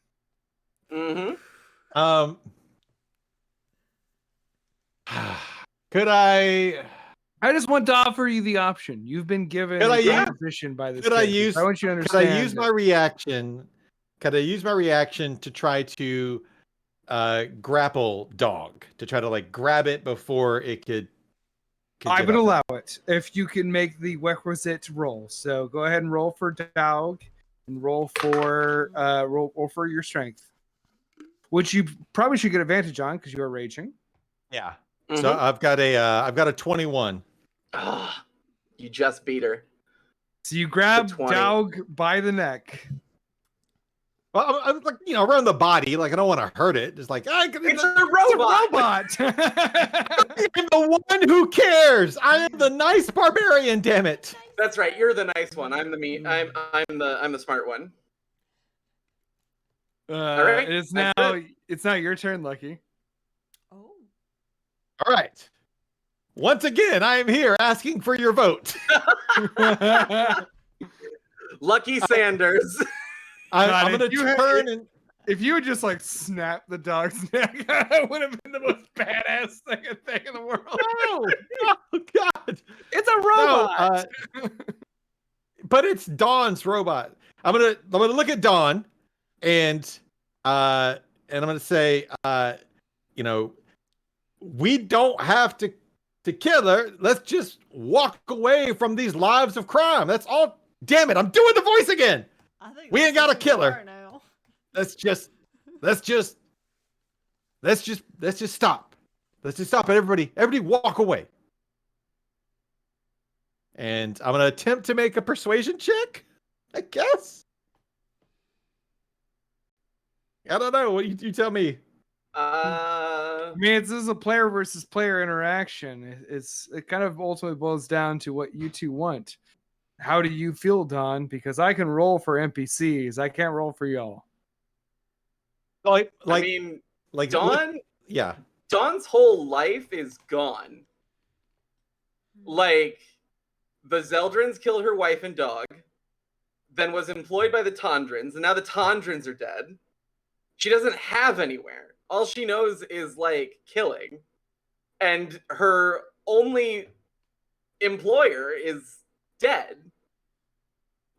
Mm-hmm. Could I just want to offer you the option. You've been given Could I- a yeah. position by this. Could I character. use- I want you to could understand. I use my reaction? Could I use my reaction to try to grapple dog to try to like grab it before it could I get would up allow it if you can make the requisite roll. So go ahead and roll for dog and roll for your strength, which you probably should get advantage on because you are raging. Yeah. Mm-hmm. So I've got a 21. You just beat her. So you grab 20. Daug by the neck. Well, I was like, around the body. Like, I don't want to hurt it. Just like, It's a It's a robot. robot. I'm the one who cares. I am the nice barbarian. Damn it. That's right. You're the nice one. I'm the me. I'm the smart one. All right. It's that's now it. it's now your turn, Lucky. Oh. All right. Once again, I am here asking for your vote. Lucky Sanders. I'm God, going to turn and. If you would just like snap the dog's neck, that would have been the most badass thing in the world. No, oh God, It's a robot. No, but it's Dawn's robot. I'm gonna look at Dawn, and I'm gonna say, we don't have to kill her. Let's just walk away from these lives of crime. That's all. Damn it! I'm doing the voice again. I think We ain't gotta that's who kill you her. are now. Let's just stop. Let's just stop it. Everybody walk away. And I'm gonna attempt to make a persuasion check, I guess. I don't know. What you tell me? I mean, this is a player versus player interaction. It kind of ultimately boils down to what you two want. How do you feel, Don? Because I can roll for NPCs. I can't roll for y'all. I mean, like Dawn. Yeah. Dawn's whole life is gone. Like, the Zeldrins killed her wife and dog, then was employed by the Tondrins, and now the Tondrins are dead. She doesn't have anywhere. All she knows is, like, killing. And her only employer is dead.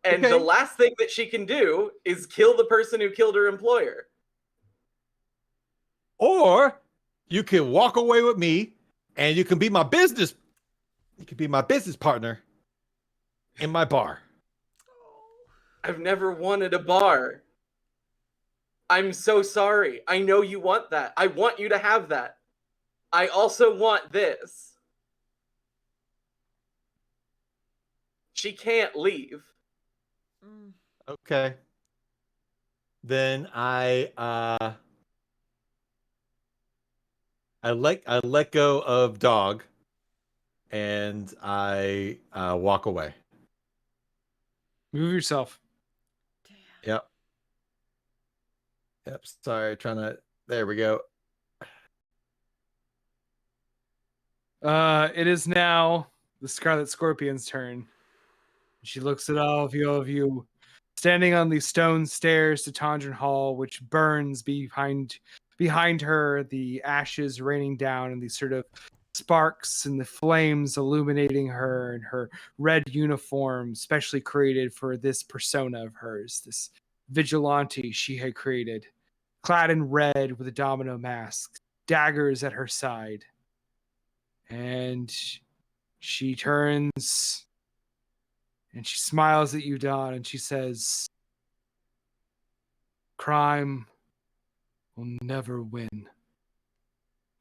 And the last thing that she can do is kill the person who killed her employer. Or you can walk away with me, and you can be my business. You can be my business partner in my bar. I've never wanted a bar. I'm so sorry. I know you want that. I want you to have that. I also want this. She can't leave. Okay. Then I let go of Dog, and I walk away. Move yourself. Yep. Sorry, trying to. There we go. It is now the Scarlet Scorpion's turn. She looks at all of you standing on these stone stairs to Tondren Hall, which burns behind her, the ashes raining down and these sort of sparks and the flames illuminating her and her red uniform, specially created for this persona of hers, this vigilante she had created, clad in red with a domino mask, daggers at her side. And she turns and she smiles at you, Don, and she says, "Crime will never win.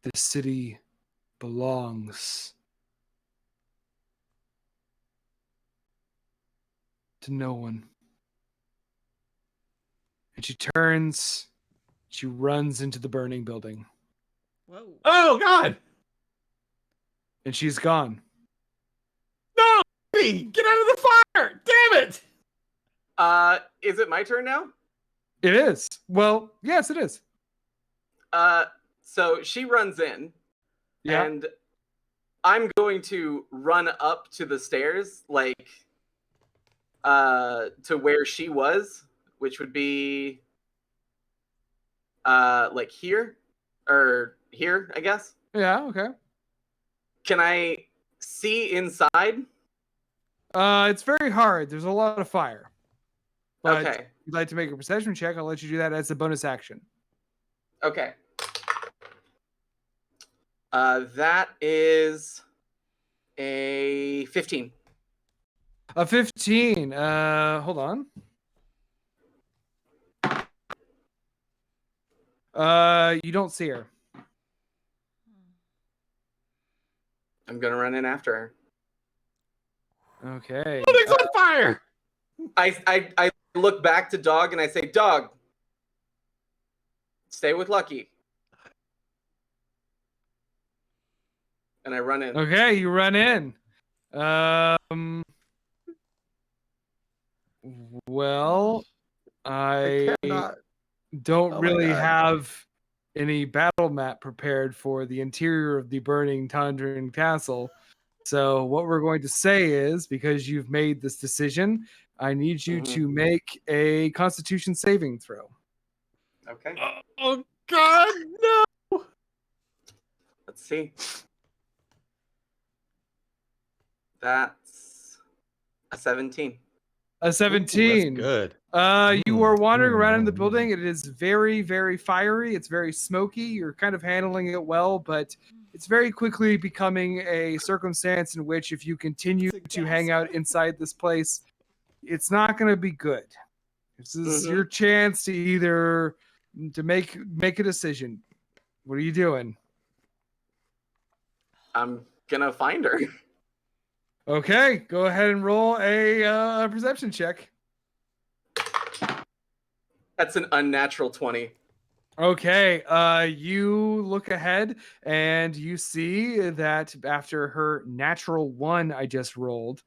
This city belongs to no one." And she turns, she runs into the burning building, Whoa. Oh God! and she's gone. No! Get out of the fire! Damn it! Is it my turn now? It is. Well, yes, it is. So she runs in, Yeah. and I'm going to run up to the stairs, like, to where she was, which would be, like here, or here, I guess. Yeah, okay. Can I see inside? It's very hard. There's a lot of fire. But Okay. if you'd like to make a perception check, I'll let you do that as a bonus action. Okay. That is a 15. A 15. Hold on. You don't see her. I'm gonna run in after her. Okay. Building's on fire. I look back to Dog and I say, Dog, stay with Lucky. And I run in. Okay, you run in. Well, I cannot. don't Oh my really God. have any battle map prepared for the interior of the burning Tondran castle. So what we're going to say is, because you've made this decision, I need you to make a Constitution saving throw. Okay. Oh God, no. Let's see. That's a 17. A 17. Ooh, that's good. You are wandering around in the building. It is very, very fiery. It's very smoky. You're kind of handling it well, but it's very quickly becoming a circumstance in which if you continue to hang out inside this place, it's not going to be good. This is your chance to either to make a decision. What are you doing? I'm gonna find her. Okay, go ahead and roll a perception check. That's an unnatural 20. Okay, you look ahead and you see that after her natural 1 I just rolled,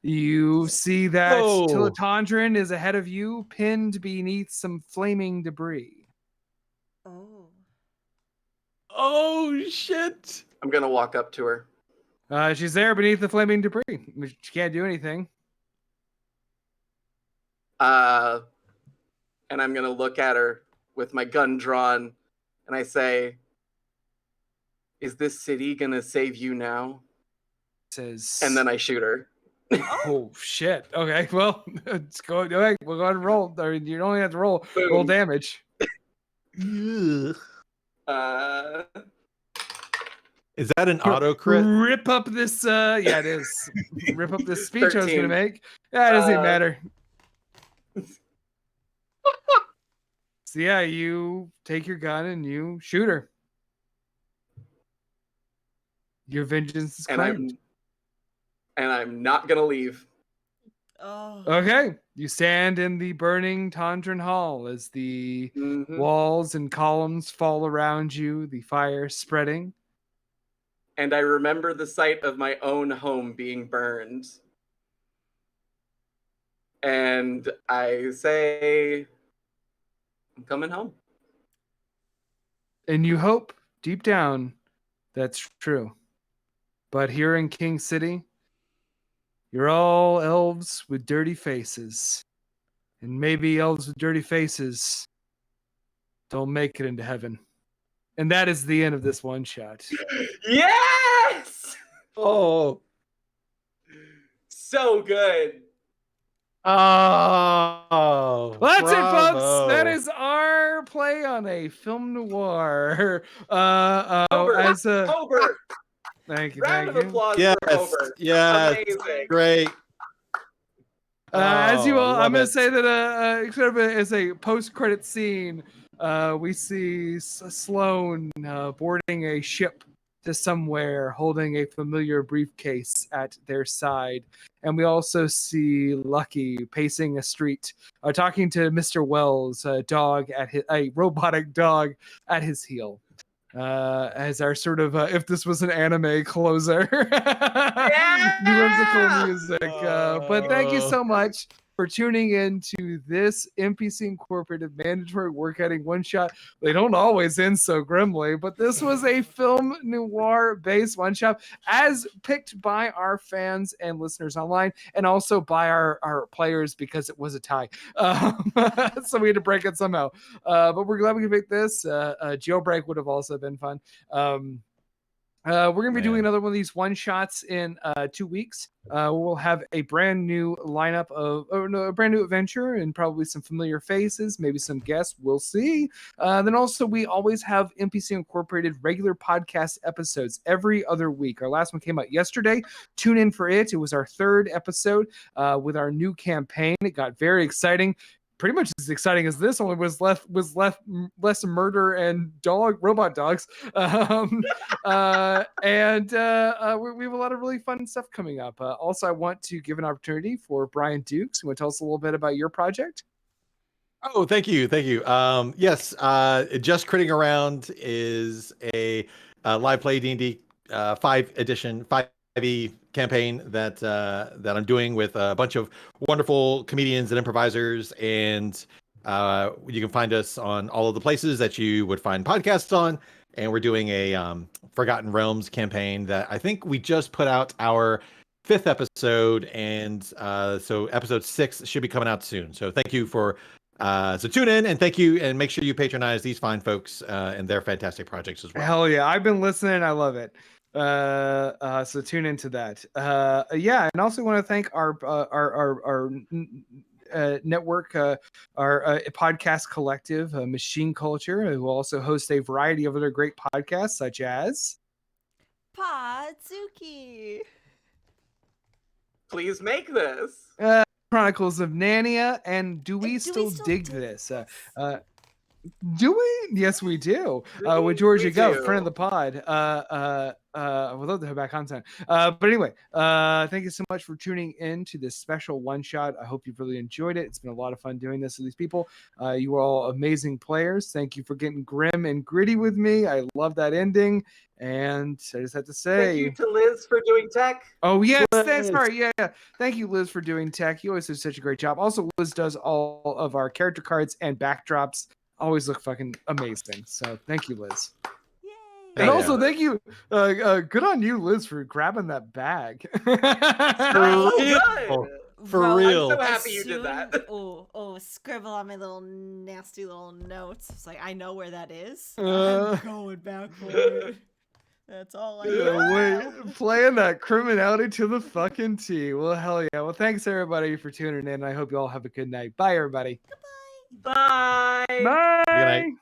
you see that Whoa. Tilatondran is ahead of you, pinned beneath some flaming debris. Oh. Oh shit. I'm gonna walk up to her. She's there beneath the flaming debris. She can't do anything. And I'm gonna look at her with my gun drawn, and I say, "Is this city gonna save you now?" Says, And then I shoot her. oh shit. Okay, well, let's go. Okay, we'll go ahead and roll. I mean, you don't have to roll. Boom. Roll damage. Uh, Is that an auto crit? Rip up this. Yeah, it is. Rip up this speech I was 13. gonna make. Yeah, it doesn't even matter. So yeah, you take your gun and you shoot her. Your vengeance is claimed. And I'm not gonna leave. Oh. Okay, you stand in the burning Tondran Hall as the walls and columns fall around you, the fire spreading. And I remember the sight of my own home being burned. And I say, I'm coming home. And you hope deep down that's true. But here in King City, you're all elves with dirty faces. And maybe elves with dirty faces don't make it into heaven. And that is the end of this one shot. Yes! Oh. So good. Oh. Well, that's it, bravo. folks. That is our play on a film noir. Hobert. Hobert. Thank you. Round Thank of you. applause Yes. for Hobert. Yes. Amazing. Great. As you Oh, all, I'm love going to it. say that sort of as a post-credit scene, we see Sloane boarding a ship to somewhere, holding a familiar briefcase at their side, and we also see Lucky pacing a street, talking to Mr. Wells, a robotic dog at his heel. As our sort of if this was an anime closer. Whimsical music. But thank you so much for tuning in to this NPC Incorporated mandatory work outing one shot. They don't always end so grimly, but this was a film noir based one shot as picked by our fans and listeners online, and also by our players because it was a tie. So we had to break it somehow. But we're glad we could make this. Jailbreak would have also been fun. We're going to be doing another one of these one shots in 2 weeks. We'll have a brand new lineup a brand new adventure and probably some familiar faces, maybe some guests. We'll see. Then also, we always have NPC Incorporated regular podcast episodes every other week. Our last one came out yesterday. Tune in for it. It was our 3rd episode with our new campaign. It got very exciting. pretty much as exciting as this, only was less murder and robot dogs. We have a lot of really fun stuff coming up. Also, I want to give an opportunity for Brian Dukes. You want to tell us a little bit about your project? Oh, thank you. Yes, Just Critting Around is a live play D&D 5 edition 5e campaign that I'm doing with a bunch of wonderful comedians and improvisers, and you can find us on all of the places that you would find podcasts on. And we're doing a Forgotten Realms campaign that I think we just put out our 5th episode, and so episode 6 should be coming out soon. So thank you for so tune in, and thank you, and make sure you patronize these fine folks and their fantastic projects as well. Hell yeah, I've been listening. I love it. So tune into that. Yeah, and also want to thank our network, our podcast collective, Machine Culture, who also host a variety of other great podcasts, such as Podzuki. Please make this. Chronicles of Narnia, and Do We Still Dig This? Do we? Yes, we do. With Georgia Gov, friend of the pod. We'd love to have back content. But anyway, thank you so much for tuning in to this special one shot. I hope you've really enjoyed it. It's been a lot of fun doing this with these people. You are all amazing players. Thank you for getting grim and gritty with me. I love that ending. And I just have to say, thank you to Liz for doing tech. Oh yes, that's right. Yeah. Thank you, Liz, for doing tech. You always do such a great job. Also, Liz does all of our character cards and backdrops. Always look fucking amazing. So thank you, Liz. Yay. And also thank you. Good on you, Liz, for grabbing that bag. For real. I'm so happy you did that. Oh, scribble on my little nasty little notes. It's like, I know where that is. Uh, I'm going back for it. That's all I know. Wait, playing that criminality to the fucking T. Well, hell yeah. Well, thanks everybody for tuning in. I hope you all have a good night. Bye, everybody. Bye. Bye. Good night.